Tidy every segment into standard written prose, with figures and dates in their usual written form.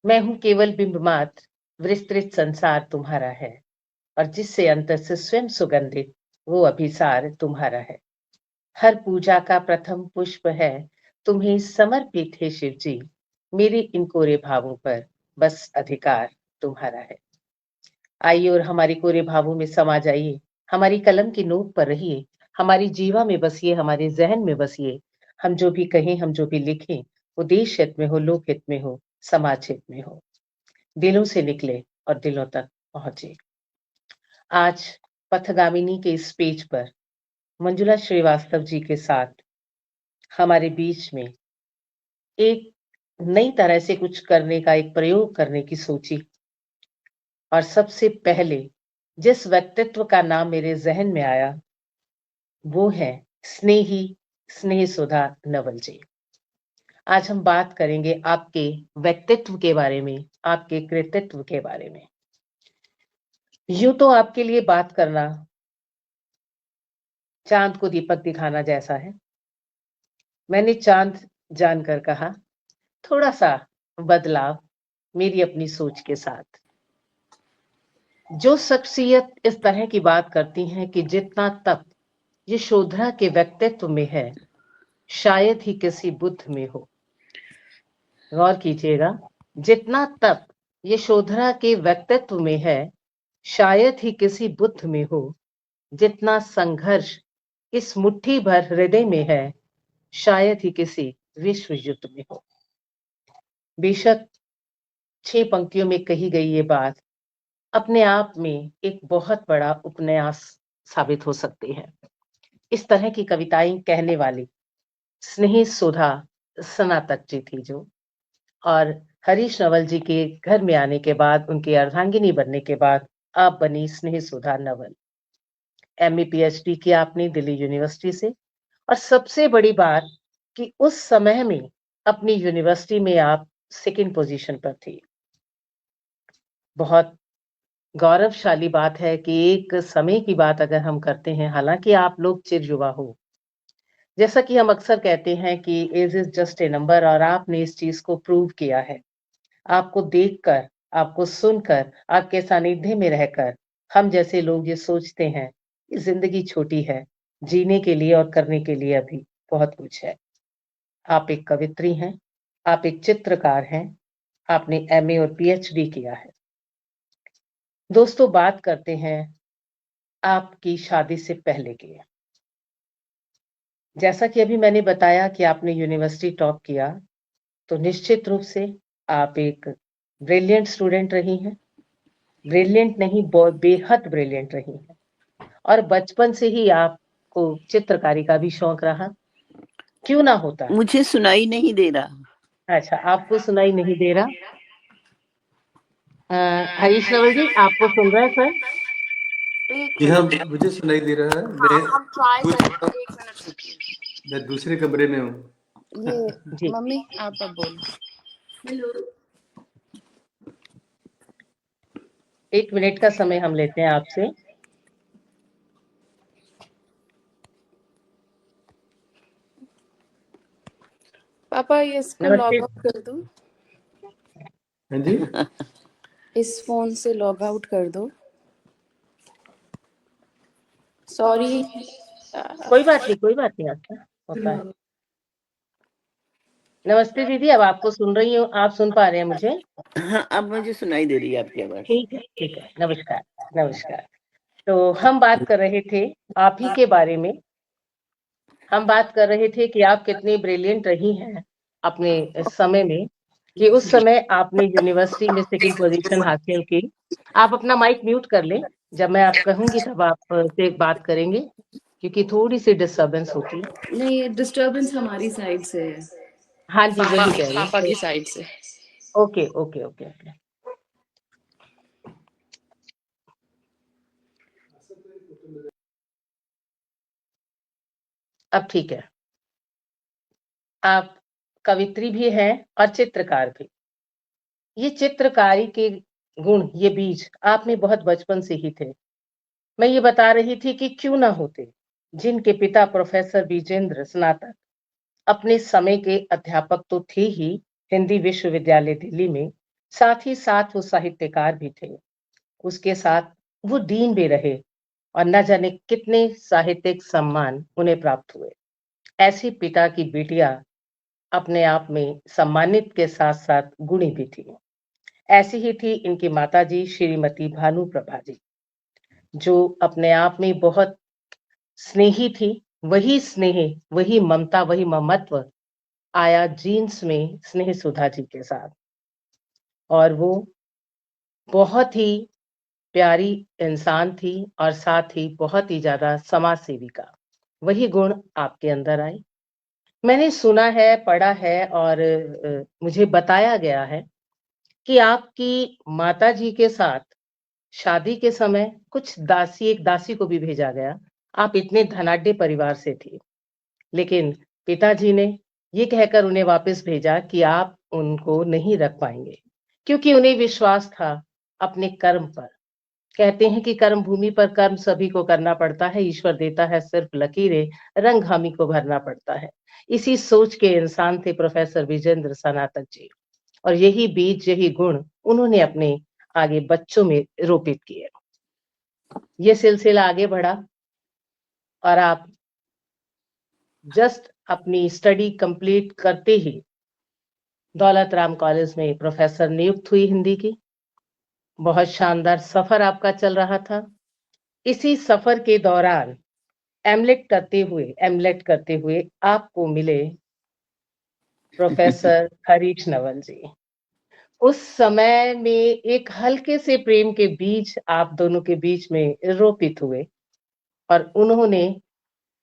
मैं हूँ केवल बिंब मात्र, विस्तृत संसार तुम्हारा है, और जिससे अंतर से स्वयं सुगंधित वो अभिसार तुम्हारा है। हर पूजा का प्रथम पुष्प है तुम्हें समर्पित है शिव जी, मेरे इन कोरे भावों पर बस अधिकार तुम्हारा है। आइए और हमारे कोरे भावों में समा जाइए, हमारी कलम की नोक पर रहिए, हमारी जीवा में बसिए, हमारे जहन में बसिए। हम जो भी कहें, हम जो भी लिखें, वो देश हित में हो, लोक हित में हो, समाज हित में हो, दिलों से निकले और दिलों तक पहुंचे। आज पथगामिनी के इस पेज पर मंजुला श्रीवास्तव जी के साथ हमारे बीच में एक नई तरह से कुछ करने का, एक प्रयोग करने की सोची। और सबसे पहले जिस व्यक्तित्व का नाम मेरे जहन में आया वो है स्नेही स्नेह सुधा नवल जी। आज हम बात करेंगे आपके व्यक्तित्व के बारे में, आपके कृतित्व के बारे में। यूं तो आपके लिए बात करना चांद को दीपक दिखाना जैसा है। मैंने चांद जानकर कहा, थोड़ा सा बदलाव मेरी अपनी सोच के साथ। जो शख्सियत इस तरह की बात करती हैं कि जितना तप यशोधरा के व्यक्तित्व में है शायद ही किसी बुद्ध में हो। गौर कीजिएगा, जितना तप यशोधरा के व्यक्तित्व में है शायद ही किसी बुद्ध में हो, जितना संघर्ष इस मुट्ठी भर हृदय में है शायद ही किसी विश्व युद्ध में हो। बेशक 6 पंक्तियों में कही गई ये बात अपने आप में एक बहुत बड़ा उपन्यास साबित हो सकती है। इस तरह की कविताएं कहने वाली स्नेही सुधा स्नातक जी थी जो, और हरीश नवल जी के घर में आने के बाद, उनकी अर्धांगिनी बनने के बाद आप बनी स्नेह सुधा नवल। एमए पीएचडी किया आपने दिल्ली यूनिवर्सिटी से, और सबसे बड़ी बात कि उस समय में अपनी यूनिवर्सिटी में आप सेकंड पोजीशन पर थी। बहुत गौरवशाली बात है कि एक समय की बात अगर हम करते हैं, हालांकि आप लोग चिर युवा हो, जैसा कि हम अक्सर कहते हैं कि age is just a number, और आपने इस चीज को प्रूव किया है। आपको देखकर, आपको सुनकर, आपके सानिध्य में रहकर हम जैसे लोग ये सोचते हैं कि जिंदगी छोटी है, जीने के लिए और करने के लिए अभी बहुत कुछ है। आप एक कवित्री हैं, आप एक चित्रकार हैं, आपने एमए और पीएचडी किया है। दोस्तों, बात करते हैं आपकी शादी से पहले की। जैसा कि अभी मैंने बताया कि आपने यूनिवर्सिटी टॉप किया, तो निश्चित रूप से आप एक ब्रिलियंट स्टूडेंट रही हैं। ब्रिलियंट नहीं, बेहद ब्रिलियंट रही हैं, और बचपन से ही आपको चित्रकारी का भी शौक रहा। क्यों ना होता है? मुझे सुनाई नहीं दे रहा। अच्छा, आपको सुनाई नहीं दे रहा। हरीश नवल जी, आपको सुन रहे हैं सर? जी हाँ, मुझे सुनाई दे रहा है। मैं दूसरे कमरे में हूँ। ये मम्मी आप अब बोलो। हेलो। 1 मिनट का समय हम लेते हैं आपसे। पापा ये इसको लॉग आउट कर दो। हाँ जी, इस फोन से लॉग आउट कर दो। सॉरी। कोई बात नहीं, आपका होता है। नमस्ते दीदी, अब आपको सुन रही हूँ, आप सुन पा रहे हैं मुझे? हाँ, अब मुझे सुनाई दे रही है आपकी आवाज। ठीक है। नमस्कार। नमस्कार। तो हम बात कर रहे थे आप ही के बारे में। हम बात कर रहे थे कि आप कितनी ब्रिलियंट रही हैं अपने समय में, कि उस समय आपने यूनिवर्सिटी में सेकंड पोजीशन हासिल की। आप अपना माइक म्यूट कर लें, जब मैं आप कहूंगी तब आप से बात करेंगे, क्योंकि थोड़ी सी डिस्टर्बेंस होती है। नहीं, डिस्टर्बेंस हमारी साइड से है। हाँ जी, वही कह रही हूँ। पापा की साइड से। ओके। अब ठीक है। आप कवित्री भी हैं और चित्रकार भी। ये चित्रकारी के गुण, ये बीज आप में बहुत बचपन से ही थे। मैं ये बता रही थी कि क्यों ना होते, जिनके पिता प्रोफेसर विजेंद्र स्नातक अपने समय के अध्यापक तो थे ही हिंदी विश्वविद्यालय दिल्ली में, साथ ही साथ वो साहित्यकार भी थे। उसके साथ वो डीन भी रहे और न जाने कितने साहित्यिक सम्मान उन्हें प्राप्त हुए। ऐसे पिता की बेटियां अपने आप में सम्मानित के साथ-साथ गुणी भी थी। ऐसी ही थी इनकी माताजी श्रीमती भानु प्रभा जी, जो अपने आप में बहुत स्नेही थी। वही स्नेह, वही ममता, वही ममत्व आया जीन्स में स्नेह सुधा जी के साथ, और वो बहुत ही प्यारी इंसान थी और साथ ही बहुत ही ज़्यादा समाज सेविका। वही गुण आपके अंदर आए। मैंने सुना है, पढ़ा है और मुझे बताया गया है कि आपकी माताजी के साथ शादी के समय एक दासी को भी भेजा गया। आप इतने धनाढ्य परिवार से थी, लेकिन पिताजी ने ये कहकर उन्हें वापस भेजा कि आप उनको नहीं रख पाएँगे, क्योंकि उन्हें विश्वास था अपने कर्म पर। कहते हैं कि कर्म भूमि पर कर्म सभी को करना पड़ता है, ईश्वर देता है सिर्फ लकीरें, रंग हामी को भरना पड़ता है। इसी सोच के इंसान थे प्रोफेसर विजेंद्र सनातक जी, और यही बीज, यही गुण उन्होंने अपने आगे बच्चों में रोपित किए। ये सिलसिला आगे बढ़ा और आप जस्ट अपनी स्टडी कंप्लीट करते ही दौलत राम कॉलेज में प्रोफेसर नियुक्त हुई हिंदी की। बहुत शानदार सफर आपका चल रहा था। इसी सफर के दौरान एमलेट करते हुए आपको मिले प्रोफेसर हरीश नवल जी। उस समय में एक हल्के से प्रेम के बीज आप दोनों के बीच में रोपित हुए और उन्होंने,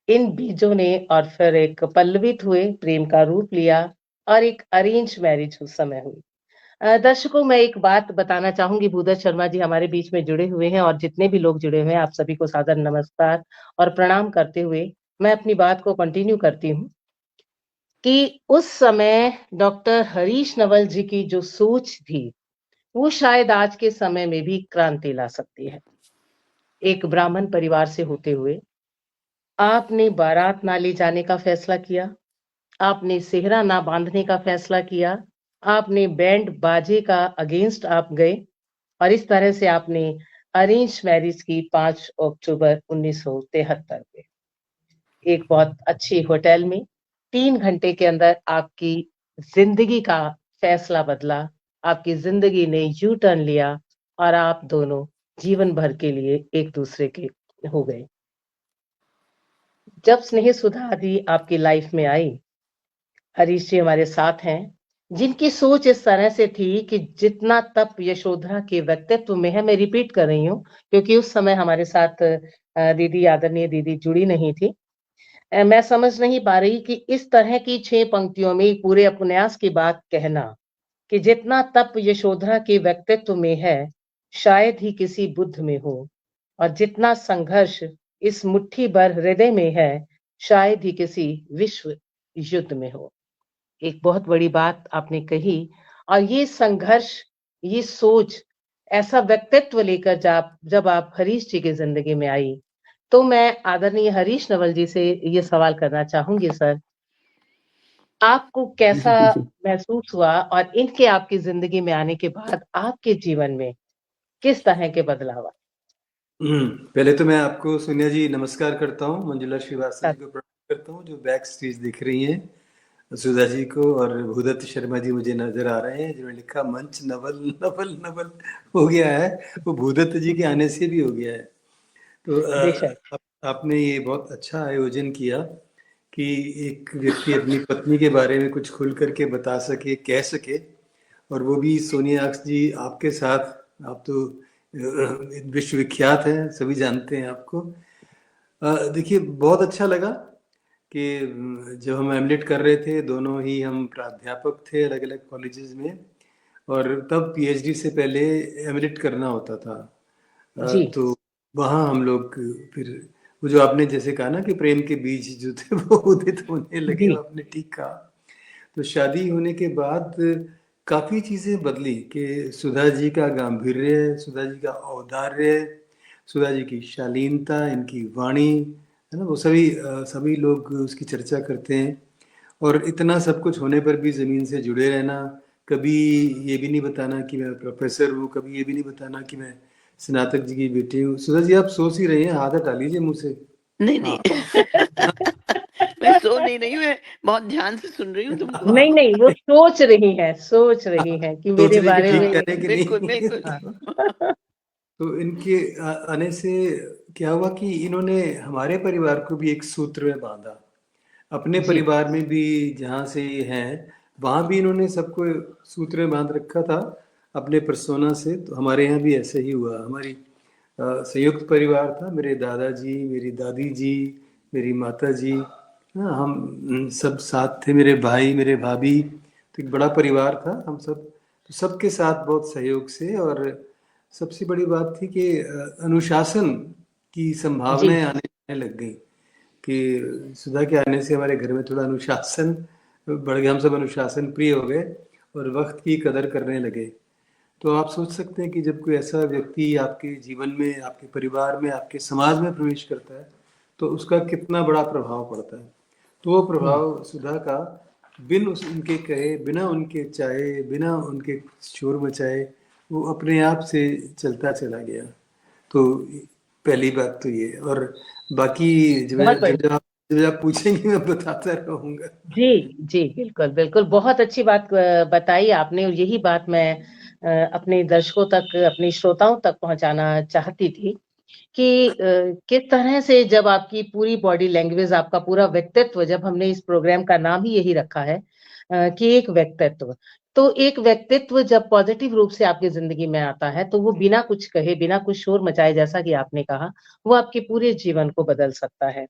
इन बीजों ने और फिर एक पल्लवित हुए, प्रेम का रूप लिया और एक अरेंज मैरिज उस समय हुई। दर्शकों, मैं एक बात बताना चाहूंगी, भूदत्त शर्मा जी हमारे बीच में जुड़े हुए हैं और जितने भी लोग जुड़े हुए हैं, आप सभी को सादर नमस्कार और प्रणाम करते हुए मैं अपनी बात को कंटिन्यू करती हूँ कि उस समय डॉक्टर हरीश नवल जी की जो सोच थी, वो शायद आज के समय में भी क्रांति ला सकती है। एक ब्राह्मण परिवार से होते हुए आपने बारात ना ले जाने का फैसला किया, आपने सेहरा ना बांधने का फैसला किया, आपने बैंड बाजे का अगेंस्ट आप गए और इस तरह से आपने अरेंज मैरिज की 5 अक्टूबर 1973 में एक बहुत अच्छी होटल में 3 घंटे के अंदर आपकी जिंदगी का फैसला बदला, आपकी जिंदगी ने यू टर्न लिया और आप दोनों जीवन भर के लिए एक दूसरे के हो गए। जब स्नेह सुधा जी आपकी लाइफ में आई, हरीश जी हमारे साथ हैं, जिनकी सोच इस तरह से थी कि जितना तप यशोधरा के व्यक्तित्व में है, मैं रिपीट कर रही हूँ क्योंकि उस समय हमारे साथ दीदी, आदरणीय दीदी जुड़ी नहीं थी। मैं समझ नहीं पा रही कि इस तरह की 6 पंक्तियों में पूरे उपन्यास की बात कहना कि जितना तप यशोधरा के व्यक्तित्व में है, शायद ही किसी बुद्ध में हो, और जितना संघर्ष इस मुट्ठी भर हृदय में है, शायद ही किसी विश्व युद्ध में हो। एक बहुत बड़ी बात आपने कही, और ये संघर्ष, ये सोच, ऐसा व्यक्तित्व लेकर जब आप हरीश जी की जिंदगी में आई, तो मैं आदरणीय हरीश नवल जी से ये सवाल करना चाहूंगी सर, आपको कैसा महसूस हुआ और इनके आपकी जिंदगी में आने के बाद आपके जीवन में किस तरह के बदलाव आए? पहले तो मैं आपको सोनिया जी नमस्कार करता हूँ, मंजुला श्रीवास्तव जी को प्रणाम करता हूँ जो बैक स्टेज दिख रही हैं, सुधा जी को, और भूदत्त शर्मा जी मुझे नजर आ रहे हैं जिन्होंने लिखा मंच नवल नवल नवल हो गया है, वो भूदत्त जी के आने से भी हो गया है। तो आपने ये बहुत अच्छा आयोजन किया कि एक व्यक्ति अपनी पत्नी के बारे में कुछ खुल करके बता सके, कह सके, और वो भी सोनिया जी आपके साथ। आप तो विश्वविख्यात हैं, सभी जानते हैं आपको। देखिए, बहुत अच्छा लगा कि जब हम एमलेट कर रहे थे, दोनों ही हम प्राध्यापक थे अलग अलग कॉलेजेस में, और तब पीएचडी से पहले एमलेट करना होता था। तो वहाँ हम लोग फिर वो जो आपने जैसे कहा ना कि प्रेम के बीज जो थे वो उदित होने लगे, आपने ठीक कहा। तो शादी होने के बाद काफ़ी चीज़ें बदली कि सुधा जी का गांभीर्य, सुधा जी का औदार्य, सुधा जी की शालीनता, इनकी वाणी, है ना, वो सभी लोग उसकी चर्चा करते हैं। और इतना सब कुछ होने पर भी ज़मीन से जुड़े रहना, कभी ये भी नहीं बताना कि मैं प्रोफेसर हूँ, कभी ये भी नहीं बताना कि मैं स्नातक जी की बेटी हूँ। सुधा जी आप सोच ही रही हैं, हाथ हटा लीजिए मुँह से। नहीं हाँ नहीं मैं सो नहीं रही हूँ, मैं बहुत ध्यान से सुन रही हूँ तुमको। नहीं नहीं, वो सोच रही है कि सोच मेरे रही कि बारे ठीक में। करें कि बिल्कुल नहीं। बिल्कुल। हाँ। तो इनके आने से क्या हुआ कि इन्होंने हमारे परिवार को भी एक सूत्र में बांधा। अपने जी परिवार में भी जहाँ से ये हैं, वहाँ भी इन्होंने सबको सूत्र में बांध रखा था अपने पर्सोना से। तो हमारे यहाँ भी ऐसे ही हुआ। हमारी संयुक्त परिवार था, मेरे दादाजी, मेरी दादी जी, मेरी माता जी, हाँ, हम सब साथ थे, मेरे भाई, मेरे भाभी। तो एक बड़ा परिवार था हम सब। तो सबके साथ बहुत सहयोग से, और सबसे बड़ी बात थी कि अनुशासन की जी संभावनाएं आने लग गई कि सुधा के आने से हमारे घर में थोड़ा अनुशासन बढ़ गया। हम सब अनुशासन प्रिय हो गए और वक्त की कदर करने लगे। तो आप सोच सकते हैं कि जब कोई ऐसा व्यक्ति आपके जीवन में, आपके परिवार में, आपके समाज में प्रवेश करता है तो उसका कितना बड़ा प्रभाव पड़ता है। तो वो प्रभाव सुधा का उनके कहे, बिना उनके चाहे, बिना उनके शोर मचाए, वो अपने आप से चलता चला गया। तो पहली बात तो ये। और बाकी जब बहुत जब बढ़िया। जब आप पूछेंगे मैं बताता रहूंगा। जी जी, बिल्कुल बिल्कुल, बहुत अच्छी बात बताई आपने, और यही बात मैं अपने दर्शकों तक, अपने श्रोताओं तक पहुंचाना चाहती थी कि किस तरह से जब आपकी पूरी बॉडी लैंग्वेज, आपका पूरा व्यक्तित्व, जब हमने इस प्रोग्राम का नाम ही यही रखा है कि एक व्यक्तित्व, तो एक व्यक्तित्व जब पॉजिटिव रूप से आपकी जिंदगी में आता है तो वो बिना कुछ कहे, बिना कुछ शोर मचाए, जैसा कि आपने कहा, वो आपके पूरे जीवन को बदल सकता है।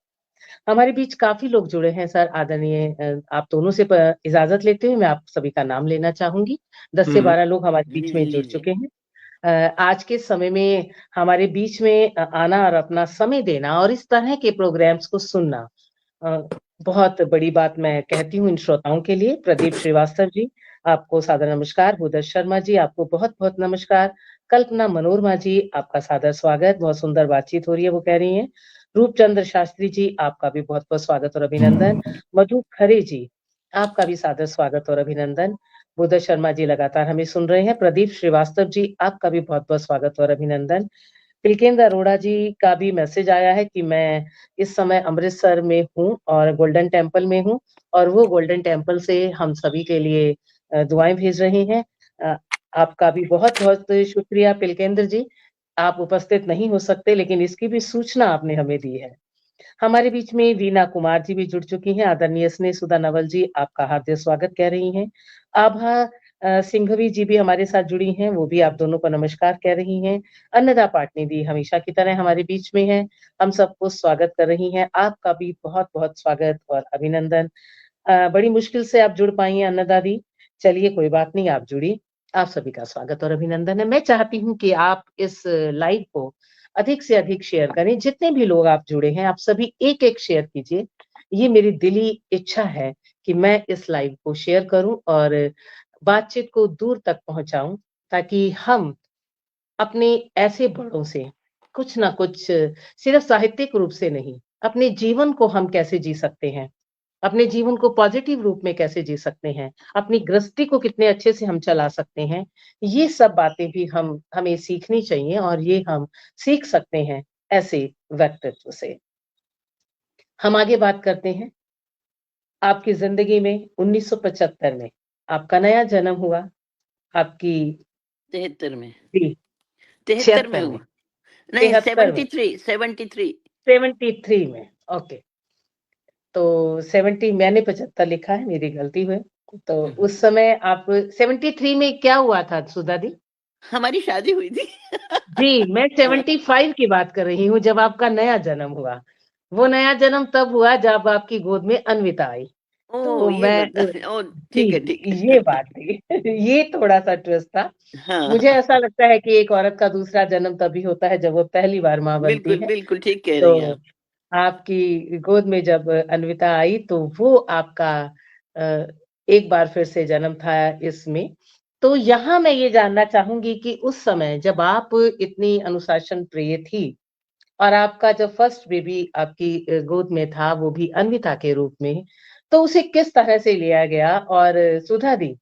हमारे बीच काफ़ी लोग जुड़े हैं सर, आदरणीय आप दोनों से प इजाज़त लेते हुए मैं आप सभी का नाम लेना चाहूँगी। 10 से हम्म 12 लोग हमारे बीच में लीजिए जुड़ लीजिए। चुके हैं। आज के समय में हमारे बीच में आना और अपना समय देना और इस तरह के प्रोग्राम्स को सुनना अ, बहुत बड़ी बात मैं कहती हूँ इन श्रोताओं के लिए। प्रदीप श्रीवास्तव जी, आपको सादर नमस्कार। भूदर शर्मा जी, आपको बहुत-बहुत नमस्कार। कल्पना मनोरमा जी, आपका सादर स्वागत। बहुत सुंदर बातचीत हो रही है, वो कह रही हैं। रूपचंद्र शास्त्री जी, आपका भी बहुत-बहुत स्वागत और अभिनंदन। मधु खरे जी, आपका भी सादर स्वागत और अभिनंदन। भूदर शर्मा जी लगातार हमें सुन रहे हैं। प्रदीप श्रीवास्तव जी, आपका भी बहुत-बहुत स्वागत और अभिनंदन। तिलकेंद्र अरोड़ा जी का भी मैसेज आया है कि मैं इस समय अमृतसर में हूँ और गोल्डन टेम्पल में हूँ, और वो गोल्डन टेम्पल से हम सभी के लिए दुआएँ भेज रहे हैं। अ, आपका भी बहुत-बहुत शुक्रिया तिलकेंद्र जी। आप उपस्थित नहीं हो सकते, लेकिन इसकी भी सूचना आपने हमें दी है। हमारे बीच में वीना कुमार जी भी जुड़ चुकी हैं। आदरणीय स्नेह सुधा नवल जी, आपका हार्दिक स्वागत कह रही हैं। आभा सिंघवी जी भी हमारे साथ जुड़ी हैं, वो भी आप दोनों को नमस्कार कह रही हैं। अन्नदा पाटनी भी हमेशा की तरह हमारे बीच में हैं, हम सबको स्वागत कर रही हैं। आपका भी बहुत-बहुत स्वागत और अभिनंदन। बड़ी मुश्किल से आप जुड़ पाई हैं अन्नदा दी, चलिए कोई बात नहीं, आप जुड़ी। आप सभी का स्वागत और अभिनंदन है। मैं चाहती हूँ कि आप इस लाइव को अधिक से अधिक शेयर करें। जितने भी लोग आप जुड़े हैं, आप सभी एक-एक शेयर कीजिए। ये मेरी दिली इच्छा है कि मैं इस लाइव को शेयर करूँ और बातचीत को दूर तक पहुँचाऊँ, ताकि हम अपने ऐसे बड़ों से कुछ ना कुछ, सिर्फ साहित्यिक रूप से नहीं, अपने जीवन को हम कैसे जी सकते हैं, अपने जीवन को पॉजिटिव रूप में कैसे जी सकते हैं, अपनी गृहस्थी को कितने अच्छे से हम चला सकते हैं, ये सब बातें भी हमें सीखनी चाहिए और ये हम सीख सकते हैं ऐसे व्यक्तित्व से। हम आगे बात करते हैं। आपकी ज़िंदगी में 1975 में आपका नया जन्म हुआ, आपकी 73 में। जी, 73 में 76 में, हुआ। नहीं 73 में, 73 73 में, ओके। तो 70, मैंने 75 लिखा है, मेरी गलती हुई। तो उस समय आप 73 में क्या हुआ था सुधा दी? हमारी शादी हुई थी। जी, मैं 75 की बात कर रही हूँ, जब आपका नया जन्म हुआ। वो नया जन्म तब हुआ जब आपकी गोद में अन्विता आई। ओह! तो ये मैं बता ओह! ठीक है, जी, ठीक ये है। बात थी। ये थोड़ा-सा ट्विस्ट था। हाँ, मुझे ऐसा लगता है कि एक औरत का दूसरा जन्म तभी होता है जब वो पहली बार माँ बनती बिल्कुल, है। बिल्कुल ठीक कह रही हैं तो आप। आपकी गोद में जब अन्विता आई तो वो आपका अ, एक बार फिर से जन्म था इसमें। तो यहाँ मैं ये जानना चाहूँगी कि उस समय जब आप इतनी अनुशासन प्रिय थी और आपका जब फर्स्ट बेबी आपकी गोद में था, वो भी अन्विता के रूप में, तो उसे किस तरह से लिया गया? और सुधा दी,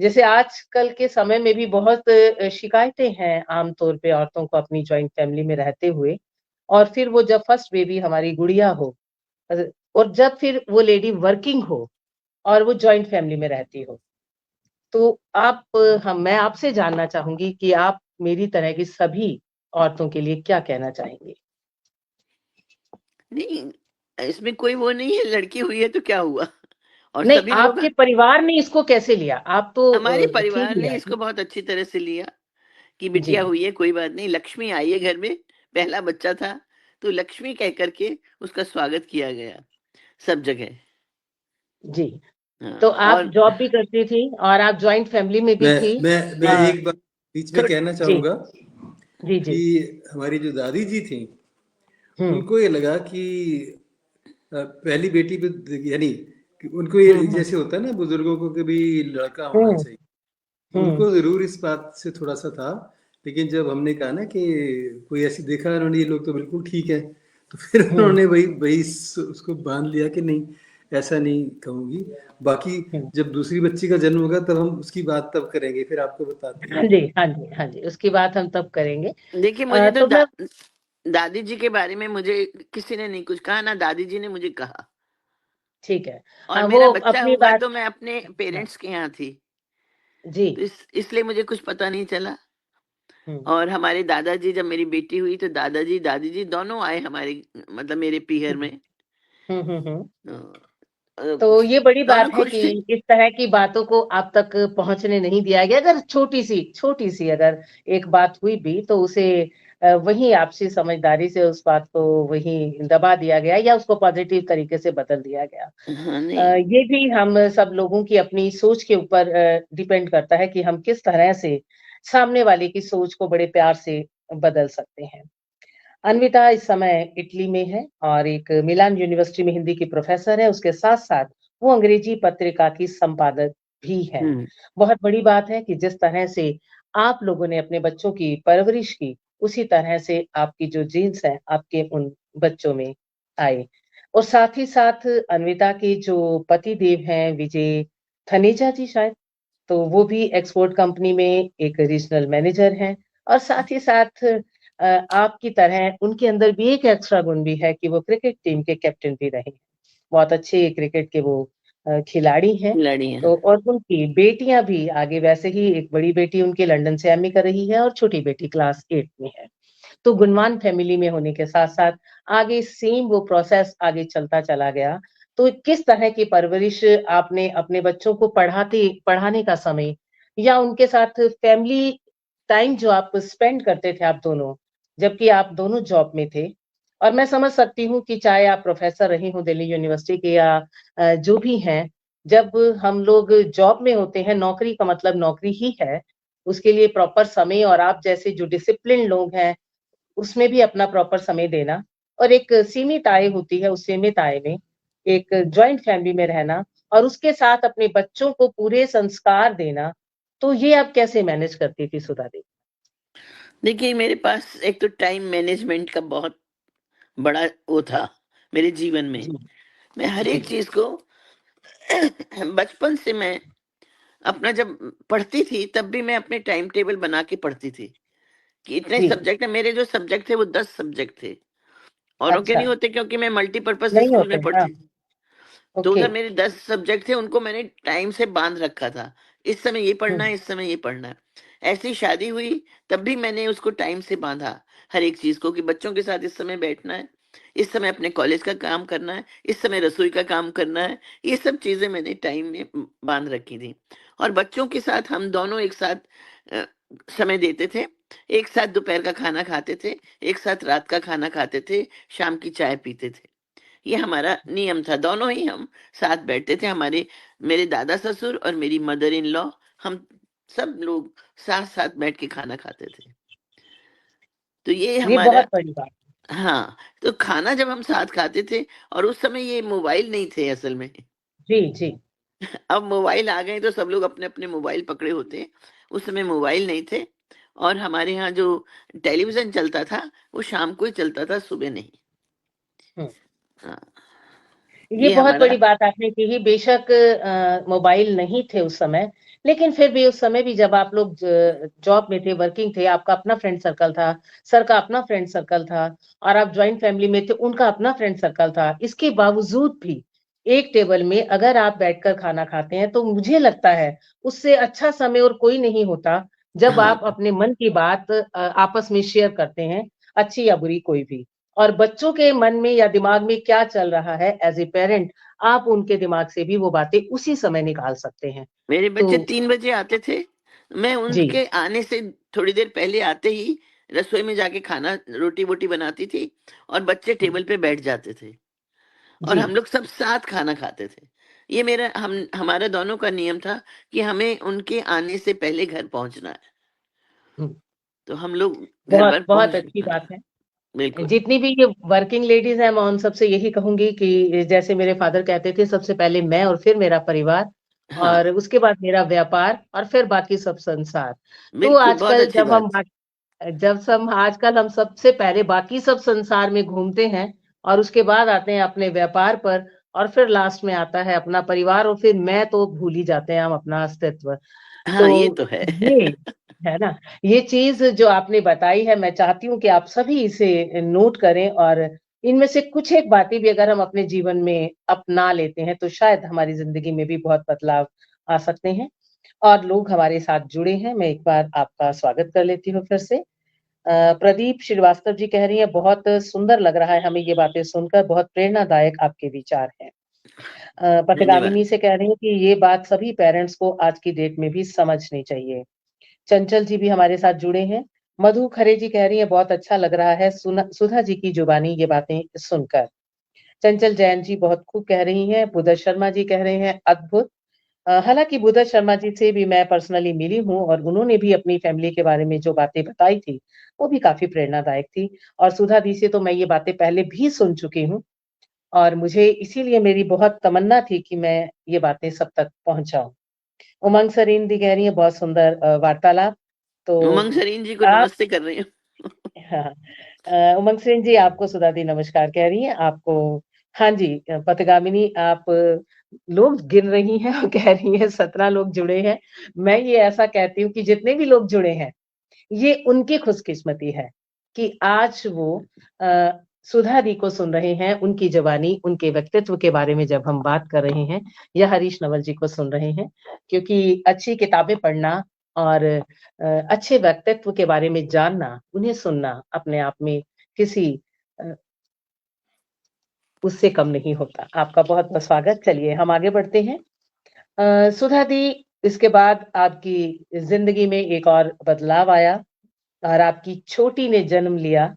जैसे आजकल के समय में भी बहुत शिकायतें हैं आमतौर पे औरतों को अपनी जॉइंट फैमिली में रहते हुए, और फिर वो जब फर्स्ट बेबी हमारी गुड़िया हो, अ, और जब फिर वो लेडी वर्किंग हो और वो जॉइंट फैमिली में रहती हो, तो मैं आपसे जानना चाहूंगी कि आप मेरी तरह की सभी औरतों के लिए क्या कहना चाहेंगे? नहीं, इसमें कोई वो नहीं है, लड़की हुई है तो क्या हुआ? और नहीं, सभी लोग, आपके परिवार ने इसको कैसे लिया? आप तो हमारे ठीक परिवार ने लिया इसको आपने। बहुत अच्छी तरह से लिया कि जी, बिटिया हुई है, कोई बात नहीं, लक्ष्मी आई है घर में, पहला बच्चा था, तो लक्ष्मी कह करके उसका स्वागत किया गया सब जगह। जी। हाँ, तो आप और जॉब भी करती थी और आप जॉइंट फैमिली में भी थी। मैं अ, एक बात बीच में थोड़ कहना जी, चाहूंगा जी, कि जी। हमारी जो दादी जी थी, हुँ, उनको ये लगा कि पहली बेटी पे, यानी कि उनको ये हुँ, हुँ, जैसे होता है ना बुजुर्गों को कि भी लड़का होना हुँ, चाहिए, हुँ, उनको जरूर इस बात से थोड़ा सा था। लेकिन जब हमने कहा ना कि कोई ऐसी देखा उन्होंने, ये लोग तो बिल्कुल ठीक है, तो फिर हुँ, उन्होंने वही वही उसको बांध लिया कि नहीं, ऐसा नहीं कहूंगी। बाकी हुँ। जब दूसरी बच्ची का जन्म होगा तब हम उसकी बात तब करेंगे, फिर आपको बताते हाँ हैं। जी, हाँ जी, हाँ जी, उसकी बात हम तब करेंगे। देखिए, मुझे तो तो मैं दादी जी के बारे में मुझे किसी ने नहीं कुछ कहा, ना दादी जी ने मुझे कहा। ठीक है। और वो मेरा बच्चा अपनी हुआ बात। तो मैं अपने हाँ, पेरेंट्स के यहाँ थी, जी। तो इसलिए मुझे कुछ पता नहीं चला। हुँ, और हमारे दादाजी, जब मेरी बेटी हुई तो दादाजी दादी जी दोनों आए हमारे, मतलब मेरे पीहर हुँ, में। हुँ, हुँ, हुँ। अ, तो ये बड़ी दोनों बात है कि खुश थे। इस तरह की बातों को आप तक पहुँचने नहीं दिया गया। अगर छोटी-सी अगर एक बात हुई भी तो उसे वहीं आपसी समझदारी से उस बात को वहीं दबा दिया गया या उसको पॉज़िटिव तरीके से बदल दिया गया। हाँ, नहीं, ये भी हम सब लोगों की अपनी सोच के ऊपर डिपेंड करता है कि हम किस तरह से सामने वाले की सोच को बड़े प्यार से बदल सकते हैं। अन्विता इस समय इटली में है और एक मिलान यूनिवर्सिटी में हिंदी की प्रोफेसर है। उसके साथ-साथ वो अंग्रेजी पत्रिका की संपादक भी है। हम्म, बहुत बड़ी बात है कि जिस तरह से आप लोगों ने अपने बच्चों की परवरिश की, उसी तरह से आपकी जो जीन्स है, आपके उन बच्चों में आए। और साथ ही साथ अन्विता के जो पति देव हैं, विजय थनेजा जी शायद, तो वो भी एक्सपोर्ट कंपनी में एक रीजनल मैनेजर हैं, और साथ ही साथ आपकी तरह उनके अंदर भी एक एक्स्ट्रा गुण भी है कि वो क्रिकेट टीम के कैप्टन भी रहे हैं। बहुत अच्छे क्रिकेट के वो खिलाड़ी हैं। लड़ियां। तो और उनकी बेटियाँ भी आगे, वैसे ही एक बड़ी बेटी उनकी लंदन से एमए कर रही है और छोटी बेटी क्लास 8 में है। तो गुणवान फैमिली में होने के साथ-साथ आगे सेम वो प्रोसेस आगे चलता चला गया। तो किस तरह की परवरिश आपने अपने बच्चों को पढ़ाने का समय या उनके साथ फैमिली टाइम जो आप स्पेंड करते थे आप दोनों, जबकि आप दोनों जॉब में थे, और मैं समझ सकती हूँ कि चाहे आप प्रोफ़ेसर रहे हों दिल्ली यूनिवर्सिटी के या जो भी हैं, जब हम लोग जॉब में होते हैं, नौकरी का मतलब नौकरी ही है, उसके लिए प्रॉपर समय, और आप जैसे जो डिसिप्लिन लोग हैं, उसमें भी अपना प्रॉपर समय देना, और एक सीमित आय होती है, उस सीमित आय में एक जॉइंट फैमिली में रहना और उसके साथ अपने बच्चों को पूरे संस्कार देना, तो ये आप कैसे मैनेज करती थी सुधा देवी? देखिए, मेरे पास एक तो टाइम मैनेजमेंट का बहुत बड़ा वो था मेरे जीवन में। जी, मैं हर जी, एक चीज को बचपन से मैं अपना जब पढ़ती थी तब भी मैं अपने टाइम टेबल बना के पढ़ती थी कि इतने जी, सब्जेक्ट है। मेरे जो सब्जेक्ट थे वो 10 सब्जेक्ट थे, औरों के अच्छा, नहीं होते क्योंकि मैं मल्टीपर्पज नहीं स्कूल होते में हैं, हाँ, पढ़ती थी। तो ओके, उधर मेरे 10 सब्जेक्ट थे, उनको मैंने टाइम से बांध रखा था। इस समय ये हुँ, पढ़ना है, इस समय ये पढ़ना है। ऐसी शादी हुई तब भी मैंने उसको टाइम से बांधा, हर एक चीज को, कि बच्चों के साथ इस समय बैठना है, इस समय अपने कॉलेज का काम करना है, इस समय रसोई का काम करना है। ये सब चीजें मैंने टाइम में बांध रखी थी। और बच्चों के साथ हम दोनों एक साथ अ, समय देते थे, एक साथ दोपहर का खाना खाते थे, एक साथ रात का खाना खाते थे, शाम की चाय पीते थे। ये हमारा नियम था, दोनों ही हम साथ बैठते थे। हमारे मेरे दादा ससुर और मेरी मदर इन लॉ, हम सब लोग साथ साथ बैठ के खाना खाते थे। तो ये ये हमारा, बहुत बड़ी बात। हाँ, तो खाना जब हम साथ खाते थे, और उस समय ये मोबाइल नहीं थे असल में। जी, जी, अब मोबाइल आ गए तो सब लोग अपने अपने मोबाइल पकड़े होते हैं। उस समय मोबाइल नहीं थे। और हमारे यहाँ जो टेलीविजन चलता था वो शाम को ही चलता था, सुबह नहीं। हुँ। हाँ, ये ये बहुत हमारा। बड़ी बात आपने कही। बेशक मोबाइल नहीं थे उस समय, लेकिन फिर भी उस समय भी जब आप लोग जॉब में थे, वर्किंग थे, आपका अपना फ्रेंड सर्कल था, सर का अपना फ्रेंड सर्कल था और आप जॉइंट फैमिली में थे, उनका अपना फ्रेंड सर्कल था। इसके बावजूद भी एक टेबल में अगर आप बैठकर खाना खाते हैं, तो मुझे लगता है उससे अच्छा समय और कोई नहीं होता, जब हाँ, आप अपने मन की बात आपस में शेयर करते हैं, अच्छी या बुरी कोई भी। और बच्चों के मन में या दिमाग में क्या चल रहा है एज़ ए पेरेंट, आप उनके दिमाग से भी वो बातें उसी समय निकाल सकते हैं। मेरे तो बच्चे 3 बजे आते थे। मैं जी, उनके आने से थोड़ी देर पहले आते ही रसोई में जाके खाना रोटी-वोटी बनाती थी और बच्चे टेबल पे बैठ जाते थे और जी। हम लोग सब साथ खाना खाते थे। ये मेरा हमारा दोनों का नियम था कि हमें उनके आने से पहले घर पहुँचना है। हुँ, तो हम लोग घर बहुत पर बहुत पहुँच अच्छी हाँ, बात है। बिल्कुल। जितनी भी ये वर्किंग लेडीज़ हैं, मैं उन सबसे यही कहूँगी कि जैसे मेरे फादर कहते थे, सबसे पहले मैं और फिर मेरा परिवार हाँ, और उसके बाद मेरा व्यापार और फिर बाकी सब संसार। तो बिल्कुल बहुत आजकल अच्छी बात। आजकल हम सबसे पहले बाकी सब संसार में घूमते हैं और उसके बाद आते हैं अपने व्यापार पर और फिर लास्ट में आता है अपना परिवार और फिर मैं तो भूल ही जाते हैं हम अपना अस्तित्व। हाँ, ये तो तो है। ये है ना, ये चीज़ जो आपने बताई है मैं चाहती हूँ कि आप सभी इसे नोट करें और इनमें से कुछ एक बातें भी अगर हम अपने जीवन में अपना लेते हैं, तो शायद हमारी ज़िंदगी में भी बहुत बदलाव आ सकते हैं और लोग हमारे साथ जुड़े हैं। मैं एक बार आपका स्वागत कर लेती हूँ फिर से। प्रदीप श्रीवास्तव जी कह रही हैं, बहुत सुंदर लग रहा है हमें ये बातें सुनकर, बहुत प्रेरणादायक आपके विचार हैं। धन्यवाद। पथिगामिनी से कह रही हैं कि ये बात सभी पेरेंट्स को आज की डेट में भी समझनी चाहिए। चंचल जी भी हमारे साथ जुड़े हैं। मधु खरे जी कह रही हैं, बहुत अच्छा लग रहा है सुधा जी की जुबानी ये बातें सुनकर। चंचल जैन जी बहुत खूब कह रही हैं। बुधा शर्मा जी कह रहे हैं, अद्भुत। हालाँकि बुधा शर्मा जी से भी मैं पर्सनली मिली हूँ और उन्होंने भी अपनी फैमिली के बारे में जो बातें बताई थी, वो भी काफ़ी प्रेरणादायक थी और सुधा दी से तो मैं ये बातें पहले भी सुन चुकी हूँ और मुझे इसीलिए मेरी बहुत तमन्ना थी कि मैं ये बातें सब तक पहुँचाऊँ। उमंग सरीन दी कह रही हैं, बहुत सुंदर वार्तालाप। उमंग तो सरीन जी को आप नमस्ते कर रही हूँ। हाँ, उमंग सिंह जी आपको सुधा दी नमस्कार कह रही हैं, आपको हाँ जी, पथगामिनी आप लोग गिन रही हैं और कह रही हैं 17 लोग जुड़े हैं। मैं ये ऐसा कहती हूँ कि जितने भी लोग जुड़े हैं, ये उनकी खुशकिस्मती है कि आज वो अ, सुधा दी को सुन रहे हैं, उनकी ज़बानी, उनके व्यक्तित्व के बारे में जब हम बात कर रहे हैं या हरीश नवल जी को सुन रहे हैं। क्योंकि अच्छी किताबें पढ़ना और अच्छे व्यक्तित्व के बारे में जानना, उन्हें सुनना अपने आप में किसी अ, उससे कम नहीं होता। आपका बहुत-बहुत स्वागत। चलिए हम आगे बढ़ते हैं। सुधा दी, इसके बाद आपकी ज़िंदगी में एक और बदलाव आया और आपकी छोटी ने जन्म लिया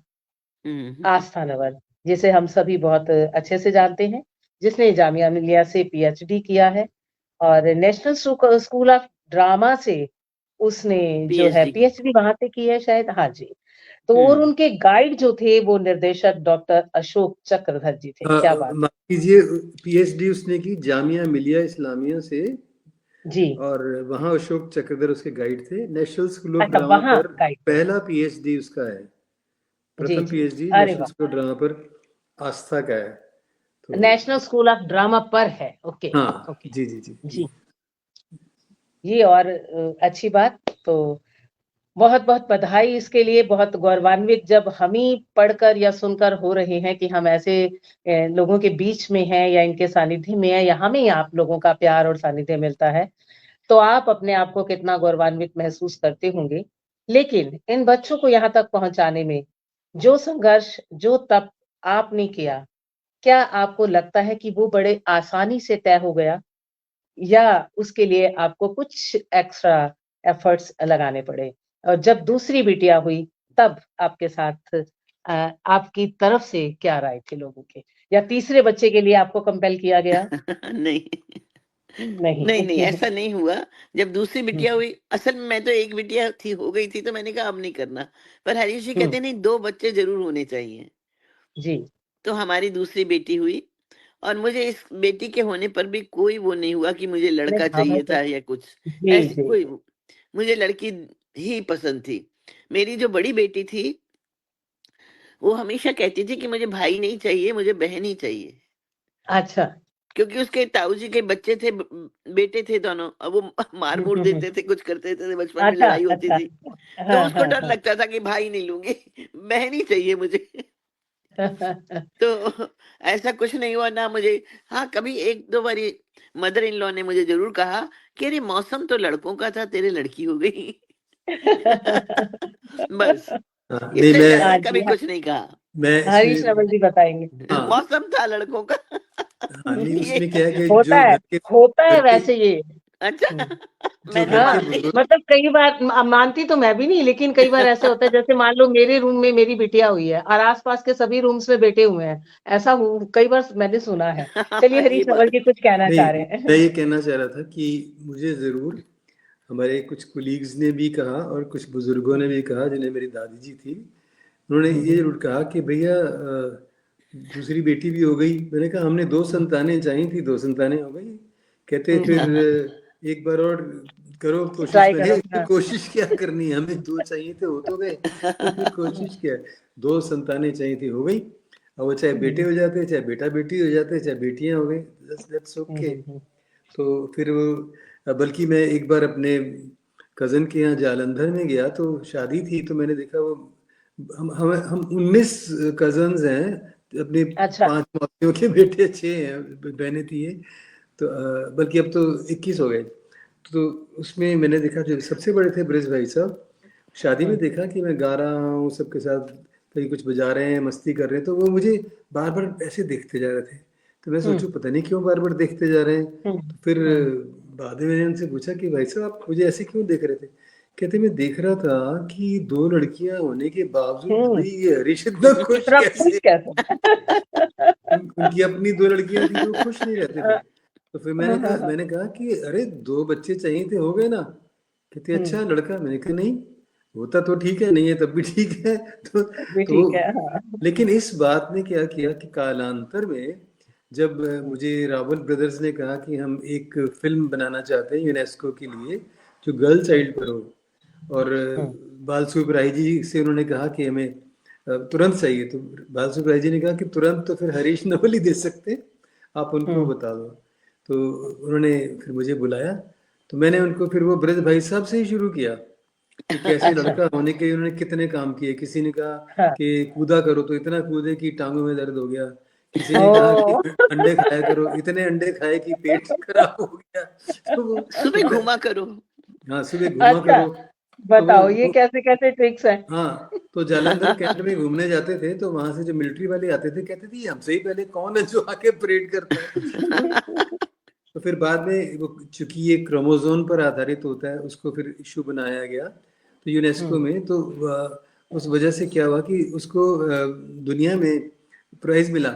हुँ, आस्था नवल, जिसे हम सभी बहुत अच्छे से जानते हैं, जिसने जामिया मिलिया से पीएचडी किया है और नेशनल स्कूल ऑफ ड्रामा से उसने जो है पीएचडी की। पीएचडी वहाँ से की है शायद, हाँ जी। तो और हुँ, उनके गाइड जो थे वो निर्देशक डॉक्टर अशोक चक्रधर जी थे, क्या बात! माफ कीजिए, पीएचडी उसने की जामिया मिलिया इस्लामिया से जी, और वहाँ अशोक चक्रधर उसके गाइड थे। नेशनल स्कूल ऑफ अच्छा ड्रामा वहाँ पर गाइड थे। पहला पीएचडी उसका है। जी, प्रथम जी। पीएचडी अरे नेशनल वाह! स्कूल ऑफ ड्रामा पर आस्था का है। तो नेशनल स्कूल ऑफ ड्रामा पर है, ओके, हाँ, ओके, जी, जी, जी, जी। जी। ये और अच्छी बात, तो बहुत-बहुत बधाई इसके लिए, बहुत गौरवान्वित जब हम ही पढ़कर या सुनकर हो रहे हैं कि हम ऐसे लोगों के बीच में हैं या इनके सानिध्य में हैं या हमें आप लोगों का प्यार और सानिध्य मिलता है, तो आप अपने आप को कितना गौरवान्वित महसूस करते होंगे। लेकिन इन बच्चों को यहाँ तक पहुँचाने में जो संघर्ष, जो तप आपने किया, क्या आपको लगता है कि वो बड़े आसानी से तय हो गया? या उसके लिए आपको कुछ एक्स्ट्रा एफर्ट्स लगाने पड़े? और जब दूसरी बिटिया हुई, तब आपके साथ आपकी तरफ से क्या राय थी लोगों के? या तीसरे बच्चे के लिए आपको कंपेल किया गया? नहीं। नहीं। नहीं, नहीं, ऐसा नहीं हुआ। जब दूसरी हुँ, बिटिया हुई असल में मैं तो एक बिटिया थी हो गई थी तो मैंने कहा अब नहीं करना। पर हरीश जी हुँ, कहते नहीं 2 बच्चे ज़रूर होने चाहिए। जी। तो हमारी दूसरी बेटी हुई और मुझे इस बेटी के होने पर भी कोई वो नहीं हुआ कि मुझे अरे लड़का हाँ, मैं चाहिए तो था या कुछ। जी, ऐसी जी, कोई जी। मुझे लड़की ही पसंद थी। मेरी जो बड़ी बेटी थी, वो हमेशा कहती थी कि मुझे भाई नहीं चाहिए, मुझे बहन ही चाहिए। अच्छा, क्योंकि उसके ताऊ जी के बच्चे थे, बेटे थे दोनों, अब वो मार मूर देते थे, कुछ करते थे, बचपन में अच्छा लड़ाई होती अच्छा थी, तो हाँ उसको हाँ डर लगता था कि भाई नहीं लूंगी, बहन ही चाहिए मुझे। हाँ तो ऐसा कुछ नहीं हुआ ना मुझे। हाँ, कभी एक दो बारी मदर इन लॉ ने मुझे जरूर कहा कि अरे मौसम तो लड़कों का था, तेरे लड़की हो गई। बस, हाँ, नहीं इससे ज्यादा हाँ कभी जी हाँ, कुछ नहीं कहा। मैं हरीश नवल इसमें जी बताएंगे। हाँ मौसम था लड़कों का। हाँ नहीं ये उसमें क्या है कि होता जो है, होता है घर के वैसे ये। अच्छा, जो मैं नहीं घर के हाँ, मानती। बुजुर्ग मतलब कई बार मानती तो मैं भी नहीं, लेकिन कई बार ऐसे होता है, जैसे मान लो मेरे रूम में मेरी बिटिया हुई है और आसपास के सभी रूम्स में बेटे हुए हैं, ऐसा कई बार मैंने सुना है। चलिए, ये हरीश नवल बात जी कुछ कहना नहीं चाह रहे मैं हैं। ये कहना चाह रहा था कि मुझे जरूर हमारे कुछ कुलीग्स ने भी कहा और कुछ बुजुर्गों ने भी कहा, जिन्हें मेरी दादी जी थी, उन्होंने ये जरूर कहा कि भैया दूसरी बेटी भी हो गई। मैंने कहा हमने 2 संतानें चाही थी, 2 संतानें हो गई। कहते फिर एक बार और करो कोशिश। ट्राई मैंने करो। कहा, हाँ कोशिश क्या करनी है, हमें 2 चाहिए थे, हो तो गए, तो फिर कोशिश क्या है। 2 संतानें चाहिए थी, हो गई। अब वो चाहे बेटे हो जाते, चाहे बेटा बेटी हो जाते, चाहे बेटियां हो गई, दैट्स ओके। तो फिर वो बल्कि मैं एक बार अपने कज़न के यहाँ जालंधर में गया, तो शादी थी, तो मैंने देखा वो हम 19 कज़न्स हैं, अपने अच्छा 5 मौसियों के बेटे 6 हैं, बहनें थी ये, तो बल्कि अब तो 21 हो गए। तो उसमें मैंने देखा जो सबसे बड़े थे ब्रिज भाई साहब, शादी में देखा कि मैं गा रहा हूँ सबके साथ, कहीं कुछ बजा रहे हैं, मस्ती कर रहे हैं, तो वो मुझे बार बार ऐसे देखते जा रहे थे। तो मैं सोचूं पता नहीं क्यों बार बार देखते जा रहे हैं। तो फिर बाद में मैंने उनसे पूछा कि भाई साहब आप मुझे ऐसे क्यों देख रहे थे। कहते मैं देख रहा था कि 2 लड़कियां होने के बावजूद भाई ये हरीश इतना खुश इतना खुश कैसे। कैसे। उनकी अपनी 2 लड़कियां थी तो खुश नहीं रहते थे। तो फिर मैंने कहा कि अरे 2 बच्चे चाहिए थे, हो गए ना। कहते अच्छा लड़का। मैंने कहा नहीं, होता तो ठीक है, नहीं है तब भी ठीक है। भी तो ठीक है। हाँ लेकिन इस बात ने क्या किया कि कालांतर में जब मुझे रावल ब्रदर्स ने कहा कि हम एक फिल्म बनाना चाहते हैं यूनेस्को के लिए जो गर्ल चाइल्ड पर हो, और बालसुब्रमण्यम राय जी से उन्होंने कहा कि हमें तुरंत चाहिए, तो बालसुब्रमण्यम राय जी ने कहा कि तुरंत तो फिर हरीश नवल ही दे सकते हैं, आप उनको बता दो। तो उन्होंने फिर मुझे बुलाया, तो मैंने उनको फिर वो ब्रज भाई साहब से ही शुरू किया कि कैसे अच्छा लड़का होने के उन्होंने कितने काम किए। किसी ने कहा हाँ कि कूदा करो तो इतना कूदे कि टांगों में दर्द हो गया। किसी ने कहा कि ओ अंडे खाया करो, इतने अंडे खाए कि पेट खराब हो गया। तो सुबह घूमा करो। हाँ सुबह घूमा अच्छा, करो। तो बताओ ये कैसे कैसे ट्रिक्स है। हाँ, तो जालंधर कैंट में घूमने जाते थे, तो वहां से जो मिलिट्री वाले आते थे कहते थे हमसे ही पहले कौन है जो आके परेड करता है। तो फिर बाद में वो चूंकि ये क्रोमोजोम पर आधारित होता है, उसको फिर इशू बनाया गया तो यूनेस्को में। तो उस वजह से क्या हुआ कि उसको दुनिया में प्राइज मिला,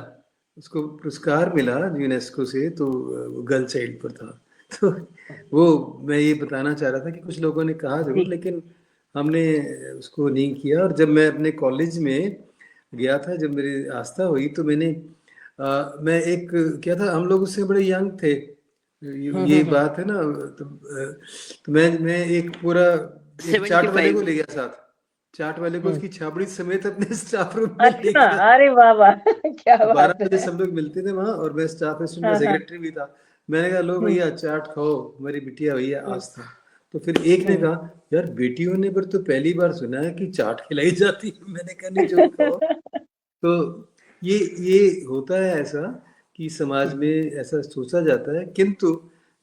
उसको पुरस्कार मिला यूनेस्को से, तो गर्ल चाइल्ड पर था। तो वो मैं ये बताना चाह रहा था कि कुछ लोगों ने कहा जरूर, जी लेकिन हमने उसको नहीं किया। और जब मैं अपने कॉलेज में गया था, जब मेरी आस्था हुई, तो मैं एक क्या था, हम लोग उससे बड़े यंग थे, ये बात है ना। तो मैं एक पूरा एक चाट वाले को 75। ले गया साथ, चाट वाले को उसकी छाबड़ी समेत अपने स्टाफ रूम में ले अच्छा, गया। अरे वाह वाह क्या तो 12 बात बजे है। सब लोग मिलते थे वहां, और मैं स्टाफ असिस्टेंट का हाँ हाँ सेक्रेटरी भी था। मैंने कहा लो भैया चाट खाओ, हमारी बिटिया भैया आस्था। तो फिर एक ने कहा यार बेटी होने पर तो पहली बार सुना है कि चाट खिलाई जाती है। मैंने कहा नहीं जो खाओ। तो ये होता है ऐसा कि समाज में ऐसा सोचा जाता है, किंतु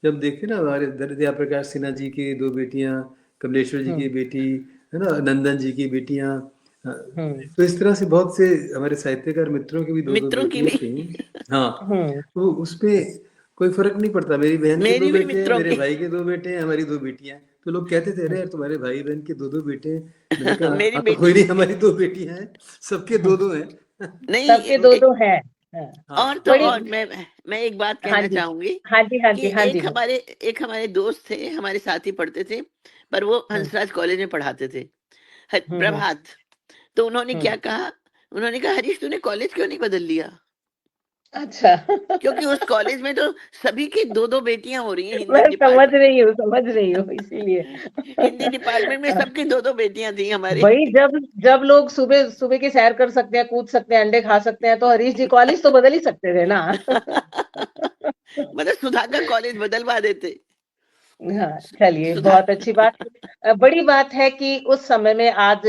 जब देखते ना हमारे दया प्रकाश सिन्हा जी की 2 बेटियां, कमलेश्वर जी की बेटी है ना, नंदन जी की बेटियां, तो इस तरह से बहुत से हमारे साहित्यकार मित्रों की भी 2 मित्रों की बेटियां भी। थी। हाँ, तो उसमें कोई फर्क नहीं पड़ता, मेरी बहन के 2 मेरी भी बेटे हैं, मित्रों मेरे की। भाई के 2 बेटे हैं, हमारी 2 बेटियां हैं। तो लोग कहते थे अरे यार तुम्हारे भाई बहन के 2 बेटे हैं। मैंने कहा मेरी हाँ तो बेटी कोई नहीं, हमारी 2 बेटियां हैं, सबके 2 हैं। नहीं। सबके दो दो हैं। हाँ, और तो बड़ी। और मैं एक बात हाँ कहना जी चाहूंगी हाँ जी हाँ कि जी हाँ जी हाँ। एक हमारे दोस्त थे, हमारे साथ ही पढ़ते थे, पर वो हंसराज कॉलेज में पढ़ाते थे, हम्म प्रभात। तो उन्होंने हम्म क्या कहा, उन्होंने कहा हरीश तूने कॉलेज क्यों नहीं बदल लिया, अच्छा क्योंकि उस कॉलेज में तो सभी की 2 बेटियां हो रही हैं। मैं समझ रही हूँ इसीलिए। हिंदी डिपार्टमेंट में सबकी 2 बेटियां थी हमारी। भाई जब जब लोग सुबह सुबह की सैर कर सकते हैं, कूद सकते हैं, अंडे खा सकते हैं, तो हरीश जी कॉलेज तो बदल ही सकते थे ना। मतलब सुधा का कॉलेज बदलवा देते। हाँ, चलिए सुधा बहुत अच्छी बात। बड़ी बात है कि उस समय में आज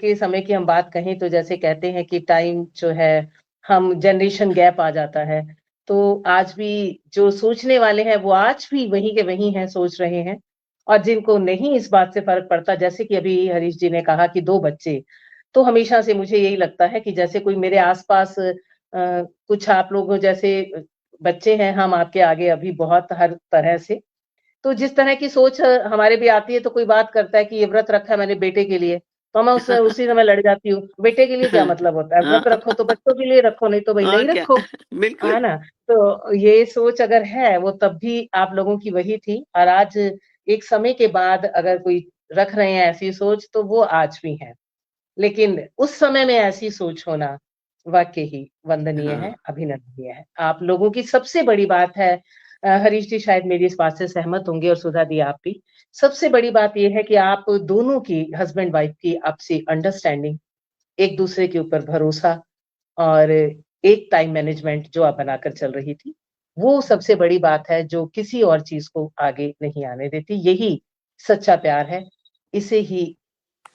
के समय की हम बात कहें तो जैसे कहते हैं कि टाइम जो है हम जनरेशन गैप आ जाता है। तो आज भी जो सोचने वाले हैं वो आज भी वहीं के वहीं हैं, सोच रहे हैं। और जिनको नहीं इस बात से फ़र्क पड़ता जैसे कि अभी हरीश जी ने कहा कि 2 बच्चे, तो हमेशा से मुझे यही लगता है कि जैसे कोई मेरे आस-पास कुछ आप लोगों जैसे बच्चे हैं, हम आपके आगे अभी बहुत हर तरह से। तो जिस तरह की सोच हमारे भी आती है तो कोई बात करता है कि ये व्रत रखा है मैंने बेटे के लिए, तो मैं उस उसी समय लड़ जाती हूँ। बेटे के लिए क्या मतलब होता है? हाँ, व्रत रखो तो बच्चों के लिए रखो, नहीं तो भई और नहीं क्या रखो, बिल्कुल। है ना? तो ये सोच अगर है वो तब भी आप लोगों की वही थी और आज एक समय के बाद अगर कोई रख रहे हैं ऐसी सोच तो वो आज भी है। लेकिन उस समय में ऐसी सोच होना वाक़ई ही वंदनीय है, हाँ, अभिनंदनीय है। आप लोगों की सबसे बड़ी बात है हरीश जी शायद मेरी इस बात से सहमत होंगे और सुधा दी आप भी। सबसे बड़ी बात ये है कि आप दोनों की हस्बैंड वाइफ की आपसी अंडरस्टैंडिंग, एक-दूसरे के ऊपर भरोसा और एक टाइम मैनेजमेंट जो आप बनाकर चल रही थी, वो सबसे बड़ी बात है जो किसी और चीज़ को आगे नहीं आने देती। यही सच्चा प्यार है। इसे ही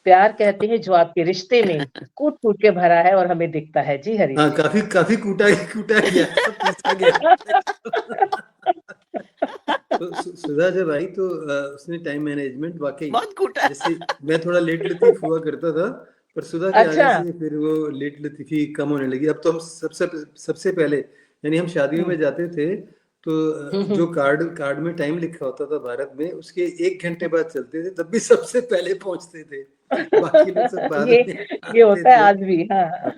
प्यार कहते हैं जो आपके रिश्ते में कूट-कूट के भरा है और हमें दिखता है। जी, हरीश हाँ, जी। काफ़ी काफ़ी कूटा कूटा गया था, पीसा गया। तो सुधा जब आई तो उसने टाइम मैनेजमेंट वाक़ई, बहुत कूटा। जैसे मैं थोड़ा लेट लतीफ़ हुआ करता था, पर सुधा के आने अच्छा। से फिर वो लेट लतीफ़ी कम होने लगी। अब तो हम सबसे पहले, यानी हम शादियों हुँ। में जाते थे, तो हुँ, जो हुँ। कार्ड में टाइम लिखा होता था भारत में, उसके 1 घंटे बाद चलते थे, तब भी सबसे पहले पहुँचते थे। बाकी लोग सब बाद ये में ये आते होता है थे। आज भी, हाँ, हाँ।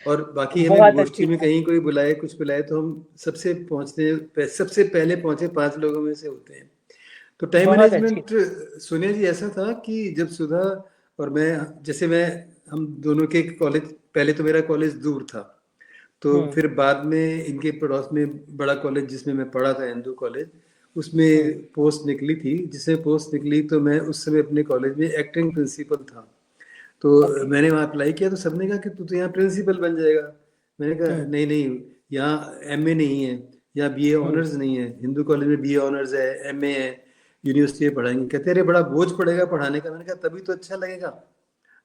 और बाकी हमें बहुत अच्छी गोष्ठी में बात। कहीं कोई बुलाए, कुछ बुलाए, तो हम सबसे पहले पहुँचे 5 लोगों में से होते हैं। तो टाइम बहुत अच्छी। मैनेजमेंट, सोनिया जी, ऐसा था कि जब सुधा और मैं, जैसे मैं, हम दोनों के कॉलेज, पहले तो मेरा कॉलेज दूर था, तो हुँ, फिर बाद में इनके पड़ोस में बड़ा कॉलेज जिसमें मैं पढ़ा था, हिंदू कॉलेज, उसमें हुँ। पोस्ट निकली थी। जिसमें पोस्ट निकली तो मैं उस समय अपने कॉलेज में एक्टिंग प्रिंसिपल था। तो ओके। मैंने वहाँ अप्लाई किया, तो सबने कहा कि तू तो यहाँ प्रिंसिपल बन जाएगा। मैंने कहा हुँ, नहीं नहीं, यहाँ एमए नहीं है, यहाँ बीए हुँ। ऑनर्स नहीं है। हिंदू कॉलेज में बीए ऑनर्स है, एमए है, यूनिवर्सिटी में पढ़ाएंगे। कहते अरे बड़ा बोझ पड़ेगा पढ़ाने का। मैंने कहा तभी तो अच्छा लगेगा,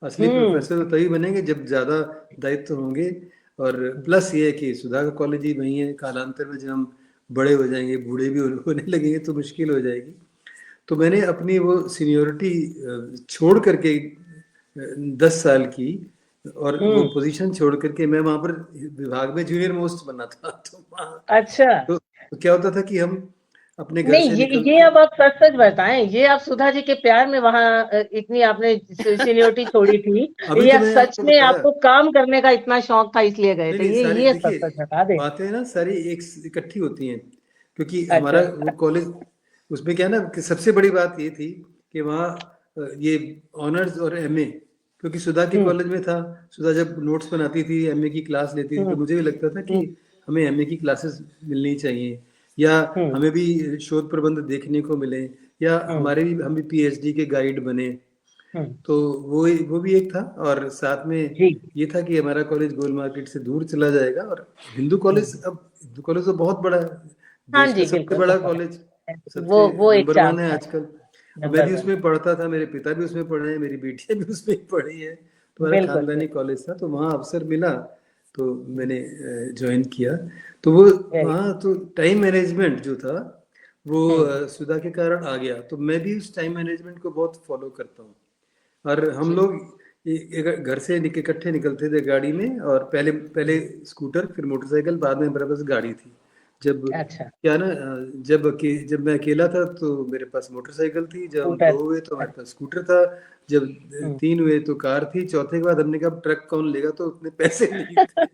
असली हुँ, प्रोफेसर तो तभी बनेंगे जब ज़्यादा दायित्व होंगे। और प्लस ये है कि सुधा का कॉलेज ही वही है, कालांतर में जब हम बड़े हो जाएंगे, बूढ़े भी होने लगेंगे, तो मुश्किल हो जाएगी। तो मैंने अपनी वो सीनियोरिटी छोड़ करके 10 साल की, और वो हुँ। पोजीशन छोड़ करके मैं वहाँ पर विभाग में जूनियर मोस्ट बना था। तो वहाँ, अच्छा। तो क्या होता था कि हम अपने घर नहीं, से ये निकलते। अब आप सच-सच बताएँ, ये आप सुधा जी के प्यार में वहाँ इतनी आपने सीनियरिटी छोड़ी थी अभी तो या मैंने सच आपको में बताया। आपको काम करने का इतना शौक था इसलिए गए नहीं थे? नहीं, सारी ये देखिए सच-सच बता दें। बातें ना सारी एक इकट्ठी होती हैं, क्योंकि अच्छा। हमारा वो कॉलेज, उसमें क्या है ना कि सबसे बड़ी बात ये थी कि वहाँ ये ऑनर्स और एमए, क्योंकि सुधा के हुँ, कॉलेज में था। सुधा जब नोट्स बनाती थी, एमए की क्लास लेती थी, हुँ, तो मुझे भी लगता था कि हुँ, हमें एमए की क्लासेस मिलनी चाहिए, या हुँ, हमें भी शोध प्रबंध देखने को मिले, या हुँ, हम भी पीएचडी के गाइड बने। हुँ। तो वो भी एक था, और साथ में जी। ये था कि हमारा कॉलेज गोल मार्केट से दूर चला जाएगा। और हुँ। हिंदू कॉलेज तो बहुत बड़ा है, हाँ देश का जी, सबसे बिल्कुल, बड़ा बहुत कॉलेज, है। सबसे वो एक नंबर 1 चांस है है, आजकल। और मैं नंबर भी 1 उसमें पढ़ता था, मेरे पिता भी उसमें पढ़े हैं, मेरी बेटियां भी उसमें ही पढ़ी है, तो हमारा बिल्कुल, खानदानी बिल्कुल। कॉलेज था। तो वहाँ अवसर मिला, तो मैंने ज्वाइन किया। तो वो वेरी वहाँ तो टाइम मैनेजमेंट जो था वो हुँ, सुधा के कारण आ गया। तो मैं भी उस टाइम मैनेजमेंट को बहुत फॉलो करता हूँ। और हम जी। लोग घर से इकट्ठे निकलते थे गाड़ी में, और पहले पहले हुँ, स्कूटर, फिर मोटरसाइकिल, बाद में मेरे पास गाड़ी थी। जब अच्छा, क्या ना, जब मैं अकेला था तो मेरे पास मोटरसाइकिल थी, जब हम स्कूटर 2 हुए तो हमारे अच्छा, पास स्कूटर था, जब हुँ। 3 हुए तो कार थी, चौथे के बाद हमने कहा अब ट्रक कौन लेगा, तो उतने पैसे नहीं थे।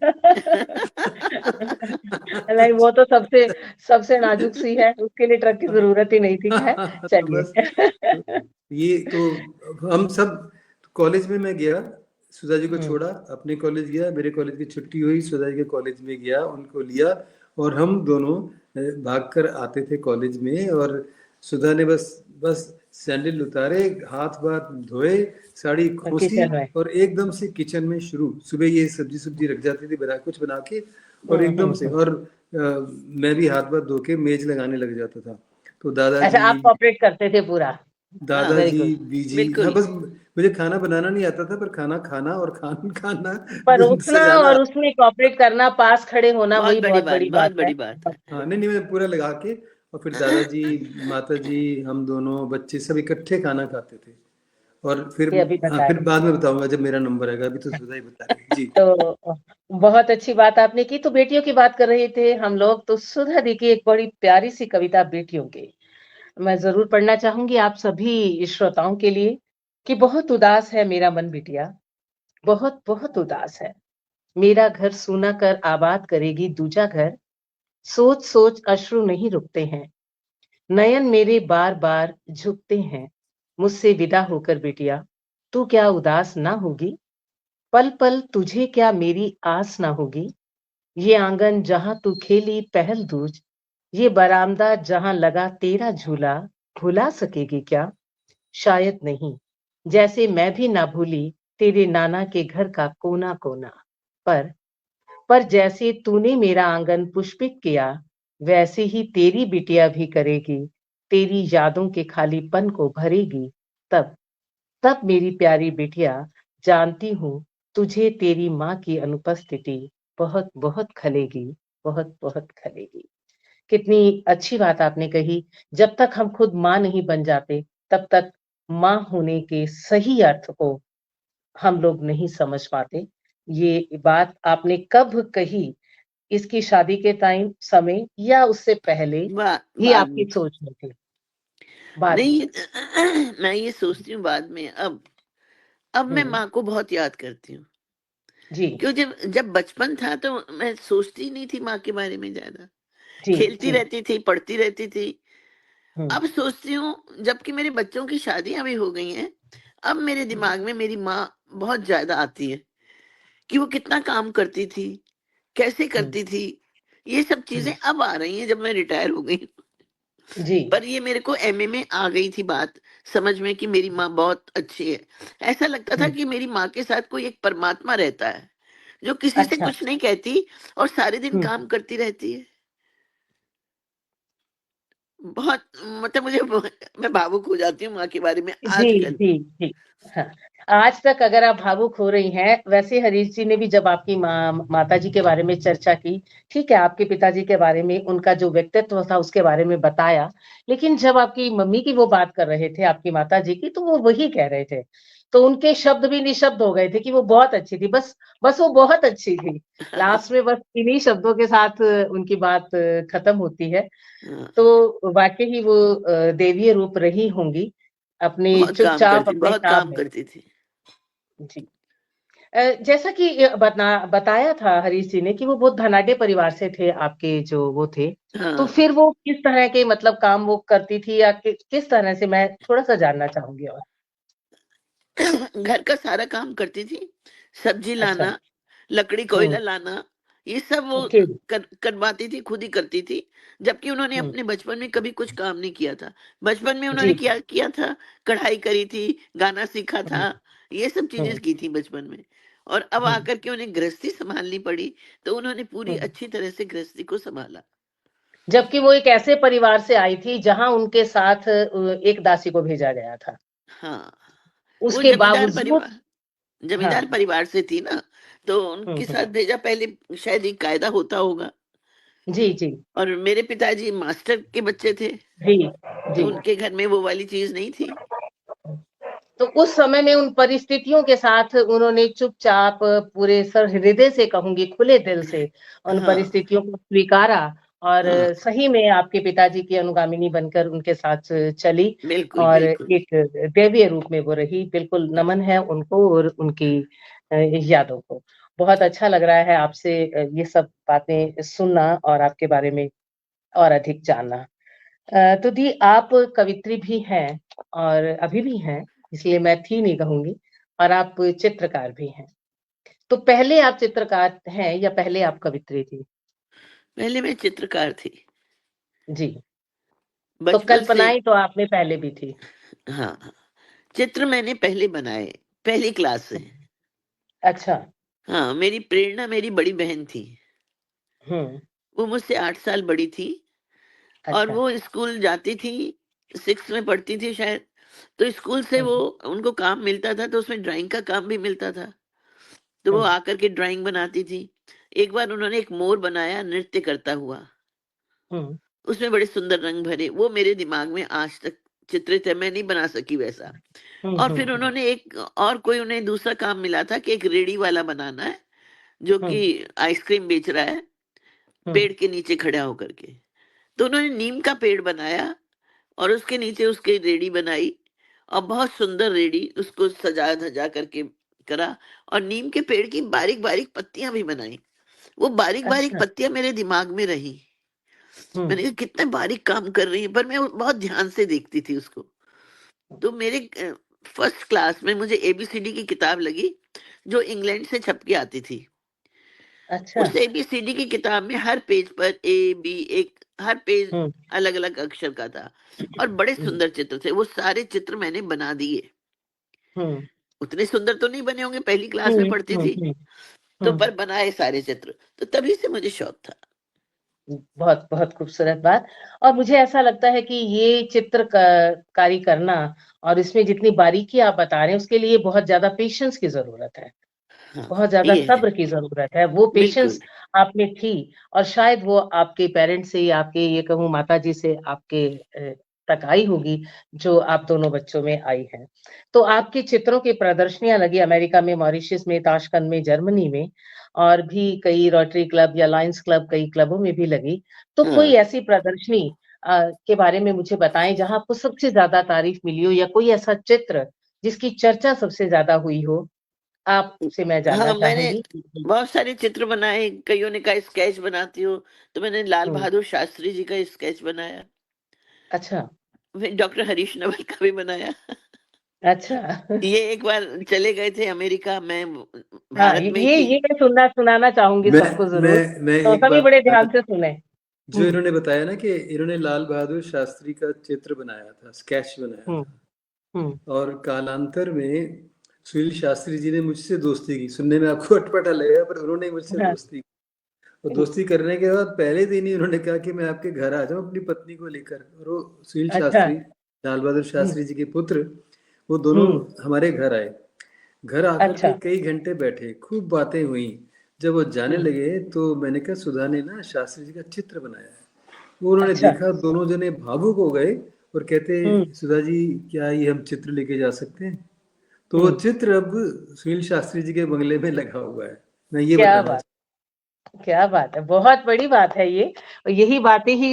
नहीं वो तो सबसे सबसे नाजुक सी है, उसके लिए ट्रक की ज़रूरत ही नहीं थी, खैर तो बस, तो चलिए। ये तो हम सब कॉलेज में मैं गया, सुधा जी को हुँ, छोड़ा, अपने कॉलेज गया, मेरे कॉलेज की छुट्टी हुई, सुधा जी के कॉलेज में गया, उनको लिया, और हम दोनों भाग कर आते थे कॉलेज में। और सुधा ने बस बस सैंडल उतारे, हाथ वाथ धोए, साड़ी खोसी, किचन में। और एकदम से किचन में शुरू। सुबह ये सब्जी रख जाती थी, कुछ बना के, और एकदम से, और मैं भी हाथ पाथ धो के मेज लगाने लग जाता था। तो अच्छा, दादाजी आप कोऑपरेट करते थे पूरा। हाँ वेरी दादाजी गुड। बीजी, हाँ, बिल्कुल। बस मुझे खाना बनाना नहीं आता था, पर खाना खाना और खाना परोसना सजाना। और उसमें कोऑपरेट करना, पास खड़े होना, बहुत वही बड़ी बहुत बात, बड़ी बहुत बात है। बड़ी बात है। हाँ, नहीं नहीं, मैं पूरा लगा के, और फिर दादाजी, माताजी, हम दोनों बच्चे सब इकट्ठे खाना खाते थे। और फिर, ये अभी हाँ, बता फिर रहे बाद में बताऊंगा जब मेरा नंबर आएगा, अभी तो सुधा ही बता रही जी। तो बहुत अच्छी बात आपने की। तो बेटियों की बात कर रहे थे हम लोग, तो सुधा दी की एक बड़ी प्यारी सी कविता बेटियों की मैं जरूर पढ़ना चाहूंगी आप सभी श्रोताओं के लिए, कि बहुत उदास है मेरा मन बिटिया, बहुत बहुत उदास है। मेरा घर सूना कर आबाद करेगी दूजा घर, सोच सोच अश्रु नहीं रुकते हैं, नयन मेरे बार बार झुकते हैं। मुझसे विदा होकर बिटिया, तू क्या उदास ना होगी? पल पल तुझे क्या मेरी आस ना होगी? ये आंगन जहां तू खेली पहल दूज, ये बरामदा जहां लगा तेरा झूला, भुला सकेगी क्या? शायद नहीं। जैसे मैं भी ना भूली तेरे नाना के घर का कोना कोना, पर जैसे तूने मेरा आंगन पुष्पित किया, वैसे ही तेरी बिटिया भी करेगी, तेरी यादों के खालीपन को भरेगी। तब तब मेरी प्यारी बिटिया, जानती हूँ तुझे तेरी माँ की अनुपस्थिति बहुत बहुत खलेगी, बहुत बहुत खलेगी। कितनी अच्छी बात आपने कही। जब तक हम खुद माँ नहीं बन जाते, तब तक माँ होने के सही अर्थ को हम लोग नहीं समझ पाते। ये बात आपने कब कही? इसकी शादी के टाइम, समय, या उससे पहले ही बाद में। आपकी सोच में थी? बाद में। नहीं, मैं ये सोचती हूँ बाद में। अब मैं हम्म। माँ को बहुत याद करती हूँ। जी क्यों, जब जब बचपन था तो मैं सोचती नहीं थी माँ के बारे में ज्यादा, जी खेलती जी। रहती थी, पढ़ती रहती थी। हम्म अब सोचती हूँ, जबकि मेरे बच्चों की शादियां भी हो गई हैं, अब मेरे दिमाग में मेरी माँ बहुत ज्यादा आती है, कि वो कितना काम करती थी, कैसे हम्म करती थी। ये सब चीजें हम्म। अब आ रही हैं जब मैं रिटायर हो गई। जी। पर ये मेरे को एमए में आ गई थी बात समझ में, कि मेरी माँ बहुत अच्छी है। ऐसा लगता था हम्म। कि मेरी माँ के साथ कोई एक परमात्मा रहता है, जो किसी से अच्छा। कुछ नहीं कहती और सारे दिन हम्म। काम करती रहती है। बहुत, मतलब मुझे मैं भावुक हो जाती हूँ माँ के बारे में जी आजकल। जी जी। हाँ, आज तक अगर आप भावुक हो रही हैं, वैसे हरीश जी ने भी जब आपकी माता जी के बारे में चर्चा की, ठीक है, आपके पिताजी के बारे में, उनका जो व्यक्तित्व था उसके बारे में बताया, लेकिन जब आपकी मम्मी की वो बात कर रहे थे, आपकी माता जी की, तो वो वही कह रहे थे, तो उनके शब्द भी निशब्द हो गए थे कि वो बहुत अच्छी थी, बस बस वो बहुत अच्छी थी। लास्ट में बस इन्हीं शब्दों के साथ उनकी बात खत्म होती है। हाँ, तो वाकई ही वो देवीय रूप रही होंगी, अपने चुपचाप अपने बहुत काम काम में। करती थी। जी। जैसा कि बताया था हरीश जी ने कि वो बहुत धनाढ्य परिवार से थे, आपके जो वो थे, तो हाँ, फिर वो किस तरह के मतलब काम वो करती थी, या किस तरह से, मैं थोड़ा सा जानना चाहूंगी। और घर का सारा काम करती थी, सब्जी अच्छा। लाना, लकड़ी कोयला हम्म। लाना, ये सब वो ओके। करवाती थी, खुद ही करती थी। जबकि उन्होंने हम्म। अपने बचपन में कभी कुछ काम नहीं किया था। बचपन में जी उन्होंने जी। क्या किया था, कढ़ाई करी थी, गाना सीखा था, हम्म ये सब चीजें हम्म की थी बचपन में। और अब हम्म आकर के उन्हें गृहस्थी संभालनी पड़ी, तो उन्होंने पूरी हम्म। अच्छी तरह से गृहस्थी को संभाला। जबकि वो एक ऐसे परिवार से आई थी जहां उनके साथ एक दासी को भेजा गया था, हाँ, वो उसके बावजूद। हाँ। जमींदार परिवार से थी ना, तो हम्म उनके हम्म। साथ भेजा। पहले शायद एक कायदा होता होगा। जी जी और मेरे पिताजी मास्टर के बच्चे थे, जी तो जी। उनके घर में वो वाली चीज नहीं थी। तो उस समय में उन परिस्थितियों के साथ उन्होंने चुपचाप, पूरे सर हृदय से कहूंगी, खुले दिल से उन हाँ, परिस्थितियों को स्वीकारा, और हाँ, सही में आपके पिताजी की अनुगामिनी बनकर उनके साथ चली, बिल्कुल, और बिल्कुल। एक दैवीय रूप में वो रही। बिल्कुल नमन है उनको और उनकी यादों को। बहुत अच्छा लग रहा है आपसे ये सब बातें सुनना और आपके बारे में और अधिक जानना। तो दी, आप कवित्री भी हैं और अभी भी हैं, इसलिए मैं थी नहीं कहूंगी, और आप चित्रकार भी हैं। तो पहले आप चित्रकार हैं या पहले आप कवित्री थी? पहले मैं चित्रकार थी, जी। तो बचपन से। कल्पनाएं तो आप में पहले भी थी। हाँ, हाँ, चित्र मैंने पहले बनाए, पहली क्लास से। अच्छा। हाँ, मेरी प्रेरणा मेरी बड़ी बहन थी। वो मुझसे 8 साल बड़ी थी और अच्छा। वो स्कूल जाती थी, 6th में पढ़ती थी शायद। तो स्कूल से वो उनको काम मिलता था, तो उसमें ड्राइंग का काम भी मिलता था। तो वो आकर के ड्राइंग बनाती थी। एक बार उन्होंने एक मोर बनाया नृत्य करता हुआ। उसमें बड़े सुंदर रंग भरे, वो मेरे दिमाग में आज तक चित्रित है, मैं नहीं बना सकी वैसा। और फिर उन्होंने एक और कोई उन्हें दूसरा काम मिला था कि एक रेडी वाला बनाना है, जो कि आइसक्रीम बेच रहा है पेड़ के नीचे खड़ा होकर के। तो उन्होंने नीम का पेड़ बनाया और उसके नीचे उसकी रेडी बनाई, और बहुत सुंदर रेडी उसको सजा धजा करके करा, और नीम के पेड़ की बारीक बारीक पत्तियां भी बनाई। वो बारीक बारीक अच्छा। पत्तियां मेरे दिमाग में रही। मैंने कहा कितने बारीक काम कर रही है, पर मैं बहुत ध्यान से देखती थी उसको। तो मेरे फर्स्ट क्लास में मुझे एबीसीडी की किताब लगी, जो इंग्लैंड से छप के आती थी। अच्छा। उस एबीसीडी की किताब में हर पेज पर ए बी, एक हर पेज अलग अलग अक्षर का था, और बड़े सुंदर चित्र थे। वो सारे चित्र मैंने बना दिए। उतने सुंदर तो नहीं बने होंगे, पहली क्लास में पढ़ती थी, तो पर बनाए सारे चित्र। तो तभी से मुझे शौक था। बहुत बहुत खूबसूरत बात। और मुझे ऐसा लगता है कि ये चित्रकारी करना और इसमें जितनी बारीकी आप बता रहे हैं, उसके लिए बहुत ज्यादा पेशेंस की जरूरत है, हाँ, बहुत ज्यादा ये है सब्र की जरूरत है। वो पेशेंस बिल्कुल। आप में थी, और शायद वो आपके पेरेंट्स से, आपके ये कहूँ माता जी से आपके तक आई होगी, जो आप दोनों बच्चों में आई है। तो आपके चित्रों की प्रदर्शनियां लगी अमेरिका में, मॉरिशस में, ताशकंद में, जर्मनी में, और भी कई रोटरी क्लब या लायंस क्लब, कई क्लबों में भी लगी। तो कोई हाँ, ऐसी प्रदर्शनी के बारे में मुझे बताएं जहां आपको सबसे ज्यादा तारीफ मिली हो, या कोई ऐसा चित्र जिसकी चर्चा सबसे ज्यादा हुई हो, आपसे मैं जानना हाँ, मैंने चाहूंगी। बहुत सारे चित्र बनाए। कईयों ने कहा स्केच बनाती हो, तो मैंने लाल हुँ, बहादुर शास्त्री जी का स्केच बनाया। अच्छा, फिर डॉक्टर हरीश नवल का भी बनाया। अच्छा। ये एक बार चले गए थे अमेरिका, मैं हाँ, भारत में ही ये थी। ये मैं सुनाना चाहूँगी मैं सबको ज़रूर, मैं तो एक सभी बात बड़े बताना, ध्यान से सुनें। जो हुँ, इन्होंने बताया ना कि इन्होंने लाल बहादुर शास्त्री का चित्र बनाया था, स्केच बनाया हुँ, था, हुँ, और कालांतर में सुनील शास्त्री जी ने मुझसे दोस्ती की। सुनने में आपको अटपटा लगेगा, पर उन्होंने मुझसे हाँ, दोस्ती की। और दोस्ती करने के बाद पहले दिन ही उन्होंने कहा कि मैं आपके घर आ जाऊं अपनी पत्नी को लेकर। और वो सुनील अच्छा, शास्त्री, लाल बहादुर हुँ, शास्त्री जी के पुत्र, वो दोनों हुँ, हमारे घर आए। घर आकर के अच्छा, कई घंटे बैठे, खूब बातें हुई। जब वो जाने हुँ, लगे तो मैंने कहा सुधा ने ना शास्त्री जी का चित्र बनाया है। वो उन्होंने अच्छा, देखा, दोनों जने भावुक हो गए और कहते, हुँ, सुधा जी क्या ये हम चित्र लेके जा सकते हैं? तो वो हुँ, चित्र अब सुनील शास्त्री जी के बंगले में लगा हुआ है। मैं ये क्या बताना बात! क्या बात है! बहुत बड़ी बात है ये। और यही बातें ही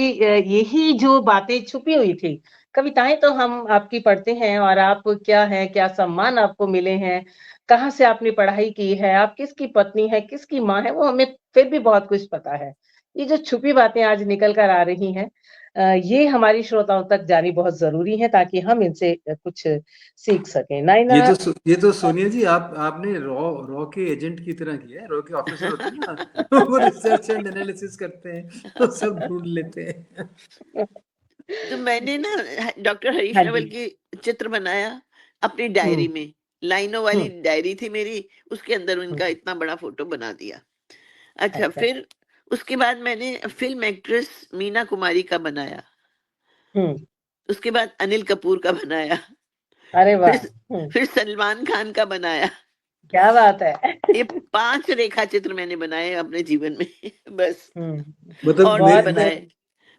यही जो बातें छुपी हुई थी। कविताएँ तो हम आपकी पढ़ते हैं, और आप क्या हैं, क्या सम्मान आपको मिले हैं, कहाँ से आपने पढ़ाई की है, आप किसकी पत्नी हैं, किसकी माँ हैं, वो हमें फिर भी बहुत कुछ पता है। ये जो छुपी बातें आज निकल कर आ रही हैं, ये हमारी श्रोताओं तक जानी बहुत ज़रूरी है, ताकि हम इनसे कुछ सीख सकें। नायना, ये तो सोनिया जी, आपने रॉ रॉ के एजेंट की तरह किया है। रॉ के ऑफिसर होते हैं ना, वो रिसर्च एंड एनालिसिस करते हैं, तो सब ढूंढ लेते हैं। तो मैंने ना डॉक्टर हरीश हाँ नवल जी। की चित्र बनाया अपनी हुँ, डायरी में। लाइनों वाली हुँ, डायरी थी मेरी, उसके अंदर हुँ, उनका इतना बड़ा फोटो बना दिया। अच्छा, अच्छा। फिर उसके बाद मैंने फिल्म एक्ट्रेस मीना कुमारी का बनाया। हुँ, उसके बाद अनिल कपूर का बनाया। अरे फिर वाह! हुँ। फिर सलमान खान का बनाया। क्या बात है! ये 5 रेखा चित्र मैंने बनाए अपने जीवन में। बस। हुँ, मतलब और भी बहुत बनाए,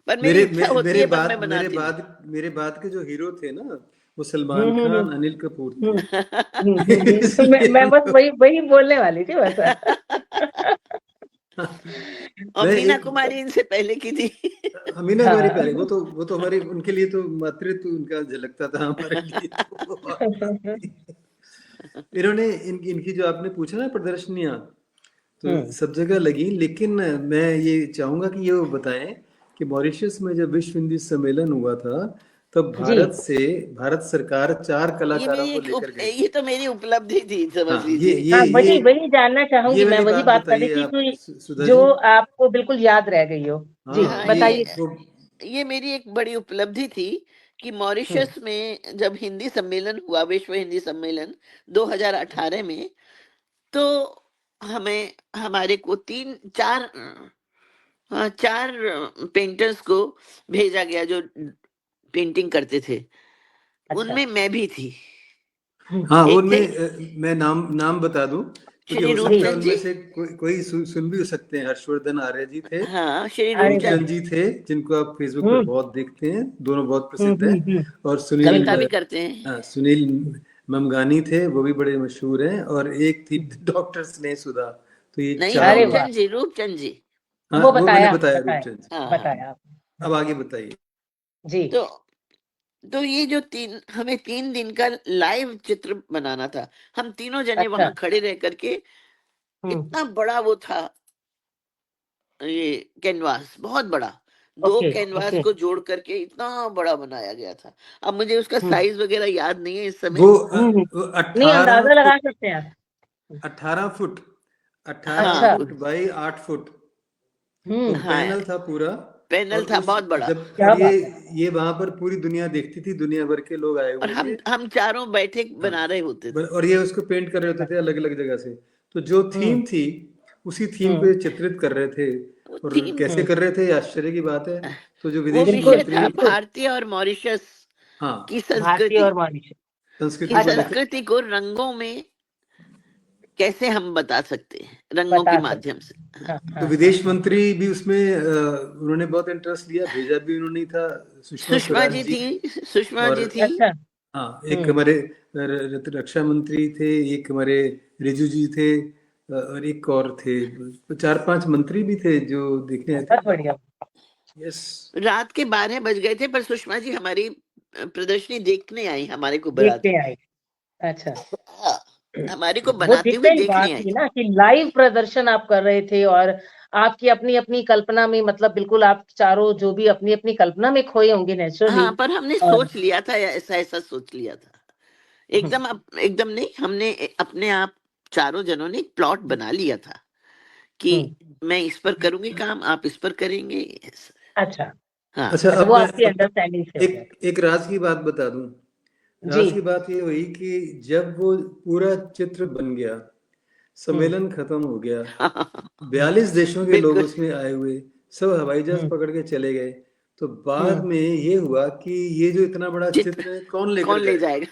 पर मेरी मेरे इच्छा मे- होती मेरे है, पर बाद मैं मेरे बनाती नहीं। बाद मेरे बाद के जो हीरो थे ना, वो हुँ, सलमान हुँ, हुँ, खान, अनिल कपूर हुँ, थे। हुँ, हुँ, हुँ। तो मैं इसलिए मैं बस उनको वही वही बोलने वाली थी बस। और मैं मीना एक, कुमारी इनसे पहले की थी। अमीना कुमारी हाँ। पहले, वो तो हमारे, उनके लिए तो मातृत्व उनका झलकता था, हमारे लिए तो वो और बात थी। इन्होंने इनकी जो आपने पूछा ना प्रदर्शनियां, तो हुँ, सब जगह लगी, लेकिन मैं ये चाहूंगा कि ये वो बताएं कि मॉरिशस में जब विश्व हिंदी सम्मेलन हुआ था, तब जी। भारत सरकार 4 ये कलाकारों मेरी को लेकर गई थी। ये तो मेरी उपलब्धि थी, समझ हाँ, लीजिए। हाँ, वही वही जानना ये चाहूँगी मैं, वाली वही बात बात कर रही बताइए थी आप, कि सुधा जो जी। आपको बिल्कुल याद रह गई हो। जी, हाँ, हाँ, बताइए। वो ये मेरी एक बड़ी उपलब्धि थी कि हुँ, मॉरिशस में जब हिंदी सम्मेलन हुआ, विश्व हिंदी सम्मेलन 2018 में, तो हमें हमारे को 3 4 हाँ, 4 पेंटर्स को भेजा गया जो पेंटिंग करते थे। अच्छा। उनमें मैं भी थी। हाँ, एक उनमें थे मैं नाम बता दूं क्योंकि श्री हो सकता है रूपचंद उनमें जी। से कोई सुन भी सकते हैं। हर्षवर्धन आर्य जी थे, हाँ, श्री अरे वाह। रूपचंद रूपचंद जी थे जिनको आप फेसबुक पे हम्म बहुत देखते हैं, दोनों बहुत प्रसिद्ध हैं। हम्म। और कविता भी करते हैं। सुनील ममगानी थे, वो भी बड़े मशहूर हैं। और एक थी डॉक्टर स्नेह सुधा। तो ये नहीं, 4 अरे लोग। वाह, रूपचंद जी। हाँ, वो वो मैंने बताया बताया बताया रूपचंद जी। हाँ, हाँ। बताया आपने। अब आगे बताइए। जी। तो ये जो हमें 3 दिन का लाइव चित्र बनाना था। हम तीनों जने अच्छा। वहां खड़े रह करके, हम्म। इतना बड़ा वो था ये कैनवास, बहुत बड़ा। 2 ओके कैनवास ओके। को जोड़ करके इतना बड़ा बनाया गया था। अब मुझे उसका हम्म साइज वगैरह याद नहीं है इस समय। वो हम्म। वो नहीं, 18 अंदाजा लगा फुट सकते हैं आप। 18 फुट 18 अच्छा। हाँ, फुट बाई 8 फुट वो हाँ, पैनल था पूरा। पैनल और था उस बहुत बड़ा। जब क्या और बात है। ये वहां पर पूरी दुनिया देखती थी, दुनिया भर के लोग आए और हुए थे। हम चारों बैठे हाँ, बना रहे होते थे। और ये उसको पेंट कर रहे होते थे अलग अलग जगह से। तो जो हम्म थीम थी उसी थीम हम्म पे चित्रित कर रहे थे। वो और थीम, कैसे हम्म। कर रहे थे, ये आश्चर्य की बात है। तो जो वो विदेश बिल्कुल विषय मंत्री, था बिल्कुल। भारतीय और मॉरिशस हाँ, की भारतीय संस्कृति। और मॉरिशस। संस्कृति की को अच्छा। लेकर। संस्कृति को रंगों में कैसे हम बता सकते हैं, रंगों के बता माध्यम सकते से। हैं। हाँ तो हाँ हाँ विदेश हाँ। मंत्री भी उसमें उन्होंने बहुत इंटरेस्ट लिया, भेजा भी उन्होंने ही था, सुषमा सुषमा स्वराज जी जी। थी, सुषमा और जी थी। अच्छा। हाँ, एक हमारे रक्षा मंत्री थे, एक हमारे रिजू जी थे, और एक और थे। 4-5 मंत्री भी थे जो देखने आए थे। बहुत बढ़िया। यस। रात के 12 बज गए थे, पर सुषमा जी हमारी प्रदर्शनी देखने आई, हमारे को देखते बनाते। आए। अच्छा। हाँ, हमारे को वो बनाते हुए डिफरेंट देखने बात आई थी थी। ना कि लाइव प्रदर्शन आप कर रहे थे और आपकी अपनी अपनी कल्पना में, मतलब बिल्कुल आप चारों जो भी अपनी अपनी कल्पना में खोए होंगे नेचुरली। हाँ, पर हमने और सोच लिया था, ऐसा ऐसा सोच लिया था। एकदम नहीं, हमने अपने आप चारों जनों ने एक प्लॉट बना लिया था कि मैं इस पर करूंगी काम, आप इस पर करेंगे, ऐसा। अच्छा हाँ, अच्छा, अच्छा, अब वो मैं आपकी अंडरस्टैंडिंग से हो गया। एक राज की बात बता दूं। जी। राज की बात ये हुई कि जब वो पूरा चित्र बन गया, सम्मेलन खत्म हो गया, 42 देशों के लोग बिल्कुल। उसमें आए हुए, सब हवाई जहाज हम्म पकड़ के चले गए। तो बाद हम्म। में ये हुआ कि ये जो इतना बड़ा चित्र चित्र है कौन लेकर कौन ले जाएगा। जाएगा?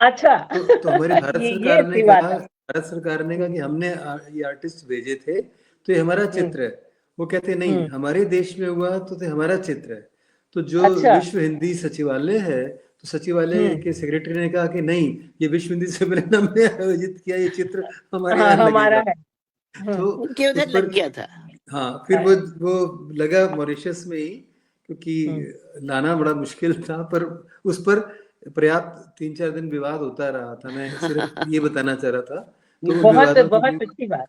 अच्छा। तो हमारी ये अच्छी बात है। भारत सरकार ने कहा कि हमने ये आर्टिस्ट भेजे थे, तो ये हमारा हम्म चित्र है। वो कहते नहीं, हम्म। हमारे देश में हुआ तो ये हमारा चित्र है। तो जो अच्छा। विश्व हिंदी सचिवालय है, तो सचिवालय हम्म। के सेक्रेटरी ने कहा कि नहीं, ये विश्व हिंदी सम्मेलन हमने आयोजित किया, ये चित्र हमारे हाँ, यहाँ हमारा लगेगा। है। तो उनके उस उधर पर, लग गया था। हाँ, फिर वो लगा मॉरिशस में ही, क्योंकि हम्म। लाना बड़ा मुश्किल था। पर उस पर पर्याप्त 3-4 दिन विवाद होता रहा था। मैं सिर्फ ये बताना चाह रहा था। ये तो उन बहुत विवादों की बहुत भी, अच्छी बात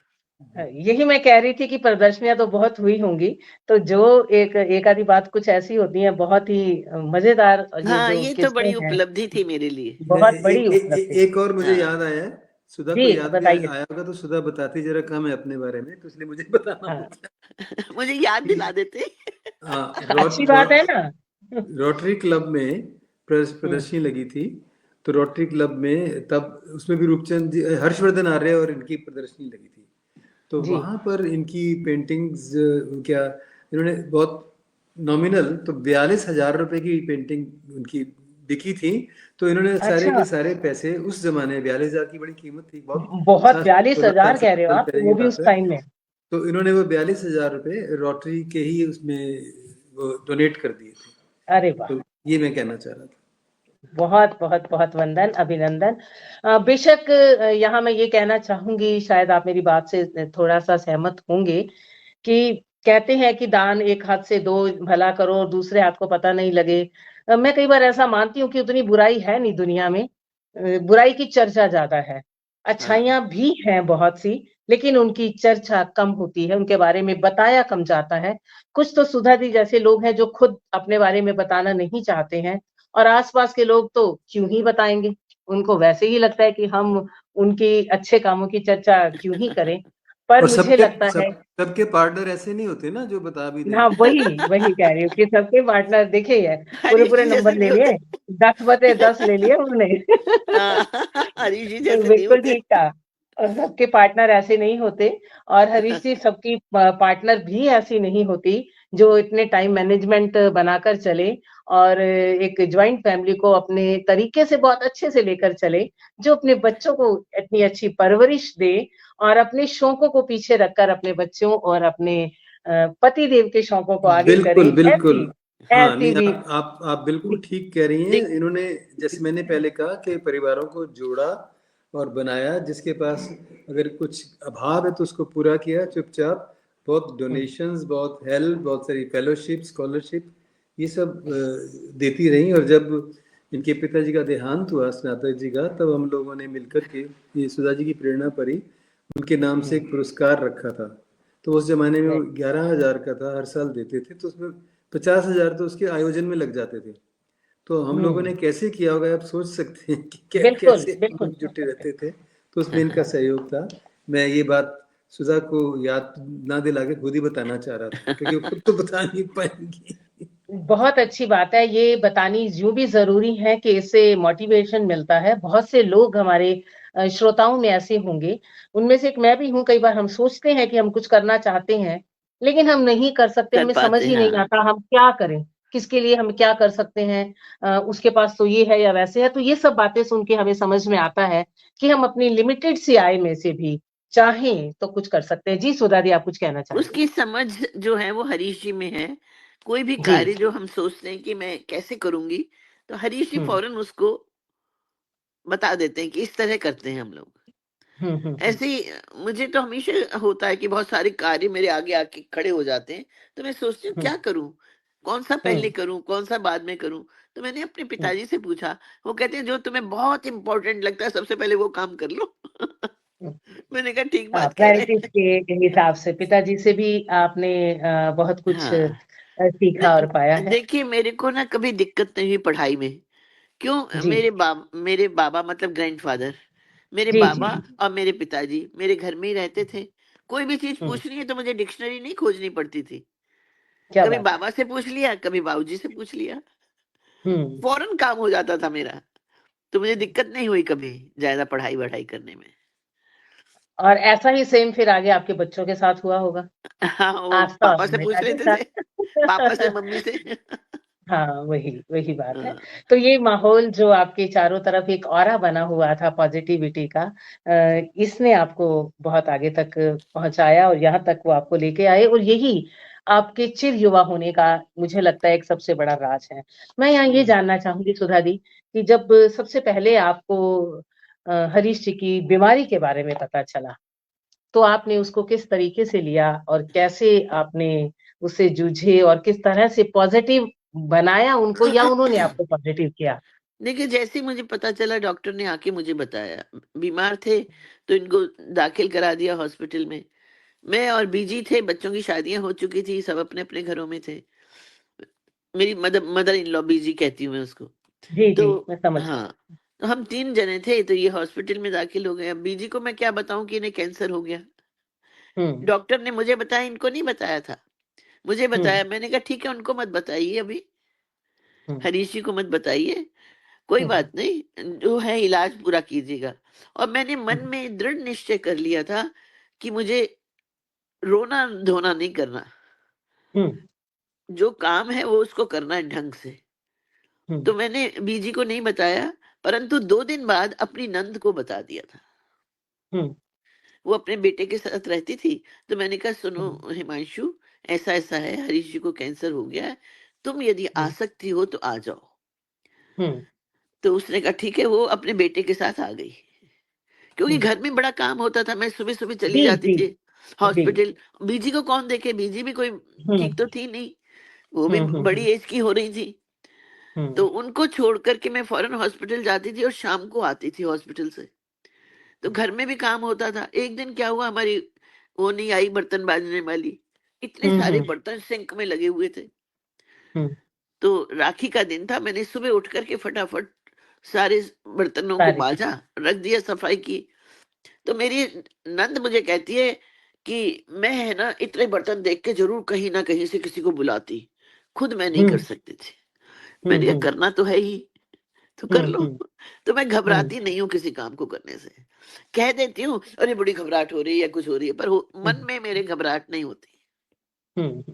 है। यही मैं कह रही थी कि प्रदर्शनियां तो बहुत हुई होंगी, तो जो एक आधी बात कुछ ऐसी होती है बहुत ही मजेदार, ये हाँ, जो ये तो किस्से बड़ी हैं उपलब्धि थी मेरे लिए। मैं बहुत बड़ी उपलब्धि। एक और मुझे हाँ, याद आया है। सुधा जी को याद भी बताइए। आया होगा, तो सुधा बताती जरा कम है अपने बारे में, तो इसलिए मुझे बताना हाँ, पड़ता मुझे याद है दिला देते। कि हाँ, अच्छी बात है ना। रोटरी क्लब में हम्म। प्रदर्शनी लगी थी। तो रोटरी क्लब में तब उसमें भी रूपचंद जी, हर्षवर्धन आर्य और इनकी प्रदर्शनी लगी थी। तो जी। वहां पर इनकी पेंटिंग्स, क्या इन्होंने बहुत नॉमिनल, तो 42,000 रुपए की पेंटिंग उनकी बिकी थी। तो इन्होंने सारे अच्छा, के सारे पैसे, उस जमाने 42,000 की बड़ी कीमत थी, बहुत बहुत 16 42,000 कह रहे हो साल आप, पहले की वो भी उस बात है। टाइम में। तो इन्होंने वो 42,000 रुपए रोटरी के ही उसमें वो डोनेट कर दिए थे। अरे वाह। तो ये मैं कहना चाह रहा था। बहुत बहुत बहुत वंदन, अभिनंदन। बेशक यहाँ मैं ये कहना चाहूंगी, शायद आप मेरी बात से थोड़ा सा सहमत होंगे, कि कहते हैं कि दान एक हाथ से दो, भला करो और दूसरे हाथ को पता नहीं लगे। मैं कई बार ऐसा मानती हूँ कि उतनी बुराई है नहीं दुनिया में। बुराई की चर्चा ज्यादा है, हाँ, अच्छाइयाँ भी हैं बहुत सी, लेकिन उनकी चर्चा कम होती है, उनके बारे में बताया कम जाता है। कुछ तो सुधा जी जैसे लोग हैं जो खुद अपने बारे में बताना नहीं चाहते हैं, और आसपास के लोग तो क्यों ही बताएंगे, उनको वैसे ही लगता है कि हम उनके अच्छे कामों की चर्चा क्यों ही करें। पर और मुझे लगता है, सबके पार्टनर ऐसे नहीं होते ना जो बता भी दें। हाँ वही वही कह रही हूँ कि सबके पार्टनर देखे ही है, पूरे हरीश पूरे जी जैसे नंबर ले नहीं लिए, होते। 10 बटे 10 ले लिए उन्होंने। हाँ, हरीश जी जैसे नहीं बिल्कुल होते। ठीक था। और सबके पार्टनर ऐसे नहीं होते और हरीश जी सबकी पार्टनर भी ऐसी नहीं होती जो इतने टाइम मैनेजमेंट बनाकर चले और एक जॉइंट फैमिली को अपने तरीके से बहुत अच्छे से लेकर चले, जो अपने बच्चों को इतनी अच्छी परवरिश दे और अपने शौकों को पीछे रखकर अपने बच्चों और अपने पति देव के शौकों को आगे करे। बिल्कुल, बिल्कुल। ऐसी हाँ, ऐसी नहीं भी आप बिल्कुल ठीक कह रही हैं। इन्होंने जैसे मैंने पहले कहा कि परिवारों को जोड़ा और बनाया, जिसके पास अगर कुछ अभाव है तो उसको पूरा किया चुपचाप। बहुत डोनेशंस, बहुत हेल्प, बहुत सारी फेलोशिप, स्कॉलरशिप ये सब देती रहीं। और जब इनके पिताजी का देहांत हुआ, स्नातक जी का, तब हम लोगों ने मिलकर के ये सुधा जी की प्रेरणा पर ही उनके नाम से एक पुरस्कार रखा था। तो उस जमाने में वो 11,000 का था, हर साल देते थे, तो उसमें 50,000 तो उसके आयोजन में लग जाते थे। तो हम लोगों ने कैसे किया होगा, आप सोच सकते हैं कि बिल्कुल, कैसे हम बिल्कुल लोग सोच जुटे सकते रहते थे। तो उसमें इनका सहयोग था। मैं ये बात सुधा को याद ना दिला के खुद ही बताना चाह रहा था, क्योंकि वो खुद तो बता नहीं पाएंगी। बहुत अच्छी बात है, ये बतानी यूँ भी ज़रूरी है कि इससे मोटिवेशन मिलता है। बहुत से लोग हमारे श्रोताओं में ऐसे होंगे, उनमें से एक मैं भी हूँ। कई बार हम सोचते हैं कि हम कुछ करना चाहते हैं, लेकिन हम नहीं कर सकते, कर हमें समझ पाते ही हैं। नहीं आता हम क्या करें? किसके लिए हम क्या कर सकते हैं? उसके पास तो ये है या वैसे है। तो ये सब बातें सुन के हमें समझ में आता है कि हम अपनी लिमिटेड सी आय में से भी चाहें तो कुछ कर सकते हैं। जी, सुधा दी, आप कुछ कहना चाहेंगे? उसकी समझ जो है वो हरीश जी में है। कोई भी जी। कार्य जो हम सोचते हैं कि मैं कैसे करूंगी, तो हरीश जी हुँ। फौरन उसको बता देते हैं कि इस तरह करते हैं हम लोग। हुँ, हुँ, हुँ, ऐसे ही मुझे तो हमेशा होता है कि बहुत सारे कार्य मेरे आगे आके खड़े हो जाते हैं, तो मैं सोचती हूँ हुँ, क्या करूं, कौन सा पहले हुँ, करूं, कौन सा बाद में करूं। तो मैंने अपने हुँ। पिताजी से पूछा। वो कहते हैं जो तुम्हें बहुत इंपॉर्टेंट लगता है सबसे पहले वो काम कर लो। हुँ। मैंने कहा ठीक हाँ, बात कह रहे प्रायोरिटीज़ हैं। के हिसाब से पिताजी से भी आपने बहुत कुछ हाँ, सीखा और पाया है। देखिए मेरे को ना कभी दिक्कत नहीं हुई पढ़ाई में। क्यों? जी। मेरे बाबा मतलब ग्रैंडफादर, मेरे जी, जी, बाबा जी। और मेरे पिताजी मेरे घर में ही रहते थे। कोई भी चीज हुँ, पूछनी है तो मुझे डिक्शनरी नहीं खोजनी पड़ती थी। क्या कभी बात है। बाबा से पूछ लिया, कभी बाबूजी से पूछ लिया, हुँ, फौरन काम हो जाता था मेरा। तो मुझे दिक्कत नहीं हुई कभी ज्यादा पढ़ाई वढ़ाई करने में। और ऐसा ही सेम फिर आगे आपके बच्चों के साथ हुआ होगा? हाँ, वो आस्था और पापा से पूछ नम्रता के लेते थे, पापा से, साथ। मम्मी से। हाँ, वही, वही बात है। हाँ, तो ये माहौल जो आपके चारों तरफ एक ऑरा बना हुआ था पॉज़िटिविटी का इसने आपको बहुत आगे तक पहुँचाया और यहाँ तक वो आपको लेके आए और यही आपके चिर युवा होने का मुझे लगता है एक सबसे बड़ा राज है। मैं यहाँ ये हम्म। जानना चाहूँगी सुधा दी कि जब सबसे पहले आपको हरीश जी की बीमारी के बारे में पता चला, तो आपने उसको किस तरीके से लिया और कैसे आपने उससे जूझे और किस तरह से पॉजिटिव बनाया उनको या उन्होंने आपको पॉजिटिव किया? देखिए जैसे ही मुझे पता चला, डॉक्टर ने आके मुझे बताया बीमार थे, तो इनको दाखिल करा दिया हॉस्पिटल में। मैं और बीजी थे, बच्चों की शादियां हो चुकी थी, सब अपने अपने घरों में थे। मेरी मदर मदर इन लॉ बीजी कहती हूँ मैं उसको। जी, तो जी, मैं समझ हाँ, तो हम 3 जने थे, तो ये हॉस्पिटल में दाखिल हो गए। अब बीजी को मैं क्या बताऊँ कि इन्हें कैंसर हो गया। हुँ, डॉक्टर ने मुझे बताया, इनको नहीं बताया था। मुझे हुँ, बताया, मैंने कहा ठीक है, उनको मत बताइए अभी, हुँ, हरीश जी को मत बताइए, कोई हुँ, बात नहीं, जो है इलाज पूरा कीजिएगा। और मैंने हुँ, मन में दृढ़ निश्चय कर लिया था कि मुझे रोना-धोना नहीं करना। हुँ, जो काम है वो उसको करना है ढंग से। हुँ, तो मैंने बीजी को नहीं बताया, परंतु 2 दिन बाद अपनी नंद को बता दिया था। हुँ, वो अपने बेटे के साथ रहती थी, तो मैंने कहा सुनो हुँ, हिमांशु, ऐसा-ऐसा है, हरीश जी को कैंसर हो गया है, तुम यदि आ हुँ, सकती हो तो आ जाओ। हुँ, तो उसने कहा ठीक है, वो अपने बेटे के साथ आ गई। क्योंकि हुँ। घर में बड़ा काम होता था, मैं सुबह-सुबह चली जी, जाती जी, थी जी। हॉस्पिटल। बीजी को कौन देखे, बीजी भी कोई हुँ, ठीक तो थी नहीं, वो भी हुँ, हुँ, बड़ी हुँ, एज की हो रही थी। तो हुँ, उनको छोड़ कर के मैं फौरन हॉस्पिटल जाती थी और शाम को आती थी हॉस्पिटल से। तो घर में भी काम होता था। एक दिन क्या हुआ, हमारी वो नहीं आई बर्तन बाजने वाली, इतने हुँ, सारे हुँ, बर्तन सिंक में लगे हुए थे। हुँ, तो राखी का दिन था, मैंने सुबह उठ करके फटाफट सारे बर्तनों को सारी माजा, रख दिया, सफाई की। तो मेरी नंद मुझे कहती है कि मैं है ना इतने बर्तन देख के जरूर कहीं ना कहीं से किसी को बुलाती, खुद मैं नहीं हुँ, कर सकती थी। हुँ, मैंने कहा हुँ, करना तो है ही, तो हुँ, कर लो। हुँ, तो मैं हुँ, घबराती नहीं हूँ किसी काम को करने से। कह देती हूँ अरे बड़ी घबराहट हो रही है या कुछ हो रही है, पर मन में मेरे घबराहट नहीं होती। हम्म।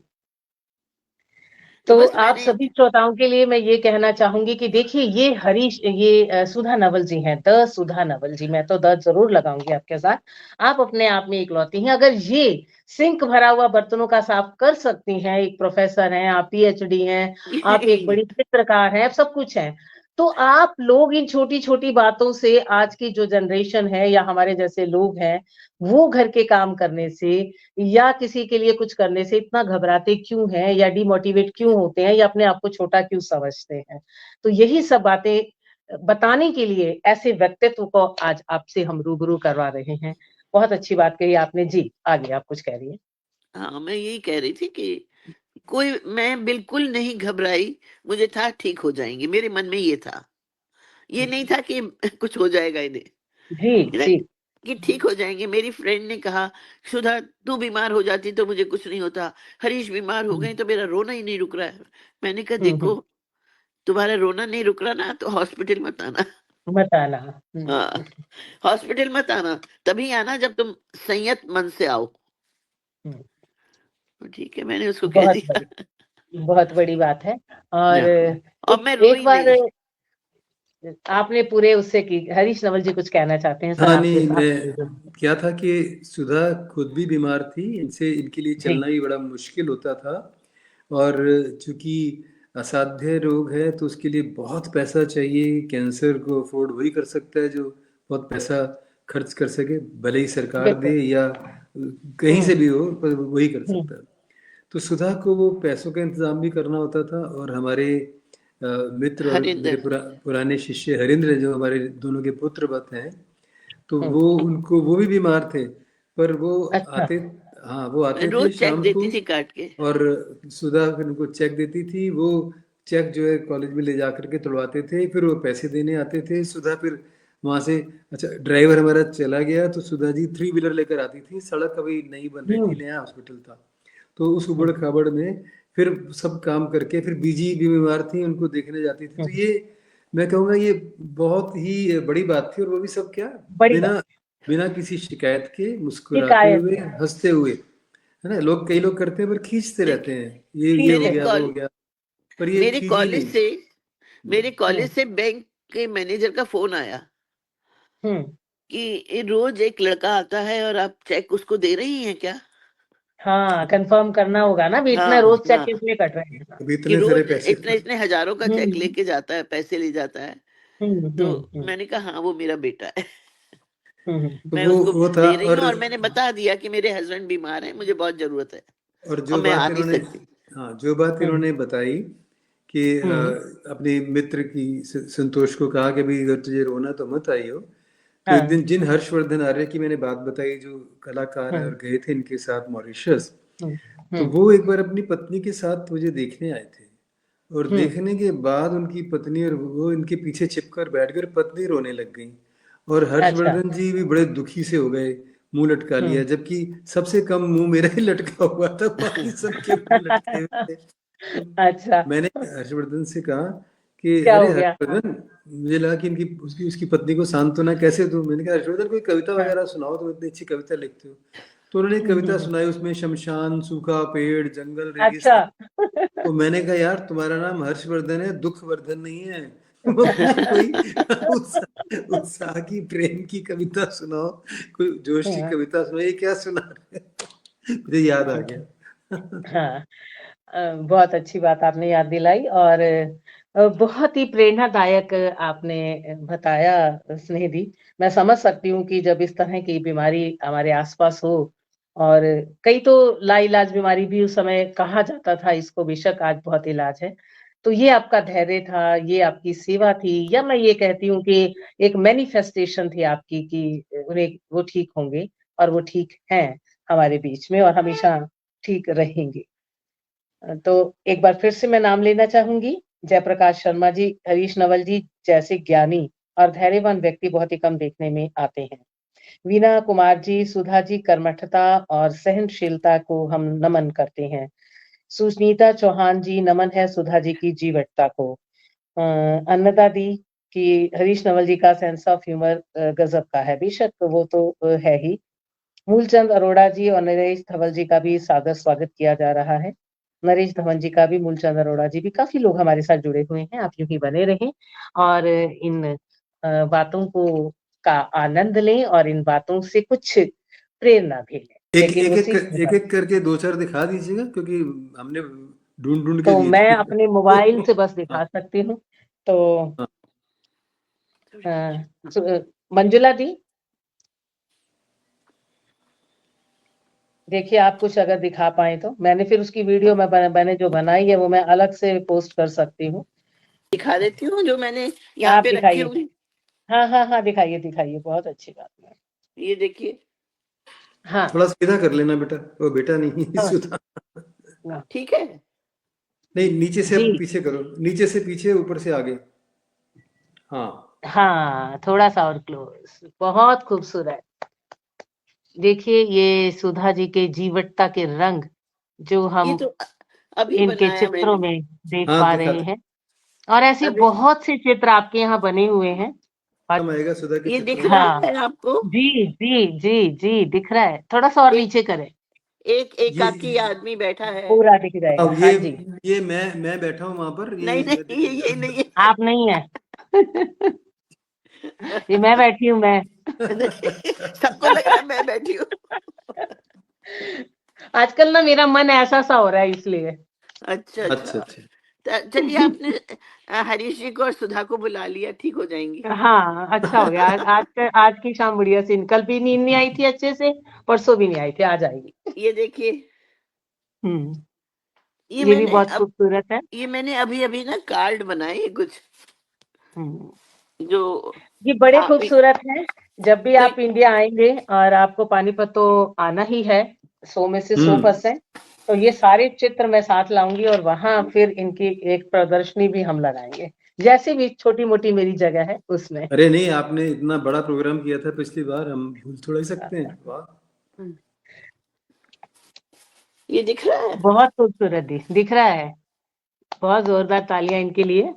तो तो बस आप मैंने सभी श्रोताओं के लिए मैं ये कहना चाहूंगी कि देखिए ये सुधा नवल जी हैं, द सुधा नवल जी। मैं तो द जरूर लगाऊंगी आपके साथ। आप अपने आप में इकलौती हैं। अगर ये सिंक भरा हुआ बर्तनों का साफ कर सकती हैं, एक प्रोफेसर हैं, आप पीएचडी हैं, आप एक बड़ी चित्रकार हैं, सब कुछ हैं, तो आप लोग इन छोटी छोटी बातों से आज की जो जनरेशन है या हमारे जैसे लोग हैं, वो घर के काम करने से या किसी के लिए कुछ करने से इतना घबराते क्यों हैं या डिमोटिवेट क्यों होते हैं या अपने आप को छोटा क्यों समझते हैं। तो यही सब बातें बताने के लिए ऐसे व्यक्तित्व को आज आपसे हम रूबरू करवा रहे हैं। बहुत अच्छी बात कही आपने जी। आगे आप कुछ कह रही हैं। हाँ, मैं यही कह रही थी कि मैं बिल्कुल नहीं घबराई। मुझे था ठीक हो जाएंगे, मेरे मन में ये था। ये नहीं था कि कुछ हो जाएगा इन्हें, जी है ना, जी। कि ठीक हो जाएंगे। मेरी फ्रेंड ने कहा सुधा तू बीमार हो जाती तो मुझे कुछ नहीं होता, हरीश बीमार हो गए तो मेरा रोना ही नहीं रुक रहा है। मैंने कहा देखो, हम्म। तुम्हारा रोना नहीं रुक रहा ना तो हॉस्पिटल मत आना। बताना। हाँ, हॉस्पिटल मत आना, तभी आना जब तुम संयत मन से आओ। हम्म। तो ठीक है, मैंने उसको कह बहुत दिया। बड़ी बहुत बड़ी बात है। और हाँ, और एक मैं एक रोई बार नहीं। आपने पूरे उससे की। हरीश नवल जी कुछ कहना चाहते हैं सर हाँ आपके नहीं, साथ। मैं क्या था कि सुधा खुद भी बीमार थी, इनके लिए जी चलना भी बड़ा मुश्किल होता था। और चूंकि असाध्य रोग है तो उसके लिए बहुत पैसा चाहिए। कैंसर को अफोर्ड वही कर सकता है जो बहुत पैसा खर्च कर सके, भले ही सरकार बिल्कुल। दे या कहीं से हम्म भी हो, पर वही कर हम्म। सकता है। तो सुधा को वो पैसों का इंतजाम भी करना होता था। और हमारे मित्र और मेरे हरिंदर। पुराने शिष्य हरिंद्र, जो हमारे दोनों के पुत्रवत हैं, तो हम्म। वो भी बीमार थे। पर वो अच्छा। आते हाँ, वो आते थे रोज चेक शाम को। देती थी काट के। और सुधा फिर उनको चेक देती थी। वो चेक जो है कॉलेज में ले जा करके तुड़वाते थे, फिर वो पैसे देने आते थे। सुधा फिर वहां से, अच्छा ड्राइवर हमारा चला गया तो सुधा जी 3 व्हीलर लेकर आती थी। सड़क अभी नई बन रही थी, हम्म नया हॉस्पिटल था, तो उस उबड़ हम्म खाबड़ में फिर सब काम करके, फिर बीजी भी बीमार थी, उनको देखने जाती थी। तो हम्म। ये मैं कहूँगा ये बहुत ही बड़ी बात थी। और वो भी सब क्या, बड़ी बात। बिना बिना किसी शिकायत के, मुस्कुराते शिकायत हुए, है। हंसते हुए, है ना। कई लोग करते हैं पर खींचते रहते देखिए, हैं, ये हो मेरे खींचते गया, हैं। वो हो कॉल गया, पर ये मेरे खींची कॉलेज नहीं। से मेरे हम्म कॉलेज से बैंक के मैनेजर का फोन आया हम्म। कि ये रोज एक लड़का आता है और आप चेक उसको दे रही हैं क्या? हाँ, कंफर्म करना होगा ना भी, इतना हाँ रोज चेक हाँ, किस लिए कट रहे हैं। अब कि इतने सारे रोज पैसे इतने इतने हजारों का चेक हम्म लेके जाता है, पैसे ले जाता है। तो हम्म। मैंने कहा हाँ वो मेरा बेटा है। तो मैं उसको वो था। दे रही हूँ और मैंने बता दिया कि मेरे हस्बैंड बीमार है, मुझे बहुत जरूरत है और और जो मैं आ बात नहीं इन्होंने सकती। हाँ, जो बात हम्म इन्होंने बताई कि हम्म। अपने मित्र की, संतोष को कहा कि भाई अगर तुझे रोना तो मत आइयो। तो एक हाँ। दिन जिन हर्षवर्धन आर्य की मैंने बात बताई, जो कलाकार है और हम्म गए थे इनके साथ मॉरिशस, हम्म तो हम्म वो एक बार अपनी पत्नी के साथ मुझे देखने आए थे। और हम्म। देखने के बाद उनकी पत्नी और वो इनके पीछे छिपकर बैठ गए, पत्नी रोने लग गई। और अच्छा। हर्षवर्धन जी भी बड़े दुखी से हो गए, मुंह लटका लिया, हम्म। जबकि सबसे कम मुंह मेरा ही लटका हुआ था, बाकी सबके मुंह लटके हुए थे। तो अच्छा। मैंने हर्षवर्धन से कहा कि क्या अरे हो गया। हर्षवर्धन, मुझे लगा कि इनकी उसकी उसकी पत्नी को सांत्वना कैसे दूं। मैंने कहा हर्षवर्धन कोई कविता हाँ। वगैरह सुनाओ, तुम इतनी अच्छी कविता लिखते हो। तो उन्होंने एक कविता हम्म। सुनाई, उसमें शमशान, सूखा पेड़, जंगल, अच्छा। रेगिस्तान। तो मैंने कहा यार तुम्हारा नाम हर्षवर्धन है, दुखवर्धन नहीं है। मुझे कोई उत्साह की, प्रेम की कविता सुनाओ, कोई जोश की हाँ कविता सुनाओ, ये क्या सुना रहे हैं? मुझे याद आ गया। हाँ। बहुत अच्छी बात आपने याद दिलाई। और बहुत ही प्रेरणादायक आपने बताया स्नेहदी। मैं समझ सकती हूँ कि जब इस तरह की बीमारी हमारे आसपास हो, और कई तो लाइलाज बीमारी भी उस समय कहा जाता था इसको, बेशक आज बहुत इलाज है। तो ये आपका धैर्य था, ये आपकी सेवा थी, या मैं ये कहती हूँ कि एक मैनिफेस्टेशन थी आपकी कि उन्हें वो ठीक होंगे, और वो ठीक हैं हमारे बीच में और हमेशा ठीक रहेंगे। तो एक बार फिर से मैं नाम लेना चाहूंगी। जयप्रकाश शर्मा जी, हरीश नवल जी जैसे ज्ञानी और धैर्यवान व्यक्ति बहुत ही कम देखने में आते हैं। वीना कुमार जी, सुधा जी कर्मठता और सहनशीलता को हम नमन करते हैं। सुनीता चौहान जी, नमन है सुधा जी की जीवटता को। अन्नदा दी, कि हरीश नवल जी का सेंस ऑफ ह्यूमर गजब का है। बेशक वो तो है ही। मूलचंद अरोड़ा जी और नरेश धवल जी का भी सादर स्वागत किया जा रहा है। नरेश धवन जी का भी, मूलचंद अरोड़ा जी भी, काफी लोग हमारे साथ जुड़े हुए हैं। आप यूं ही बने रहें और इन बातों को का आनंद लें और इन बातों से कुछ प्रेरणा भी लें। लेकिन उसी एक एक करके 2-4 दिखा दीजिएगा, क्योंकि हमने ढूंढ के तो दिए मैं थे। अपने मोबाइल से बस दिखा सकती हूँ। तो हाँ। मंजुला दी, देखिए आप कुछ अगर दिखा पाए तो। मैंने फिर उसकी वीडियो मैंने जो बनाई है वो मैं अलग से पोस्ट कर सकती हूँ। दिखा देती हूँ जो मैंने यहाँ आप पे रखी दिखाइए। हुई। हाँ हाँ हाँ, दिखाइए दिखाइए, बहुत अच्छी बात है। ये देखिए। हाँ थोड़ा सीधा कर लेना बेटा, वो बेटा नहीं हाँ, सुधा। हाँ, ठीक है। नहीं, नीचे से जी पीछे करो, नीचे से पीछे, ऊपर से आगे। हाँ, हाँ, थोड़ा सा और क्लोज। बहुत खूबसूरत। देखिए ये सुधा जी के जीवटता के रंग जो ये हम तो अभी इनके बनाया चित्रों मैंने। में देख हाँ पा दिखा रहे दो। हैं। और ऐसे अभी बहुत से चित्र आपके यहाँ बने हुए हैं। हम आएगा सुधा के ये चित्र दिख में। रहा हाँ है आपको? जी जी जी जी, दिख रहा है। थोड़ा सा और एक नीचे करें, एक ये एकाकी आदमी बैठा है। पूरा दिख जाएगा। अब हाँ जी, ये मैं बैठा हूँ वहां पर, नहीं नहीं, ये नहीं है। आप नहीं है। ये मैं बैठी हूँ, मैं। सबको लग रहा है मैं बैठी हूँ। आजकल ना मेरा मन ऐसा सा हो रहा है इसलिए। अच्छा अच्छा अच्छा। अच्छा। चलिए, आपने हरीश जी को और सुधा को बुला लिया, ठीक हो जाएंगी। हाँ अच्छा हो गया। आज की शाम बढ़िया से, कल भी नींद नहीं आई थी अच्छे से, परसों भी नहीं आई थी, आ जाएगी। ये देखिए, हम्म, ये ये भी मैंने बहुत खूबसूरत है। ये मैंने अभी अभी ना कार्ड बनाए हैं कुछ, हम्म, जो ये बड़े आप खूबसूरत हैं। जब भी कोई आप इंडिया आएंगे और आपको पानीपत तो आना ही है 100 में से 100%, तो ये सारे चित्र मैं साथ लाऊंगी और वहां फिर इनकी एक प्रदर्शनी भी हम लगाएंगे, जैसे भी छोटी मोटी मेरी जगह है उसमें। अरे नहीं, आपने इतना बड़ा प्रोग्राम किया था पिछली बार, हम भूल थोड़ा ही सकते हैं। वाह, ये दिख रहा है। बहुत खूबसूरत दिख रहा है। बहुत जोरदार तालियां इनके लिए।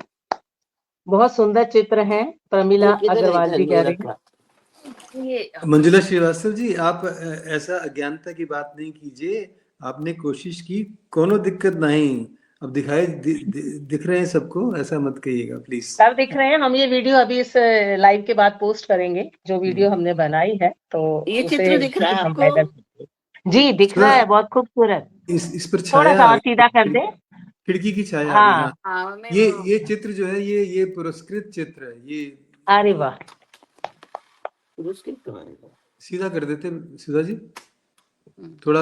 बहुत सुंदर चित्र हैं। प्रमिला ये किधर है? अग्रवाल इधर जी कह ये रही हैं। रखा। ये मंजुला श्रीवास्तव जी, आप ऐसा अज्ञानता की बात नहीं कीजिए। आपने कोशिश की, कोनो दिक्कत नहीं। अब दिख रहे हैं सबको, ऐसा मत कहिएगा प्लीज। सब दिख रहे हैं। हम ये वीडियो अभी इस लाइव के बाद पोस्ट करेंगे, जो वीडियो हमने बनाई है, तो ये उसे चित्र दिख रहा है हम आपको? वायरल करेंगे। जी दिख रहा है, बहुत खूबसूरत। इस पर थोड़ा छाया सा आ और सीधा कर गई, दे। खिड़की की छाया आ गई। हाँ, हाँ, ये चित्र जो है, ये पुरस्कृत चित्र है। ये अरे वाह, सीधा कर देते सुधा जी, थोड़ा।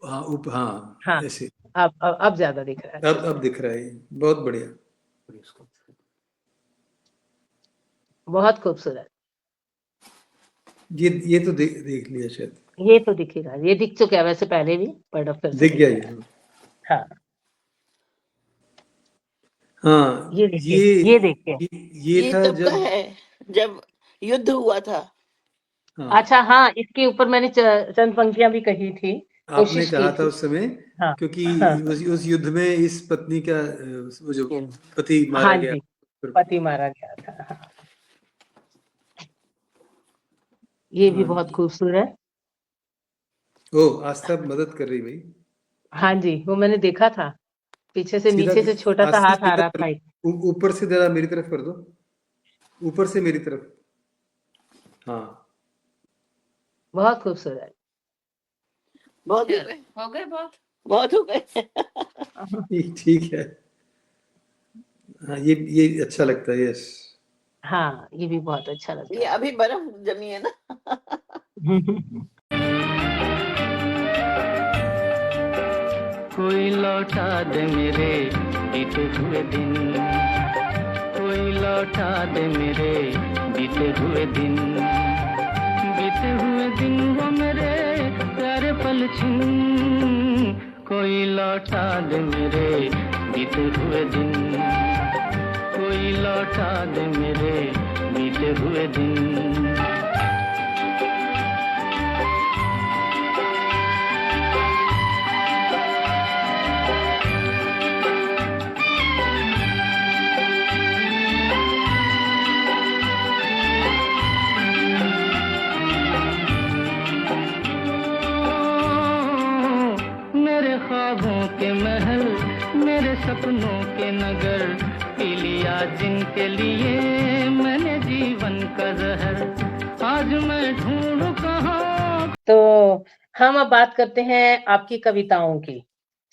हाँ हाँ, हाँ ऐसे। अब ज्यादा दिख रहा है। अब दिख रहा है, बहुत बढ़िया। बहुत खूबसूरत। ये तो देख लिया शायद। ये तो दिखेगा, ये दिख चुका है वैसे पहले भी, पर अब फिर से दिख गया रहा ये। है। हाँ, हाँ, ये देखिए, ये देखिए। ये था तब का है जब युद्ध हुआ था। हाँ, अच्छा हाँ, इसके ऊपर मैंने चंद पंक्तियां भी कही थी, आपने कोशिश कहा की था थी। उस समय, हाँ क्योंकि हाँ उस युद्ध में इस पत्नी का, वो जो पति मारा हाँ गया। जी, पति मारा गया था। हाँ। ये भी हाँ, बहुत खूबसूरत। ओ आस्था मदद कर रही भाई। हाँ जी, वो मैंने देखा था, पीछे से सीधा नीचे से छोटा सा आस्था हाथ आ सीधा रहा कर, था। ऊपर से जरा मेरी तरफ कर दो, ऊपर से मेरी तरफ। हाँ, बहुत खूबसूरत। बहुत हो गए बहुत हो गए। ठीक है। हाँ, ये अच्छा लगता है। यस, हाँ, ये भी बहुत अच्छा लगता ये अभी बर्फ जमी है ना। है। कोई लौटा दे मेरे बीते हुए दिन, कोई लौटा दे मेरे बीते हुए दिन, बीते हुए दिन वो मेरे प्यारे पल छिन, कोई लौटा दे मेरे बीते हुए दिन, कोई लौटा दे मेरे बीते हुए दिन। सपनों के नगर पी लिया जिनके लिए मैंने जीवन का जहर, आज मैं ढूंढूं कहाँ। तो हम अब बात करते हैं आपकी कविताओं की।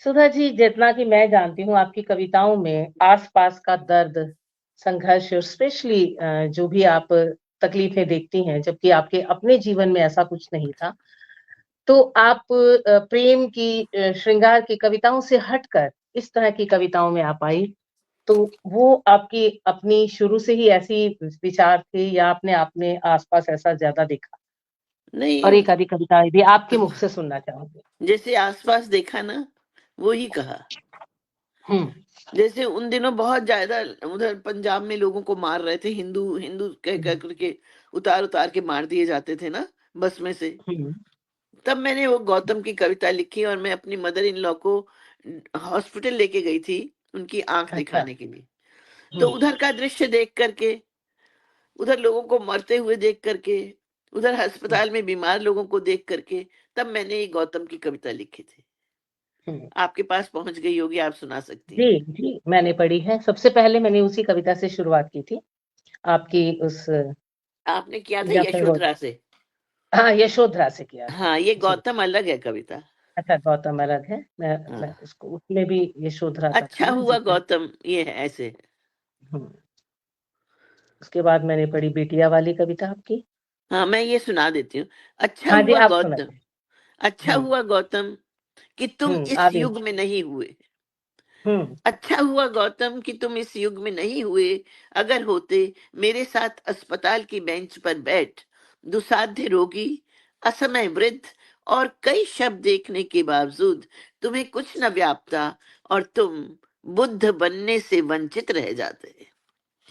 सुधा जी, जितना कि मैं जानती हूँ आपकी कविताओं में आसपास का दर्द, संघर्ष और स्पेशली जो भी आप तकलीफें देखती हैं, जबकि आपके अपने जीवन में ऐसा कुछ नहीं था, तो आप प्रेम की श्रृंगार की कविताओं से हटकर इस तरह की कविताओं में आप आई, तो वो आपकी अपनी शुरू से ही ऐसी विचार थे या आपने अपने आसपास ऐसा ज्यादा देखा? और नहीं, एक आधी कविता भी आपके मुख से सुनना चाहूंगी। जैसे आसपास देखा ना, वो ही कहा। जैसे उन दिनों बहुत ज्यादा उधर पंजाब में लोगों को मार रहे थे, हिंदू हिंदू कह कह करके उतार उतार के मार दिए जाते थे ना बस में से। तब मैंने वो गौतम की कविता लिखी और मैं अपनी मदर इन लॉ को हॉस्पिटल लेके गई थी उनकी आंख अच्छा। दिखाने के लिए। तो उधर का दृश्य देख करके, उधर लोगों को मरते हुए देख करके, उधर अस्पताल में बीमार लोगों को देख करके, तब मैंने ये गौतम की कविता लिखी थी। आपके पास पहुंच गई होगी, आप सुना सकती हैं। जी जी, मैंने पढ़ी है। सबसे पहले मैंने उसी कविता से शुरुआत की थी, आपकी उस आपने किया था या फिर वो यशोधरा से। हाँ, यशोधरा से किया था। हाँ, ये जी, गौतम अलग है कविता। अच्छा गौतम अलग है। मैं हाँ, उसको उसमें भी यशोधरा का था अच्छा ना हुआ जिक्र। गौतम, ये है ऐसे। उसके बाद मैंने पढ़ी बेटिया वाली कविता आपकी। हाँ, मैं ये सुना देती हूँ। अच्छा हाँ जी, हुआ आप गौतम, सुनाइए। अच्छा हुआ गौतम कि तुम इस आगे। युग में नहीं हुए। हम्म अच्छा हुआ गौतम कि तुम इस युग में नहीं हुए। अगर होते मेरे साथ अस्पताल की बेंच पर बैठ, दुसाध्य रोगी, असमय वृद्ध और कई शब्द देखने के बावजूद तुम्हें कुछ न व्यापता और तुम बुद्ध बनने से वंचित रह जाते।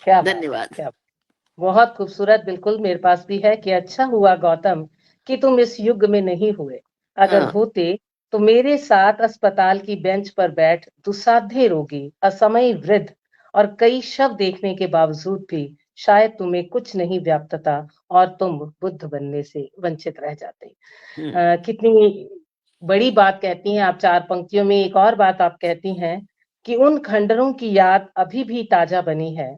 क्या बात है, धन्यवाद। क्या बहुत खूबसूरत। बिल्कुल मेरे पास भी है कि अच्छा हुआ गौतम कि तुम इस युग में नहीं हुए। अगर हाँ, होते तो मेरे साथ अस्पताल की बेंच पर बैठ, दुसाध्य रोगी, असमयी वृद्ध और कई शव देखने के बावजूद भी शायद तुम्हें कुछ नहीं व्याप्तता और तुम बुद्ध बनने से वंचित रह जाते। कितनी बड़ी बात कहती हैं आप। 4 पंक्तियों में एक और बात आप कहती हैं कि उन खंडरों की याद अभी भी ताजा बनी है।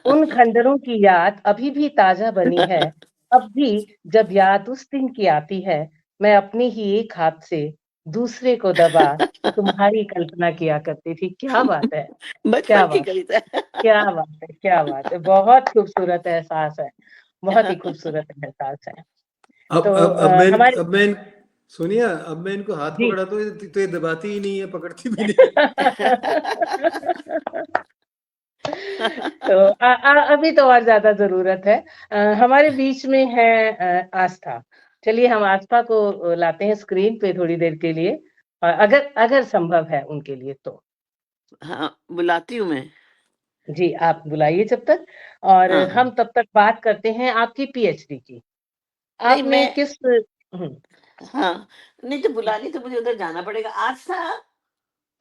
उन खंडरों की याद अभी भी ताजा बनी है। अब भी जब याद उस दिन की आती है, मैं अपने ही एक हाथ से दूसरे को दबा तुम्हारी कल्पना किया करती थी। क्या बात है, क्या बचपन की बात, कविता। क्या बात है, क्या बात है। बहुत खूबसूरत एहसास है, बहुत ही खूबसूरत एहसास है। अब तो अब अब मैं हमारे अब मैं सुनिए, अब मैं इनको हाथ जी पकड़ाता हूँ तो ये दबाती ही नहीं है, पकड़ती भी नहीं तो अभी तो और ज्यादा जरूरत है। हमारे बीच में है आस्था। चलिए हम आस्था को लाते हैं स्क्रीन पे थोड़ी देर के लिए, अगर अगर संभव है उनके लिए तो। हाँ, बुलाती हूँ मैं। जी, आप बुलाइए जब तक, और हाँ, हम तब तक बात करते हैं आपकी पीएचडी की। नहीं आपने मैं, किस हाँ, नहीं तो बुलानी तो मुझे उधर जाना पड़ेगा। आज था,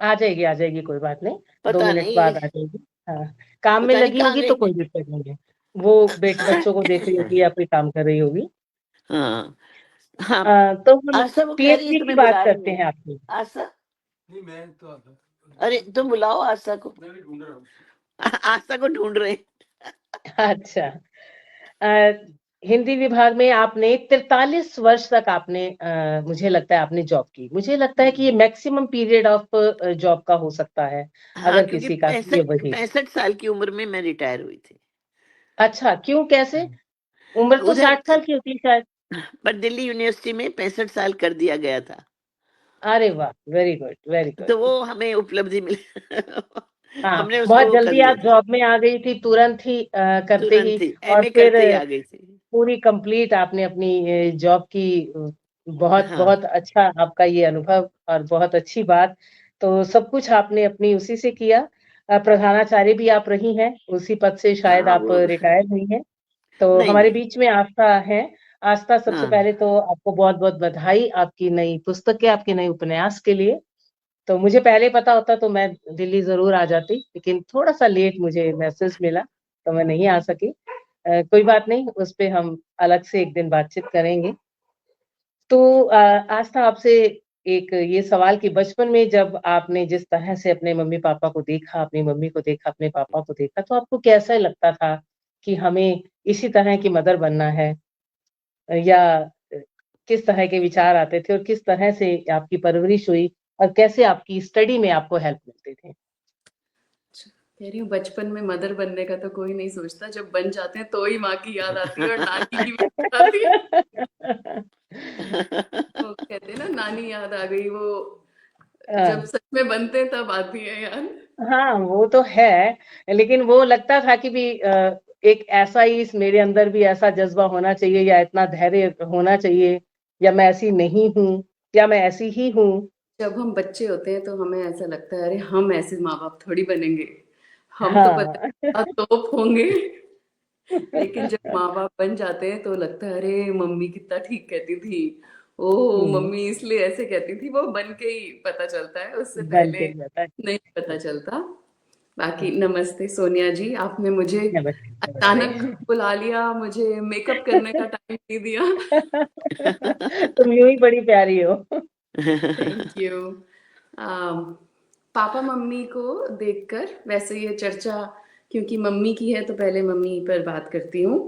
आ जाएगी, कोई बात नहीं, 2 पता मिनट नहीं, बाद आ जाएगी। हाँ, काम में पता नहीं लगी कहाँ होगी तो गई। कोई दिक्कत नहीं है। वो बच्चों को देख रही होगी या कोई काम कर रही होगी। हाँ, हाँ, तो हम आशा वो कह रही है पीएचडी की तुम्हें बात बुला रही करते है। हैं आपकी। आशा, नहीं, मैं तो आता अरे तुम बुलाओ आशा को। मैं भी ढूंढ रहा हूँ। आशा को ढूंढ रहे हैं। अच्छा, अ, हिंदी विभाग में आपने 43 वर्ष तक आपने मुझे लगता है आपने जॉब की। मुझे लगता है कि ये मैक्सिमम पीरियड ऑफ जॉब का हो सकता है, हाँ, अगर क्योंकि किसी का तो ये वही। 65 साल की उम्र में मैं रिटायर हुई थी अच्छा, क्यों, कैसे? उम्र तो उधर। 60 साल की होती है शायद। पर दिल्ली यूनिवर्सिटी में 65 साल कर दिया गया था, अरे वाह, वेरी गुड, वेरी गुड। तो वो हमें उपलब्धि मिली। हाँ, हमने उसको बहुत वो कर जल्दी लिया आप था, जॉब में आ गई थी, तुरंत ही करते ही। तुरंत ही और एमए फिर करते ही आ गई थी। पूरी कंप्लीट आपने अपनी जॉब की। बहुत हाँ, बहुत अच्छा आपका ये अनुभव और बहुत अच्छी बात। तो सब कुछ आपने अपनी उसी से किया। प्रधानाचार्य भी आप रही हैं, उसी पद से शायद हाँ, आप वो रिटायर हुई हैं। तो नहीं हमारे नहीं, बीच में आस्था है। आस्था, सबसे हाँ, पहले तो आपको बहुत बहुत बधाई आपकी नई पुस्तक के, आपके नए उपन्यास के लिए। तो मुझे पहले पता होता तो मैं दिल्ली जरूर आ जाती, लेकिन थोड़ा सा लेट मुझे मैसेज मिला तो मैं नहीं आ सकी। कोई बात नहीं, उस पे हम अलग से एक दिन बातचीत करेंगे। तो आस्था, आपसे एक ये सवाल कि बचपन में जब आपने जिस तरह से अपने मम्मी पापा को देखा, अपनी मम्मी को देखा, अपने पापा को देखा, तो आपको कैसा लगता था कि हमें इसी तरह की मदर बनना है? या किस तरह के विचार आते थे और किस तरह से आपकी परवरिश हुई और कैसे आपकी स्टडी में आपको हेल्प मिलते थे? कह रही हूँ बचपन में मदर बनने का तो कोई नहीं सोचता, जब बन जाते हैं तो ही माँ की याद आती है और नानी की भी याद आती है। तो कहते हैं ना, नानी याद आ गई, वो जब हाँ, सच में बनते हैं तब आती है याद। हाँ, वो तो है, लेकिन वो लगता था कि भी एक ऐसा ही इस मेरे अंदर भी ऐसा जज़्बा होना चाहिए या इतना धैर्य होना चाहिए या मैं ऐसी नहीं हूँ या मैं ऐसी ही हूँ। जब हम बच्चे होते हैं तो हमें ऐसा लगता है अरे हम ऐसे माँ बाप थोड़ी बनेंगे, हम तो पता हाँ। नहीं क्या तोप होंगे। लेकिन जब माँ बाप बन जाते हैं तो लगता है अरे मम्मी कितना ठीक कहती थी, ओ हुँ, मम्मी इसलिए ऐसे कहती थी। वो बन के ही पता चलता है, उससे बन पहले के जाता है। नहीं पता चलता। बाकी हुँ, नमस्ते सोनिया जी, आपने मुझे नमस्ते, अचानक नमस्ते। बुला लिया, मुझे मेकअप करने का टाइम नहीं दिया। तुम यूँ ही बड़ी प्यारी हो। Thank you. पापा मम्मी को देखकर, वैसे ये चर्चा क्योंकि मम्मी की है तो पहले मम्मी पर बात करती हूँ।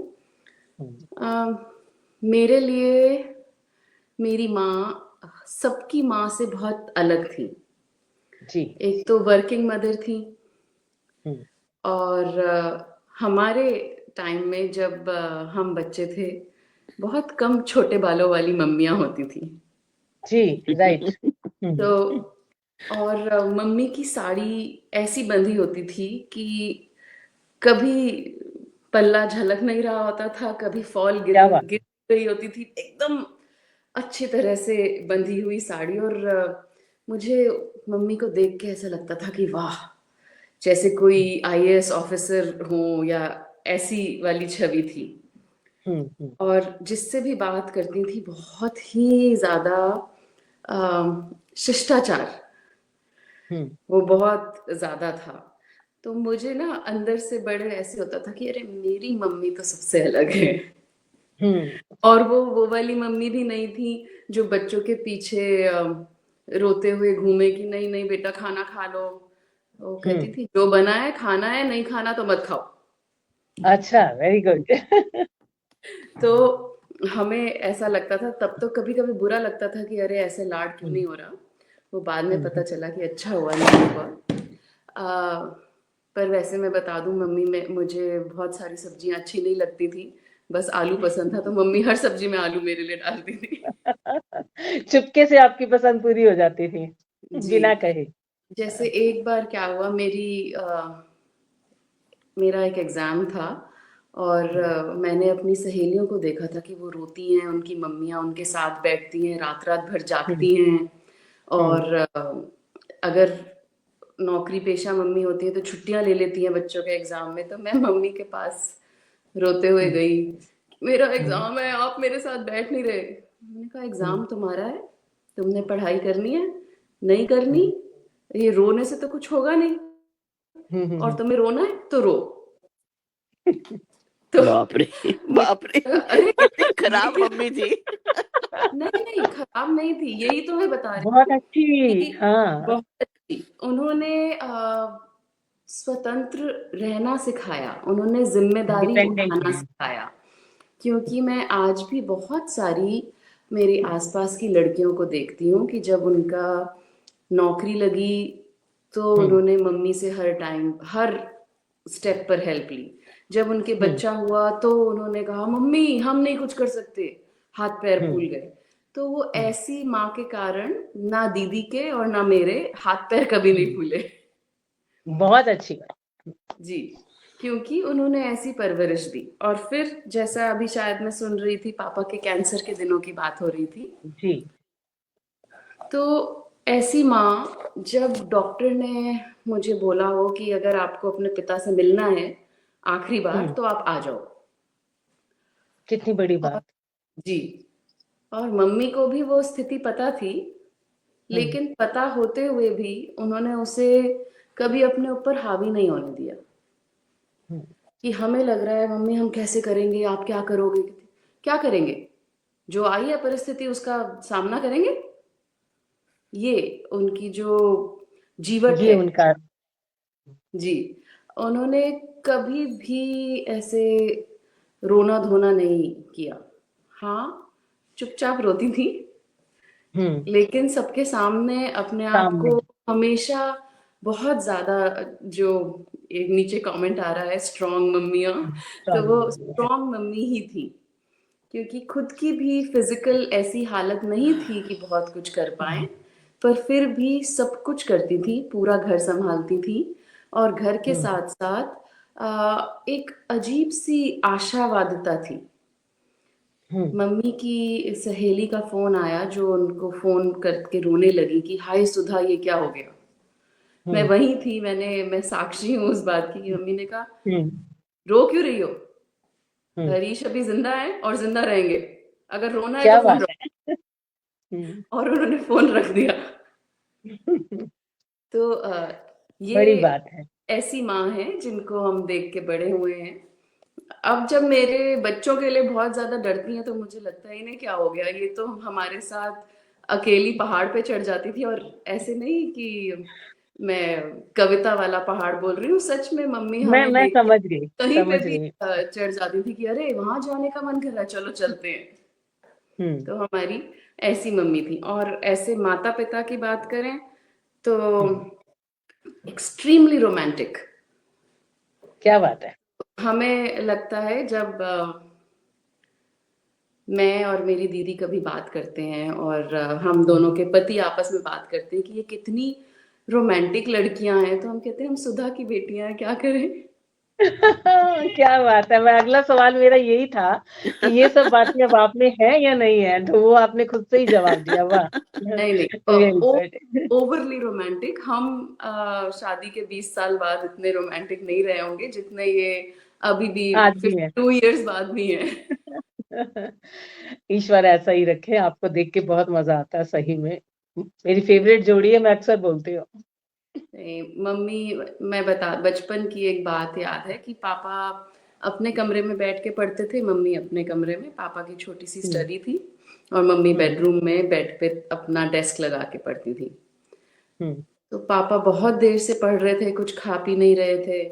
हुँ, अम, मेरे लिए मेरी माँ सबकी माँ से बहुत अलग थी। जी। एक तो वर्किंग मदर थी, हुँ, और हमारे टाइम में जब हम बच्चे थे, बहुत कम छोटे बालों वाली मम्मियाँ होती थी। जी, राइट। तो हुँ, और मम्मी की साड़ी ऐसी बंधी होती थी कि कभी पल्ला झलक नहीं रहा होता था, कभी फॉल गिर क्या बात गिर रही होती थी, एकदम अच्छी तरह से बंधी हुई साड़ी। और मुझे मम्मी को देख के ऐसा लगता था कि वाह, जैसे कोई है। आईएएस ऑफिसर हो या ऐसी वाली छवि थी। हुँ, हुँ, और जिससे भी बात करती थी बहुत ही ज़्यादा शिष्टाचार, हुँ, वो बहुत ज़्यादा था। तो मुझे ना अंदर से बड़े ऐसे होता था कि अरे मेरी मम्मी तो सबसे अलग है। हुँ, और वो वाली मम्मी भी नहीं थी जो बच्चों के पीछे रोते हुए घूमे कि नहीं नहीं बेटा खाना खा लो। वो हुँ। कहती थी जो बना है खाना है, नहीं खाना तो मत खाओ। अच्छा, वेरी गुड। तो हमें ऐसा लगता था तब, तो कभी कभी बुरा लगता था कि अरे ऐसे लाड क्यों हुँ, नहीं हो रहा। वो बाद में हुँ, पता हुँ। चला कि अच्छा हुआ नहीं हुआ। आ, पर वैसे मैं बता दूं, मम्मी में मुझे बहुत सारी सब्जियां अच्छी नहीं लगती थी, बस आलू पसंद था, तो मम्मी हर सब्जी में आलू मेरे लिए डालती थी। चुपके से आपकी पसंद पूरी हो जाती थी, जी। बिना कहे। जैसे एक बार क्या हुआ, मेरा एक एग्ज़ाम था, और हुँ, मैंने अपनी सहेलियों को देखा था कि वो रोती हैं, उनकी मम्मियाँ उनके साथ बैठती हैं, रात रात भर हुँ, जागती हैं। हुँ, और अगर नौकरी पेशा मम्मी होती है तो छुट्टियाँ ले लेती हैं बच्चों के एग्ज़ाम में। तो मैं मम्मी के पास रोते हुए हुँ, गई, मेरा हुँ, एग्ज़ाम है, आप मेरे साथ बैठ नहीं रहे। मैंने कहा हुँ, एग्ज़ाम तुम्हारा है, तुमने पढ़ाई करनी है, नहीं करनी, हुँ, ये रोने से तो कुछ होगा नहीं, हुँ, हुँ, और हुँ। तुम्हें रोना है तो रो। तो बाप रे, बाप रे, मुझे लगा, अरे कितनी ये खराब क्या। मम्मी थी। नहीं नहीं, खराब नहीं थी, यही तो मैं बता रही बहुत हूँ अच्छी, कि हाँ, बहुत अच्छी। उन्होंने स्वतंत्र रहना सिखाया, उन्होंने जिम्मेदारी डिपेंडेंट उठाना है। सिखाया। क्योंकि मैं आज भी बहुत सारी मेरे आसपास की लड़कियों को देखती हूँ कि जब उनका नौकरी लगी तो हुँ, उन्होंने मम्मी से हर टाइम हर स्टेप पर हेल्प ली। जब उनके हुँ, बच्चा हुआ तो उन्होंने कहा मम्मी हम नहीं कुछ कर सकते, हाथ पैर हुँ, फूल गए। तो वो हुँ, ऐसी माँ के कारण ना दीदी के और ना मेरे हाथ पैर कभी नहीं हुँ, फूले। बहुत अच्छी बात। जी, क्योंकि उन्होंने ऐसी परवरिश दी। और फिर जैसा अभी शायद मैं सुन रही थी, पापा के कैंसर के दिनों की बात हो रही थी, जी, तो ऐसी माँ, जब डॉक्टर ने मुझे बोला हो कि अगर आपको अपने पिता से मिलना है आखिरी बार हुँ, तो आप आ जाओ। कितनी बड़ी और बात। जी, और मम्मी को भी वो स्थिति पता थी, हुँ, लेकिन पता होते हुए भी उन्होंने उसे कभी अपने ऊपर हावी नहीं होने दिया। हुँ, कि हमें लग रहा है मम्मी हम कैसे करेंगे, आप क्या करोगे, क्या करेंगे, जो आई है परिस्थिति उसका सामना करेंगे। ये उनकी जो जीवट ये है उनका जी, उन्होंने कभी भी ऐसे रोना धोना नहीं किया। हाँ, चुपचाप रोती थी, लेकिन सबके सामने अपने आप सामने को हमेशा बहुत ज्यादा, जो एक नीचे कमेंट आ रहा है स्ट्रॉन्ग मम्मियाँ, तो वो सामने है। स्ट्रॉन्ग मम्मी ही थी, क्योंकि खुद की भी फिजिकल ऐसी हालत नहीं थी कि बहुत कुछ कर पाए, पर फिर भी सब कुछ करती थी, पूरा घर संभालती थी, और घर के साथ साथ एक अजीब सी आशावादिता थी। मम्मी की सहेली का फोन आया, जो उनको फोन करके रोने लगी कि हाय सुधा, ये क्या हो गया। मैं वहीं थी, मैं साक्षी हूँ उस बात की कि मम्मी ने कहा रो क्यों रही हो, हरीश अभी जिंदा है और जिंदा रहेंगे, अगर रोना है तो क्या फोन बात रखो। है। और उन्होंने फोन रख दिया। तो बड़ी ये बात है। ऐसी माँ है जिनको हम देख के बड़े हुए हैं। अब जब मेरे बच्चों के लिए बहुत ज्यादा डरती हैं तो मुझे लगता है इन्हें क्या हो गया, ये तो हमारे साथ अकेली पहाड़ पे चढ़ जाती थी। और ऐसे नहीं कि मैं कविता वाला पहाड़ बोल रही हूँ, सच में मम्मी हमें मैं लेके समझ गई, कहीं पे समझ भी गई। चढ़ जाती थी कि अरे वहां जाने का मन कर रहा है, चलो चलते हैं। तो हमारी ऐसी मम्मी थी। और ऐसे माता पिता की बात करें तो एक्सट्रीमली रोमांटिक। क्या बात है। हमें लगता है जब मैं और मेरी दीदी कभी बात करते हैं और हम दोनों के पति आपस में बात करते हैं कि ये कितनी रोमांटिक लड़कियां हैं, तो हम कहते हैं हम सुधा की बेटियां हैं, क्या करें। क्या बात है। मैं अगला सवाल मेरा यही था कि ये सब बातें अब आप में है या नहीं है, तो वो आपने खुद से ही जवाब दिया। वाह, नहीं नहीं, वेरी गुड। ओवरली रोमांटिक हम शादी के 20 साल बाद इतने रोमांटिक नहीं रहे होंगे जितने ये अभी भी आज भी है। 52 इयर्स बाद भी हैं। ईश्वर ऐसा ही रखे, आपको देख के बहुत मजा आता है सही में। मेरी फेवरेट जोड़ी है, मैं अक्सर बोलती हूँ। मम्मी, मैं बचपन की एक बात याद है कि पापा अपने कमरे में बैठ के पढ़ते थे, मम्मी अपने कमरे में, पापा की छोटी सी स्टडी थी और मम्मी बेडरूम में बेड पे अपना डेस्क लगा के पढ़ती थी। तो पापा बहुत देर से पढ़ रहे थे, कुछ खा पी नहीं रहे थे,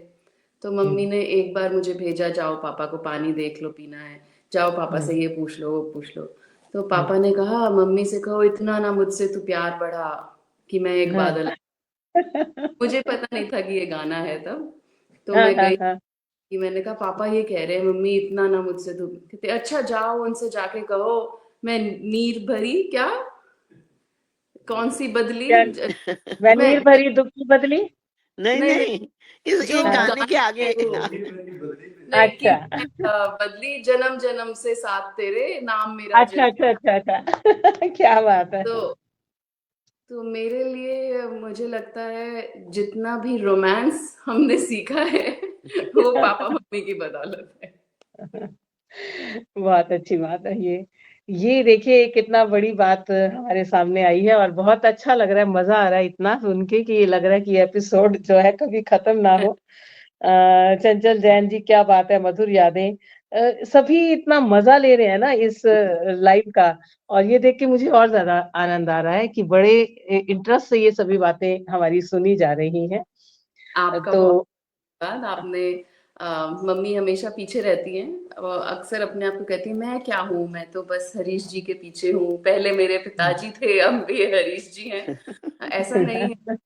तो मम्मी ने एक बार मुझे भेजा, जाओ पापा को पानी देख लो, पीना है, जाओ पापा से ये पूछ लो वो पूछ लो। तो पापा ने कहा मम्मी से कहो इतना ना मुझसे तू प्यार बढ़ा कि मैं एक बादल। मुझे पता नहीं था कि ये गाना है तब। तो मैं गई कि मैंने कहा पापा ये कह रहे हैं मम्मी इतना ना मुझसे तू, कहते अच्छा जाओ उनसे जाके कहो मैं नीर भरी क्या, कौन सी बदली, मैं मैं नीर भरी दुख की बदली। नहीं नहीं नहीं, इस जो एक गाने के गाना आगे है वो, नहीं कि अच्छा मैं, बदली जन्म जन्म से साथ तेरे, नाम मेरा अच्छा अच्छा अच्छा अच्छा। क्या बात है। तो मेरे लिए मुझे लगता है जितना भी रोमांस हमने सीखा है वो पापा मम्मी की बदौलत है। बहुत अच्छी बात है ये देखिए कितना बड़ी बात हमारे सामने आई है, और बहुत अच्छा लग रहा है, मजा आ रहा है इतना सुन के कि ये लग रहा है कि एपिसोड जो है कभी खत्म ना हो। चंचल जैन जी, क्या बात है, मधुर यादें। सभी इतना मजा ले रहे हैं ना इस लाइव का, और ये देख के मुझे और ज्यादा आनंद आ रहा है कि बड़े इंटरेस्ट से ये सभी बातें हमारी सुनी जा रही हैं। आपका तो बहुत धन्यवाद। आपने मम्मी हमेशा पीछे रहती हैं और अक्सर अपने आप को कहती हैं मैं क्या हूँ, मैं तो बस हरीश जी के पीछे हूँ, पहले मेरे पिताजी थे अब ये हरीश जी हैं। ऐसा नहीं है,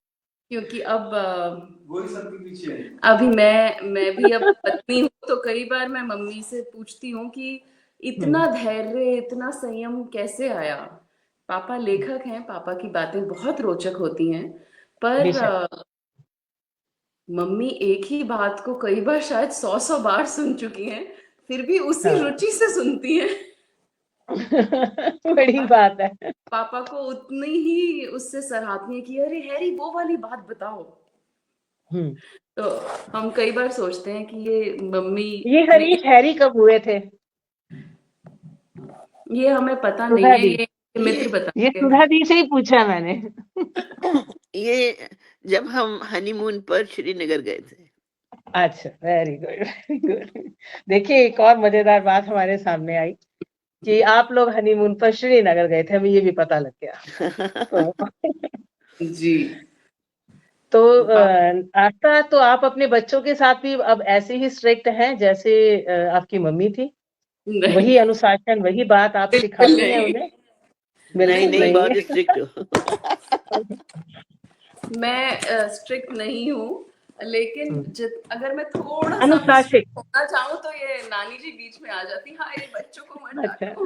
क्योंकि अब वही सबके पीछे है। अभी मैं भी अब पत्नी हूँ, तो कई बार मैं मम्मी से पूछती हूँ कि इतना धैर्य इतना संयम कैसे आया। पापा लेखक हैं, पापा की बातें बहुत रोचक होती हैं, पर बेशक। मम्मी एक ही बात को कई बार शायद 100 बार सुन चुकी हैं, फिर भी उसी हाँ। रुचि से सुनती हैं। बड़ी बात है। पापा को उतनी ही उससे सराहती है कि अरे हैरी वो वाली बात बताओ। तो हम कई बार सोचते हैं कि ये मम्मी ये ने, हरीश हैरी कब हुए थे? ये हमें पता नहीं सुधा है, दी। ये मित्र ये बताएंगे। सुधा दी से ही पूछा मैंने। ये जब हम हनीमून पर श्रीनगर गए थे। अच्छा, वेरी गुड वेरी गुड। देखिए एक और मजेदार बात हमारे सामने आई कि आप लोग हनीमून पर श्रीनगर गए थे, हमें ये भी पता लग गया। तो जी। तो आस्था, तो आप अपने बच्चों के साथ भी अब ऐसे ही स्ट्रिक्ट हैं जैसे आपकी मम्मी थी? नहीं, वही अनुशासन, वही बात आप बिल्कुल सिखाती हैं नहीं। उन्हें? नहीं बिल्कुल नहीं, बहुत नहीं। स्ट्रिक्ट हो। मैं स्ट्रिक्ट नहीं हूँ, लेकिन अगर मैं थोड़ा सा भी अनुशासित। strict होना चाहूँ तो ये नानी जी बीच में आ जाती, हाँ ये बच्चों को मत अच्छा। डांटो।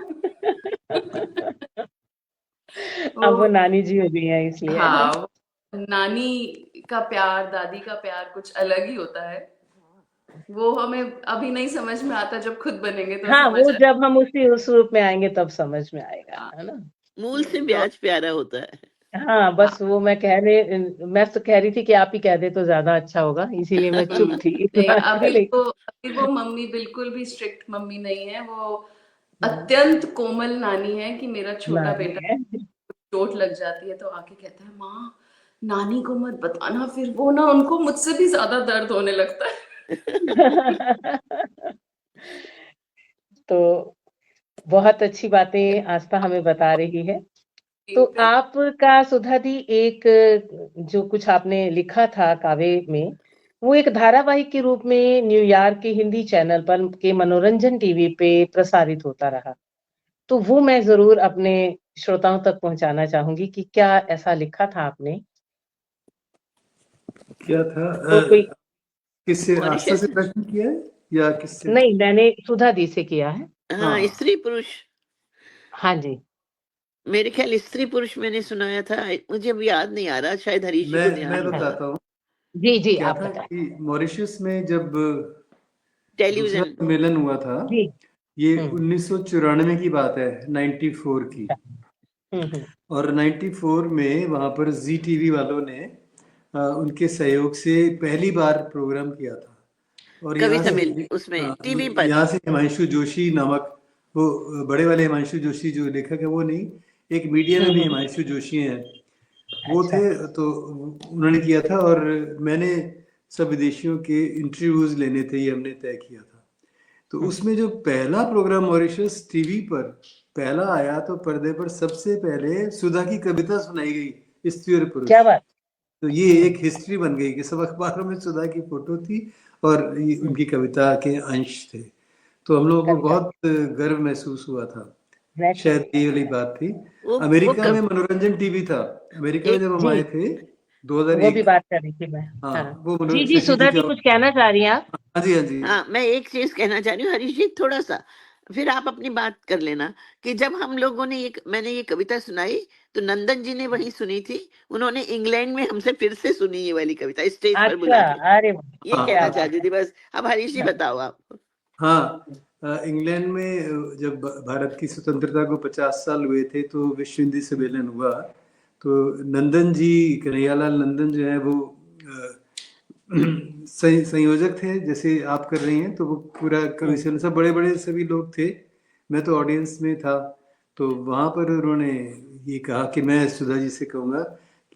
अब वो नानी जी हो गई हैं इसलिए। हाँ, नानी का प्यार, दादी का प्यार कुछ अलग ही होता है। वो हमें अभी नहीं समझ में आता, जब खुद बनेंगे तो हाँ, समझ वो आए। जब हम उस रूप में आएंगे तब समझ में आएगा, हाँ, है ना? मूल से तो ब्याज प्यारा होता है। हाँ, बस वो मैं तो कह रही थी कि आप ही कह दे तो ज्यादा अच्छा होगा, इसीलिए मैं चुप थी इस नहीं, बात को लेकर। अभी वो मम्मी बिल्कुल भी स्ट्रिक्ट मम्मी नहीं है। वो अत्यंत कोमल नानी है कि मेरा छोटा नानी बेटा है। चोट लग जाती है तो आके कहता है, माँ नानी को मत बताना, फिर वो ना उनको मुझसे भी ज्यादा दर्द होने लगता है। तो बहुत अच्छी बातें आस्था हमें बता रही है। तो आपका सुधा दी एक जो कुछ आपने लिखा था काव्य में, वो एक धारावाहिक के रूप में न्यूयॉर्क के हिंदी चैनल पर के मनोरंजन टीवी पे प्रसारित होता रहा। तो वो मैं जरूर अपने श्रोताओं तक पहुंचाना चाहूंगी कि क्या ऐसा लिखा था आपने? क्या था? तो कोई किससे, आस्था मॉरिशस से प्रश्न किया है या किससे? नहीं, मैंने सुधा दी से किया है। हाँ, हाँ। स्त्री पुरुष। हाँ जी। मेरे ख्याल स्त्री पुरुष मैंने सुनाया था, मुझे अब याद नहीं आ रहा, शायद हरीश जी को ध्यान मैं होगा। बताता हूँ। जी जी, क्या आप था बताएं। कि मॉरिशस में जब दूसरा टेलीविजन। सम्मेलन हुआ था, जी। ये 1994 की बात है, 94 की। और 94 में वहां पर जी टीवी वालों ने उनके सहयोग से पहली बार प्रोग्राम किया था। और कवि यहाँ से सम्मेलन उसमें टीवी पर। यहाँ से हिमांशु जोशी नामक, वो बड़े वाले हिमांशु जोशी जो लेखक है वो नहीं, एक मीडिया में भी हिमांशु जोशी हैं, वो अच्छा। थे। तो उन्होंने किया था और मैंने सब विदेशियों के इंटरव्यूज लेने थे, ये हमने तय किया था। तो उसमें जो पहला प्रोग्राम मॉरिशस टीवी पर पहला आया, तो पर्दे पर सबसे पहले सुधा की कविता सुनाई गई, स्त्री और पुरुष। क्या बात। तो ये एक हिस्ट्री बन गई कि सब अखबारों में सुधा की फोटो थी और ये उनकी कविता के अंश थे। तो हम लोगों को कविता। बहुत गर्व महसूस हुआ था। Naturally। शायद ये वाली बात थी। वो अमेरिका में मनोरंजन टीवी था। अमेरिका में जब हम जी, आए थे वो भी 2001। बात कर रही थी मैं। हाँ, हाँ वो जी जी, शशि सुधा जी चौहान। कुछ कहना चाह रही हैं आप? हाँ जी, हाँ जी। हाँ, मैं एक चीज कहना चाह रही हूँ हरीश जी, थोड़ा सा फिर आप अपनी बात कर लेना। कि जब हम लोगों ने मैंने ये कविता सुनाई तो नंदन जी ने वही सुनी थी, उन्होंने इंग्लैंड में हमसे फिर से सुनी ये वाली कविता स्टेज पर बुला अच्छा, के। अरे ये हाँ, क्या कहना बात चाहती थी बस। अब हरीश जी बताओ आप। हाँ। इंग्लैंड में जब भारत की स्वतंत्रता को 50 साल हुए थे तो विश्व हिंदी सम्मेलन हुआ। तो नंदन जी, कन्हैयालाल नंदन जो है वो संयोजक थे, जैसे आप कर रही हैं। तो वो पूरा कवि सम्मेलन, सब बड़े बड़े सभी लोग थे, मैं तो ऑडियंस में था। तो वहाँ पर उन्होंने ये कहा कि मैं सुधा जी से कहूँगा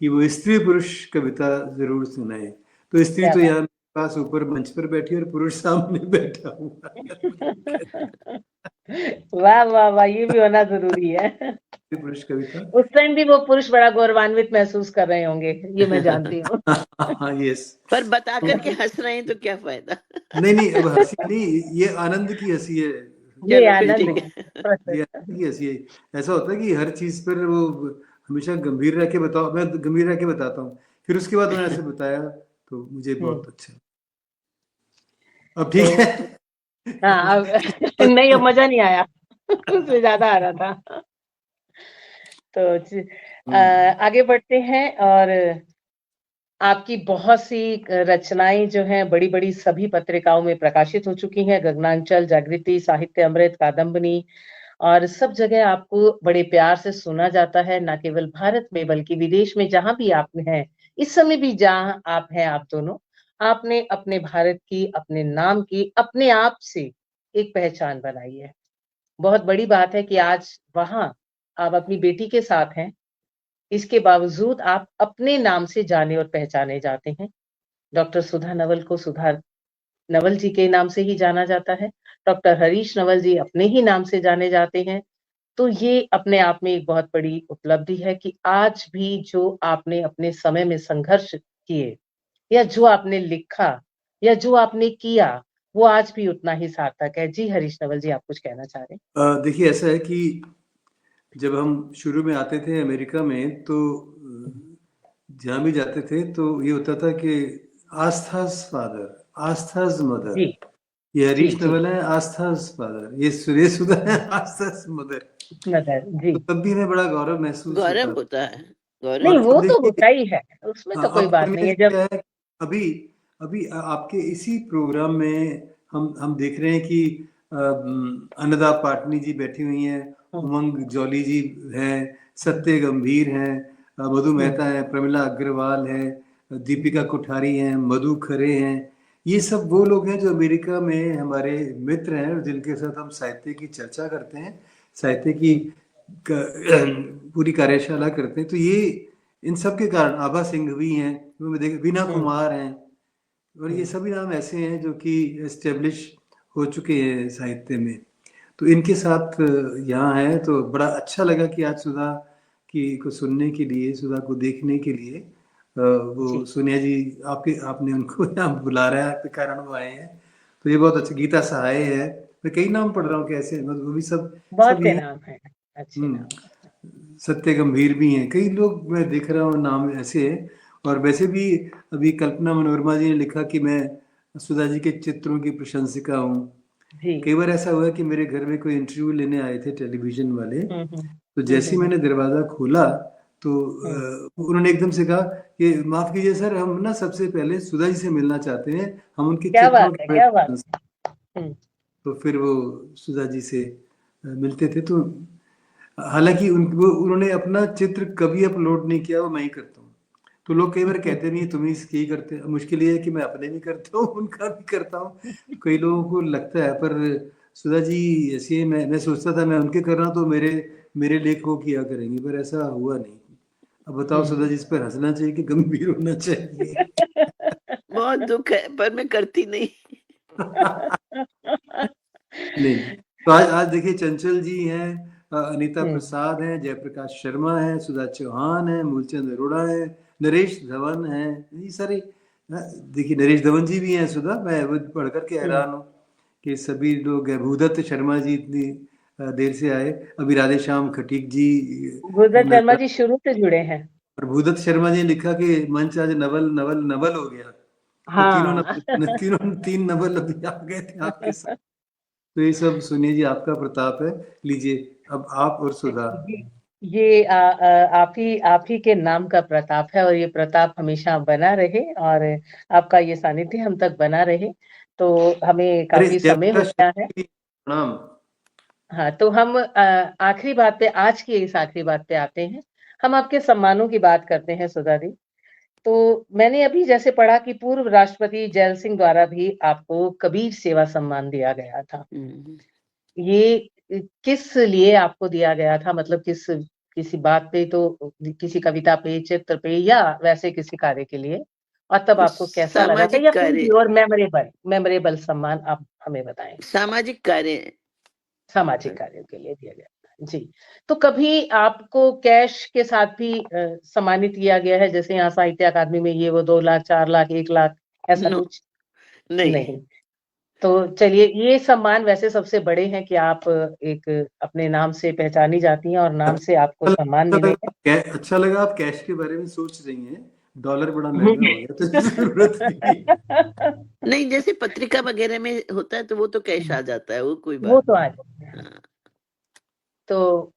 कि वो स्त्री पुरुष कविता जरूर सुनाए। तो स्त्री क्या तो बात। यहाँ पास ऊपर मंच पर बैठी और पुरुष सामने बैठा हुआ है। वाह वाह वाह, ये भी होना जरूरी है। पुरुष कविता। उस टाइम भी वो पुरुष बड़ा गौरवान्वित महसूस कर रहे होंगे, ये मैं जानती हूँ। हाँ, यस। पर बता करके हंस रहे हैं तो क्या फायदा। नहीं, अब हंसी नहीं, ये आनंद की हंसी है। ये चलो फिर आनंद ठीक है। है। ये आनंद की हंसी है। ऐसा होता है कि हर चीज पर वो हमेशा गंभीर रह के बताओ, मैं गंभीर रह के बताता हूँ, फिर उसके बाद उन्होंने ऐसे बताया तो मुझे बहुत अच्छा। अब ठीक है। हाँ, अब नहीं, अब मजा नहीं आया। उससे ज्यादा आ रहा था। तो आगे बढ़ते हैं। और आपकी बहुत सी रचनाएं जो हैं बड़ी बड़ी सभी पत्रिकाओं में प्रकाशित हो चुकी हैं, गगनांचल, जागृति, साहित्य अमृत, कादम्बनी, और सब जगह आपको बड़े प्यार से सुना जाता है, ना केवल भारत में बल्कि विदेश में जहां भी आप हैं। इस समय भी जहां आप हैं, आप दोनों, आपने अपने भारत की, अपने नाम की, अपने आप से एक पहचान बनाई है। बहुत बड़ी बात है कि आज वहां आप अपनी बेटी के साथ हैं, इसके बावजूद आप अपने नाम से जाने और पहचाने जाते हैं। डॉक्टर सुधा नवल को सुधा नवल जी के नाम से ही जाना जाता है। डॉक्टर हरीश नवल जी अपने ही नाम से जाने जाते हैं। तो ये अपने आप में एक बहुत बड़ी उपलब्धि है कि आज भी जो आपने अपने समय में संघर्ष किए या जो आपने लिखा या जो आपने किया, वो आज भी उतना ही सार्थक है। जी, हरीश नवल जी, आप कुछ कहना चाह रहे हैं? देखिए ऐसा है कि जब हम शुरू में आते थे अमेरिका में तो जहाँ भी जाते थे तो ये होता था कि आस्था's फादर, आस्था's मदर। जी, ये जी, हरीश जी। नवल है आस्था's फादर, ये सुरेश सुधा है आस्था's मदर। मदर, जी। तो तब भी हमें बड़ा गौरव महसूस गौरव होता होता है, गौरव नहीं, और होता वो अब तो देखिए होता ही है, उसमें तो कोई अब बात करने नहीं है। से जब क्या है अभी अभी आपके इसी प्रोग्राम में हम देख रहे हैं कि अन्नदा पाटनी जी बैठी हुई हैं, उमंग जौली जी हैं, सत्य गंभीर हैं, मधु मेहता हैं, प्रमिला अग्रवाल है, दीपिका कोठारी हैं, मधु खरे हैं। ये सब वो लोग हैं जो अमेरिका में हमारे मित्र हैं और जिनके साथ हम साहित्य की चर्चा करते हैं, साहित्य की पूरी कार्यशाला करते हैं। तो ये इन सब के कारण आभा सिंघवी हैं, वीना कुमार हैं, और ये सभी नाम ऐसे हैं जो कि एस्टेब्लिश हो चुके हैं साहित्य में। तो इनके साथ यहाँ है तो बड़ा अच्छा लगा कि आज सुधा की को सुनने के लिए, सुधा को देखने के लिए वो सोनिया जी आपने उनको यहाँ बुला रहा है, आपके कारण वो आए हैं। तो ये बहुत अच्छा। गीता सहाय है, मैं कई नाम पढ़ रहा हूँ कैसे, वो भी सब बहुत से यही नाम हैं, अच्छे नाम। सत्य गंभीर भी हैं, कई लोग मैं देख रहा हूँ नाम ऐसे हैं। और वैसे भी अभी कल्पना मनोरमा जी ने लिखा कि मैं सुधा जी के चित्रों की प्रशंसिका हूँ। जी। कई बार ऐसा हुआ कि मेरे घर में कोई इंटरव्यू लेने आए थे टेलीविजन वाले, तो जैसे ही मैंने दरवाजा खोला तो उन्होंने एकदम से कहा कि माफ कीजिए सर, हम ना सबसे पहले सुधा जी से मिलना चाहते हैं, हम उनके क्या चित्रों बात है, के क्या बात है। तो फिर वो सुधा जी से मिलते थे। तो हालांकि उन्होंने अपना चित्र कभी अपलोड नहीं किया, वो मैं ही करता हूँ। तो लोग कई बार कहते नहीं तुम ही करते हैं। मुश्किल ये है कि मैं अपने भी करता हूँ, उनका भी करता हूँ। कई लोगों को लगता है, पर सुधा जी ऐसे मैं सोचता था मैं उनके कर रहा हूँ तो मेरे लेख वो किया करेंगे, पर ऐसा हुआ नहीं। अब बताओ सुधा जी, इस पर हंसना चाहिए कि गंभीर होना चाहिए? बहुत दुख है, पर मैं करती नहीं। नहीं, तो आज देखिए चंचल जी हैं, अनीता प्रसाद हैं, जयप्रकाश शर्मा हैं, सुधा चौहान हैं, मूलचंद अरोड़ा हैं, नरेश धवन हैं, ये सारे। देखिए नरेश धवन जी भी हैं सुधा, मैं वो पढ़ करके हैरान हूँ कि सभी लोग हैं। भूदत्त शर्मा जी इतनी देर से आए, अभी राधे श्याम खटीक जी, भूदत्त शर्मा जी शुरू से जुड़े हैं। और भूदत्त शर्मा जी ने लिखा कि मंच आज नवल नवल नवल हो गया। तो हाँ। तीन नवल अभी आ गए थे आपके साथ। तो ये सब सुनिए जी, आपका प्रताप है। लीजिए अब आप और सुधा। ये आप ही के नाम का प्रताप है, और ये प्रताप हमेशा बना रहे, और आपका ये सानिध्य हम तक बना रहे। तो हमें काफी समय हो गया है। प्रणाम। हाँ, तो हम आखिरी बात पे, आज की इस आखिरी बात पे आते हैं। हम आपके सम्मानों की बात करते हैं सुधा दी। तो मैंने अभी जैसे पढ़ा कि पूर्व राष्ट्रपति जैल सिंह द्वारा भी आपको कबीर सेवा सम्मान दिया गया था। ये किस लिए आपको दिया गया था? मतलब किसी बात पे, तो किसी कविता पे, चित्र पे, या वैसे किसी कार्य के लिए? और तब आपको कैसा लगा था, सामाजिक या कोई कार्य, भी और मेमोरेबल सम्मान आप हमें बताएं? सामाजिक कार्य, सामाजिक कार्यों के लिए दिया गया था जी। तो कभी आपको कैश के साथ भी सम्मानित किया गया है, जैसे यहाँ साहित्य अकादमी में ये वो 2 लाख, 4 लाख, 1 लाख, ऐसा नो, कुछ? नहीं। तो चलिए, ये सम्मान वैसे सबसे बड़े हैं कि आप एक अपने नाम से पहचानी जाती हैं और नाम से आपको सम्मान मिले हैं। अच्छा लगा आप कैश के बारे में सोच रही हैं। डॉलर बड़ा महंगा हो गया तो जरूरत नहीं। नहीं, जैसे पत्रिका वगैरह में होता है तो वो तो कैश आ जाता है, वो कोई वो बात तो नहीं। आ जाता है। तो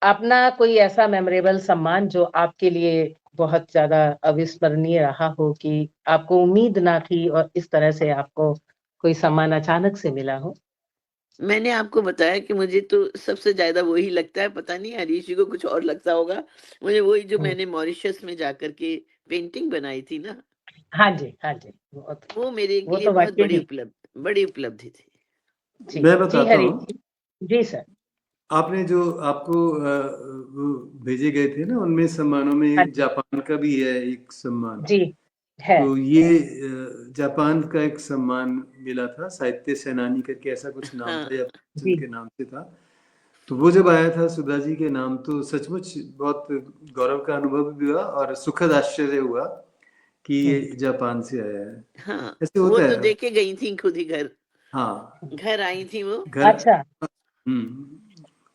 अपना कोई ऐसा मेमोरेबल सम्मान जो आपके लिए बहुत ज्यादा अविस्मरणीय रहा हो, कि आपको उम्मीद ना थी और इस तरह से आपको कोई सम्मान अचानक से मिला हो? मैंने आपको बताया कि मुझे तो सबसे ज्यादा वही लगता है, पता नहीं हरीश जी को कुछ और लगता होगा। मुझे वही जो मैंने मॉरिशस में जाकर के पेंटिंग बनाई थी ना, हाँ जी, हाँ जी। वो मेरे वो लिए तो बहुत वाकई ही। बड़ी उपलब्धि थी। जी मैं जी, बताता हरीश हूँ, जी। जी सर। आपने जो आपको वो भेजे गए थे ना, उनमें सम्मानों हाँ में जी। जापान का भी है एक सम्मान। जी है। तो ये जापान का एक सम्मान मिला था, साहित्य सेनानी करके ऐसा कुछ नाम था, या जी के नाम से था। तो वो जब आया था सुधा जी के नाम, तो सचमुच बहुत गौरव का अनुभव भी हुआ और सुखद आश्चर्य हुआ कि ये जापान से आया है। हाँ, ऐसे वो होता तो है। देखे गई थी खुद ही घर हाँ, घर आई थी वो। घर। अच्छा।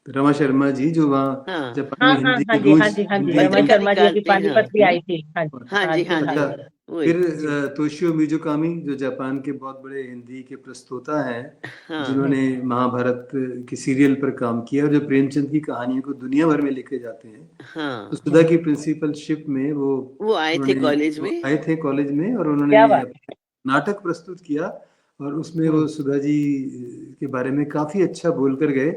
रमा शर्मा जी जो वहाँ हाँ जापान हाँ में हाँ हिंदी हाँ की जी, हाँ गूंज जी, हाँ जी, हिंदी रमन पत्रिका शर्मा जी अभी निकालते हैं। पानीपत भी आई थी। हाँ जी, हाँ हाँ जी, जी, हाँ हाँ जी, अच्छा, जी। वही। फिर तोशियो मिजुकामी जो जापान के बहुत बड़े हिंदी के प्रस्तोता हैं, हाँ, जिन्होंने महाभारत के सीरियल पर काम किया और जो प्रेमचंद की कहानियों को दुनिया भर में लेके जाते हैं, तो हाँ, सुधा की प्रिंसिपलशिप में वो आए थे उन्होंने कॉलेज वो में। आए थे कॉलेज में और क्या उन्होंने बात। नाटक प्रस्तुत किया और उसमें वो सुधा जी के बारे में काफी अच्छा बोल कर गए।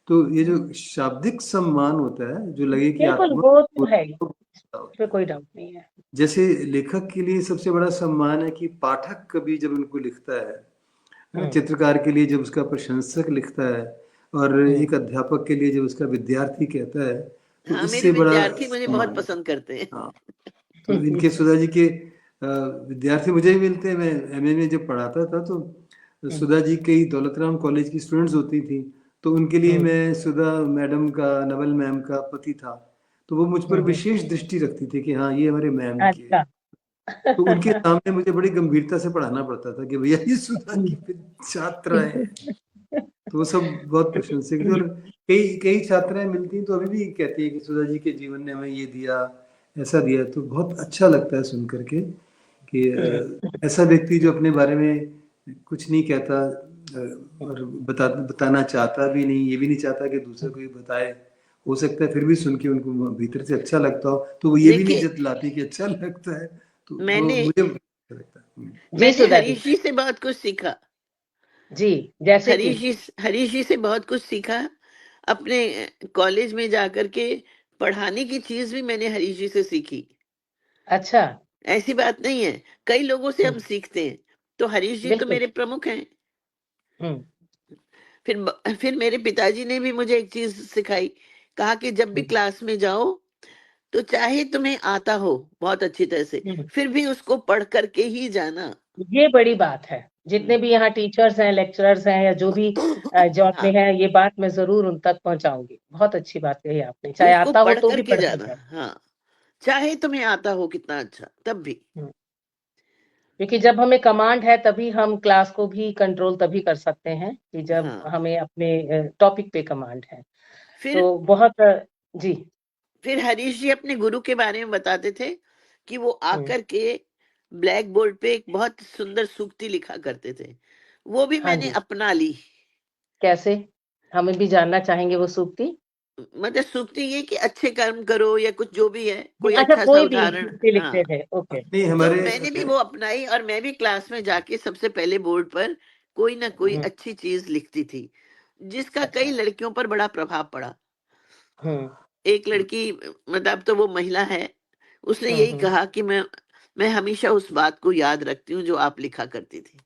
तो ये जो शाब्दिक सम्मान होता है, जो लगे कि बिल्कुल, आत्मा वो तो है ही, होता इसमें है। कोई डाउट नहीं है। जैसे लेखक के लिए सबसे बड़ा सम्मान है कि पाठक कभी जब उनको लिखता है, चित्रकार के लिए जब उसका प्रशंसक लिखता है, और एक अध्यापक के लिए जब उसका विद्यार्थी कहता है, तो हाँ, मेरे इससे बड़ा विद्यार्थी मुझे बहुत सम्मान है। पसंद करते हैं। हाँ, तो इनके सुधा जी के विद्यार्थी मुझे भी मिलते हैं। मैं एमए में जब पढ़ाता था तो सुधा जी कई दौलतराम कॉलेज की स्टूडेंट्स होती थी, तो उनके लिए मैं सुधा मैडम का, नवल मैम का पति था, तो वो मुझ पर विशेष दृष्टि रखती थी कि हाँ ये हमारे मैम के। अच्छा। तो उनके सामने मुझे बड़ी गंभीरता से पढ़ाना पड़ता था कि भैया ये सुधा की छात्राएं हैं। तो वो सब बहुत प्रशंसक थे। और कई कई छात्राएं मिलती हैं तो अभी भी कहती है कि सुधा जी के जीवन ने हमें ये दिया, ऐसा दिया। तो बहुत अच्छा लगता है सुन करके कि ऐसा व्यक्ति जो अपने बारे में कुछ नहीं कहता और बताना चाहता भी नहीं, ये भी नहीं चाहता कि दूसरे को ये बताए। हो सकता है फिर भी सुन के उनको भीतर से अच्छा लगता हो, तो वो ये भी नहीं देखिए, जतलाती कि अच्छा लगता है। तो वो मैंने मुझे अच्छा लगता है। जी मैंने सुधा जी। हरीश जी से बहुत कुछ सीखा। जी, जैसे कि हरीश जी से बहुत कुछ सीखा। अपने कॉलेज में जाकर के पढ़ाने की चीज भी मैंने हरीश जी से सीखी। अच्छा। ऐसी बात नहीं है, कई लोगों से हम सीखते हैं, तो हरीश जी तो बिल्कुल। मेरे प्रमुख हैं। हम्म फिर मेरे पिताजी ने भी मुझे एक चीज सिखाई, कहा कि जब भी क्लास में जाओ तो चाहे तुम्हें आता हो बहुत अच्छी तरह से, फिर भी उसको पढ़ करके ही जाना। ये बड़ी बात है। जितने भी यहाँ टीचर्स हैं, लेक्चरर्स हैं, या जो भी जॉब में हैं, ये बात मैं जरूर उन तक पहुंचाऊंगी। बहुत अच्छी बात कही आपने, चाहे उसको आता हो पढ़ तो भी करके पढ़ कर जाना। जाए। हाँ, चाहे तुम्हें आता हो कितना अच्छा, तब भी। क्योंकि जब हमें कमांड है तभी हम क्लास को भी कंट्रोल तभी कर सकते हैं कि जब हाँ, हमें अपने टॉपिक पे कमांड है। फिर तो बहुत जी। फिर हरीश जी अपने गुरु के बारे में बताते थे कि वो आकर के ब्लैक बोर्ड पे एक बहुत सुंदर सूक्ति लिखा करते थे। वो भी हाँ मैंने जी। अपना ली। कैसे? हमें भी जानना चाहेंगे वो सूक्ति। मतलब सूक्ति ये कि अच्छे कर्म करो या कुछ जो भी है, कोई अच्छा, अच्छा सा कोई भी उदाहरण। सूक्ति हाँ, लिखते थे। ओके। नहीं, तो हमारे मैंने भी वो अपनाई और मैं भी क्लास में जाके सबसे पहले बोर्ड पर कोई ना कोई अच्छी चीज लिखती थी, जिसका अच्छा। कई लड़कियों पर बड़ा प्रभाव पड़ा। हम्म एक लड़की, मतलब तो वो महिला है, उसने यही कहा कि मैं हमेशा उस बात को याद रखती हूँ जो आप लिखा करती थी।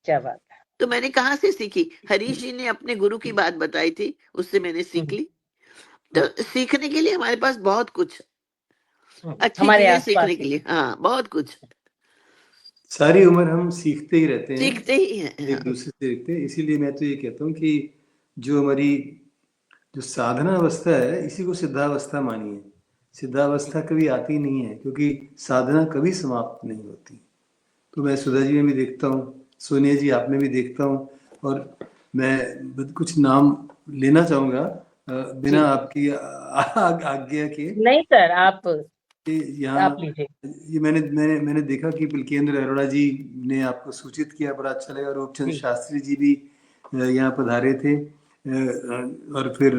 क्या बात है। तो मैंने कहाँ से सीखी? हरीश जी ने अपने गुरु की बात बताई थी, उससे मैंने सीख ली। तो सीखने के लिए हमारे पास बहुत कुछ अच्छी हमारे चीजें आसपास सीखने के ही लिए, हाँ, बहुत कुछ सारी उम्र हम सीखते ही रहते हैं, सीखते ही हैं। एक हाँ, दूसरे से सीखते हैं। इसीलिए मैं तो ये कहता हूँ कि जो हमारी जो साधना अवस्था है, इसी को सिद्धावस्था मानिए। सिद्धावस्था कभी आती नहीं है, क्योंकि साधना कभी समाप्त नहीं होती। तो मैं सुधा जी में भी देखता हूँ, सोनिया जी आप में भी देखता हूँ। और मैं कुछ नाम लेना चाहूँगा बिना आपकी आज्ञा के। नहीं सर, आप यहाँ लीजिए। ये मैंने देखा कि पुलकेंद्र अरोड़ा जी ने आपको सूचित किया, बड़ा अच्छा लगा। रूपचंद शास्त्री जी भी यहाँ पधारे थे, और फिर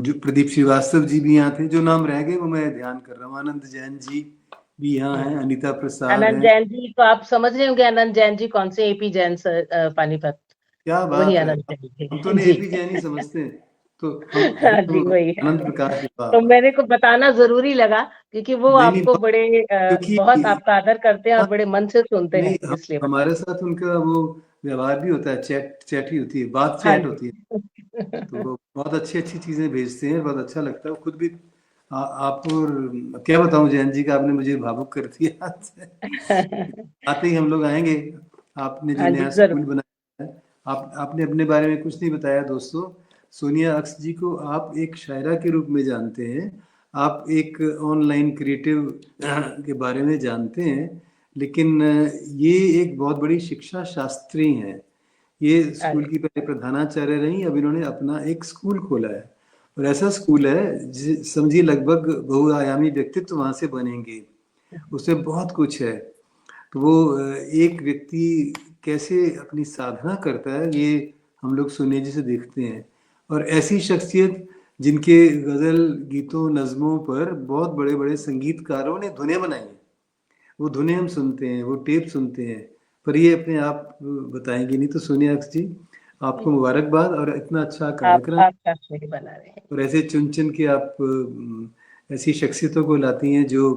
जो प्रदीप श्रीवास्तव जी भी यहाँ थे। जो नाम रह गए वो मैं ध्यान कर रहा हूँ। आनंद जैन जी भी यहाँ हैं, अनीता प्रसाद आनंद हैं। जैन जी तो आप समझ रहे होंगे, आनंद जैन जी कौन से? AP Jain sir, Panipat. क्या वही बात है, आनंद जैन हम तो जी जी। एपी जैन ही समझते हैं। तो हम हाँ जी, वही है। आनंद प्रकाश जी तो मेरे को बताना जरूरी लगा, क्योंकि वो नहीं, आपको बड़े बहुत क्योंकि आपका आदर करते हैं और बड़े मन से सुनते नहीं, हैं, इसलिए बता हमारे रही साथ उनका वो व्यवहार भी होता है, चैट ही होती है, बात हूँ। हाँ चैट होती है। जी। तो वो बहुत अच्छी अच्छी चीजें भेजते हैं, बहुत अच्छा लगता है। खुद भी आप, और क्या बताऊं जैन जी का, आपने मुझे भावुक कर दिया। आते ही हम लोग आएंगे। आपने जो हाँ जी, नया जरूर। स्कूल बनाया है, आपने अपने बारे में कुछ नहीं बताया दोस्तों। सोनिया अक्स जी को आप एक शायरा के रूप में जानते हैं, आप एक ऑनलाइन क्रिएटिव के बारे में जानते हैं, लेकिन ये एक बहुत बड़ी शिक्षा शास्त्री हैं। ये स्कूल की पहले प्रधानाचार्य रही, अब इन्होंने अपना एक स्कूल खोला है, और ऐसा स्कूल है समझिए लगभग बहुआयामी व्यक्तित्व वहाँ से बनेंगे, उसमें बहुत कुछ है। तो वो एक व्यक्ति कैसे अपनी साधना करता है, ये हम लोग सोनिया जी से देखते हैं। और ऐसी शख्सियत जिनके गज़ल गीतों नज़मों पर बहुत बड़े बड़े संगीतकारों ने धुनें बनाई हैं, वो धुनें हम सुनते हैं, वो टेप सुनते हैं, पर ये अपने आप बताएंगे नहीं। तो सोनिया अक्स जी, आपको मुबारकबाद, और इतना अच्छा कार्यक्रम आप नहीं बना रहे हैं। और ऐसे चुन चुन के आप ऐसी शख्सियतों को लाती हैं जो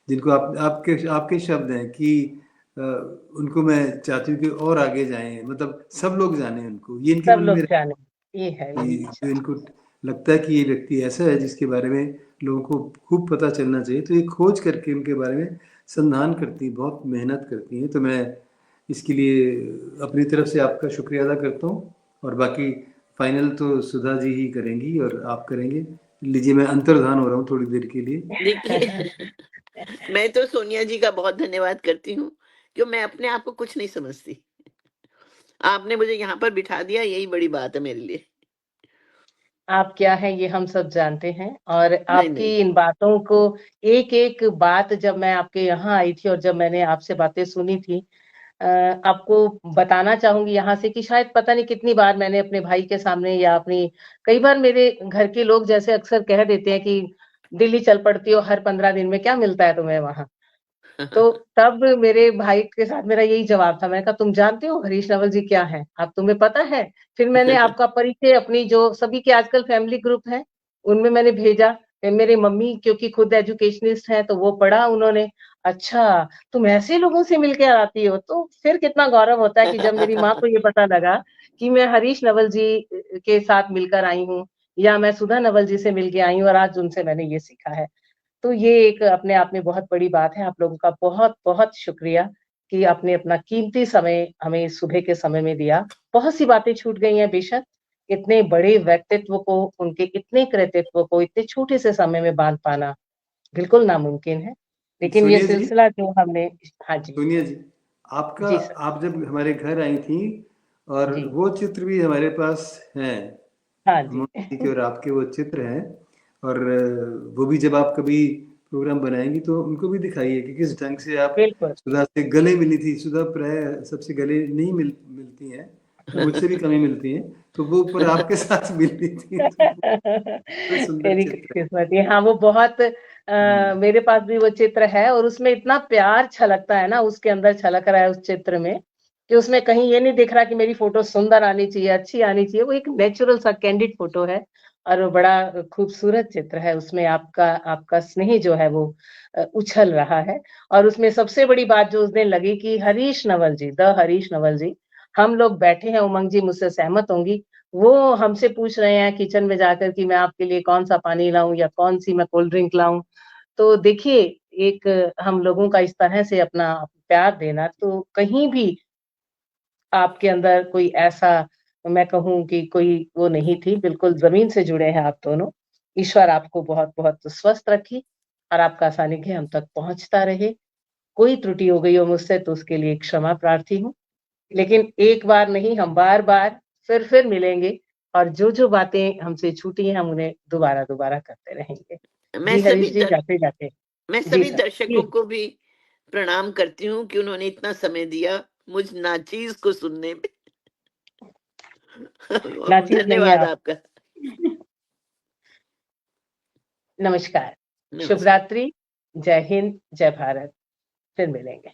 जिनको आपके शब्द हैं कि उनको मैं चाहती हूँ कि और आगे जाएं, मतलब सब लोग जाने उनको, ये इनके सब मन लोग में जाने, ये है मेरी जो इनको लगता है कि ये व्यक्ति ऐसा है जिसके बारे में लोगों को खूब पता चलना चाहिए, तो ये खोज करके उनके बारे में संधान करती, बहुत मेहनत करती हैं। तो मैं इसके लिए अपनी तरफ से आपका शुक्रिया अदा करता हूँ, और बाकी फाइनल तो सुधा जी ही करेंगी और आप करेंगे। लीजिए, मैं अंतर्धान हो रहा हूँ थोड़ी देर के लिए। देखिए मैं तो सोनिया जी का बहुत धन्यवाद करती हूँ, क्यों मैं अपने आप को कुछ नहीं समझती, आपने मुझे यहाँ पर बिठा दिया, यही बड़ी बात है मेरे लिए। आप क्या हैं ये हम सब जानते हैं, और नहीं आपकी नहीं, इन बातों को एक एक बात जब मैं आपके यहाँ आई थी और जब मैंने आपसे बातें सुनी थी, आपको बताना चाहूंगी यहाँ से कि शायद पता नहीं कितनी बार मैंने अपने भाई के सामने या अपनी, कई बार मेरे घर के लोग जैसे अक्सर कह देते हैं कि दिल्ली चल पड़ती हो हर 15 दिन में, क्या मिलता है तुम्हें वहां। तो तब मेरे भाई के साथ मेरा यही जवाब था, मैंने कहा तुम जानते हो हरीश नवल जी क्या है, अब तुम्हें पता है। फिर मैंने आपका परिचय अपनी जो सभी के आजकल फैमिली ग्रुप है उनमें मैंने भेजा। फिर मेरी मम्मी क्योंकि खुद एजुकेशनिस्ट हैं तो वो पढ़ा उन्होंने, अच्छा तुम ऐसे लोगों से मिलकर आती हो, तो फिर कितना गौरव होता है कि जब मेरी माँ को ये पता लगा कि मैं हरीश नवल जी के साथ मिलकर आई हूँ, या मैं सुधा नवल जी से मिलकर आई हूँ और आज उनसे मैंने ये सीखा है। तो ये एक अपने आप में बहुत बड़ी बात है। आप लोगों का बहुत-बहुत शुक्रिया कि आपने अपना कीमती समय हमें सुबह के समय में दिया। बहुत सी बातें छूट गई हैं बेशक, इतने बड़े व्यक्तित्व को, उनके इतने कृतित्व को इतने छोटे से समय में बाँध पाना बिल्कुल नामुमकिन है। लेकिन ये सोनिया जी, सिलसिला जो हमने, हाँ जी। सोनिया जी, आपका जी सर। आप जब हमारे घर आई थी, और जी। वो चित्र भी हमारे पास हैं, हाँ जी। मोदी के और आपके वो चित्र हैं, और वो भी जब आप कभी प्रोग्राम बनाएंगी तो उनको भी दिखाइए कि किस ढंग से आप बिल्कुल। सुधा से गले मिली थी। सुधा प्राय सबसे गले नहीं मिलती हैं, मुझसे भी कमी मिलती हैं, तो वो पर आपके साथ मिलती थी, तो बड़े सुंदर मेरी चित्र किस्मती, हाँ वो बहुत हैं। मेरे पास भी वो चित्र है और उसमें इतना प्यार छलकता है ना, उसके अंदर छलक रहा है उस चित्र में, कि उसमें कहीं ये नहीं दिख रहा कि मेरी फोटो सुंदर आनी चाहिए, अच्छी आनी चाहिए। वो एक नेचुरल सा कैंडिड फोटो है और वो बड़ा खूबसूरत चित्र है। उसमें आपका आपका स्नेह जो है वो उछल रहा है। और उसमें सबसे बड़ी बात जो उस दिन लगी कि हरीश नवल जी, द हरीश नवल जी, हम लोग बैठे हैं, उमंग जी मुझसे सहमत होंगी, वो हमसे पूछ रहे हैं किचन में जाकर कि मैं आपके लिए कौन-सा पानी लाऊँ या कौन-सी मैं कोल्ड ड्रिंक लाऊँ। तो देखिए, एक हम लोगों का इस तरह से अपना प्यार देना, तो कहीं भी आपके अंदर कोई ऐसा, मैं कहूँ कि कोई वो नहीं थी, बिल्कुल ज़मीन से जुड़े हैं आप दोनों। ईश्वर आपको बहुत-बहुत स्वस्थ रखे और आपका सानिध्य हम तक पहुँचता रहे। कोई त्रुटि हो गई हो मुझसे तो उसके लिए क्षमा प्रार्थी हूँ। लेकिन एक बार नहीं, हम बार-बार फिर मिलेंगे और जो-जो बातें हमसे छूटी हैं, हम उन्हें दोबारा-दोबारा करते रहेंगे। मैं जी, सभी हरीश जी, जाते-जाते। मैं जी सभी सर, दर्शकों जी। को भी प्रणाम करती हूँ कि उन्होंने इतना समय दिया मुझ नाचीज को सुनने में। नाचीज़ नहीं है धन्यवाद आप। आपका। नमस्कार, शुभ नमस्कार। रात्रि, जय हिंद, जय भारत। फिर मिलेंगे।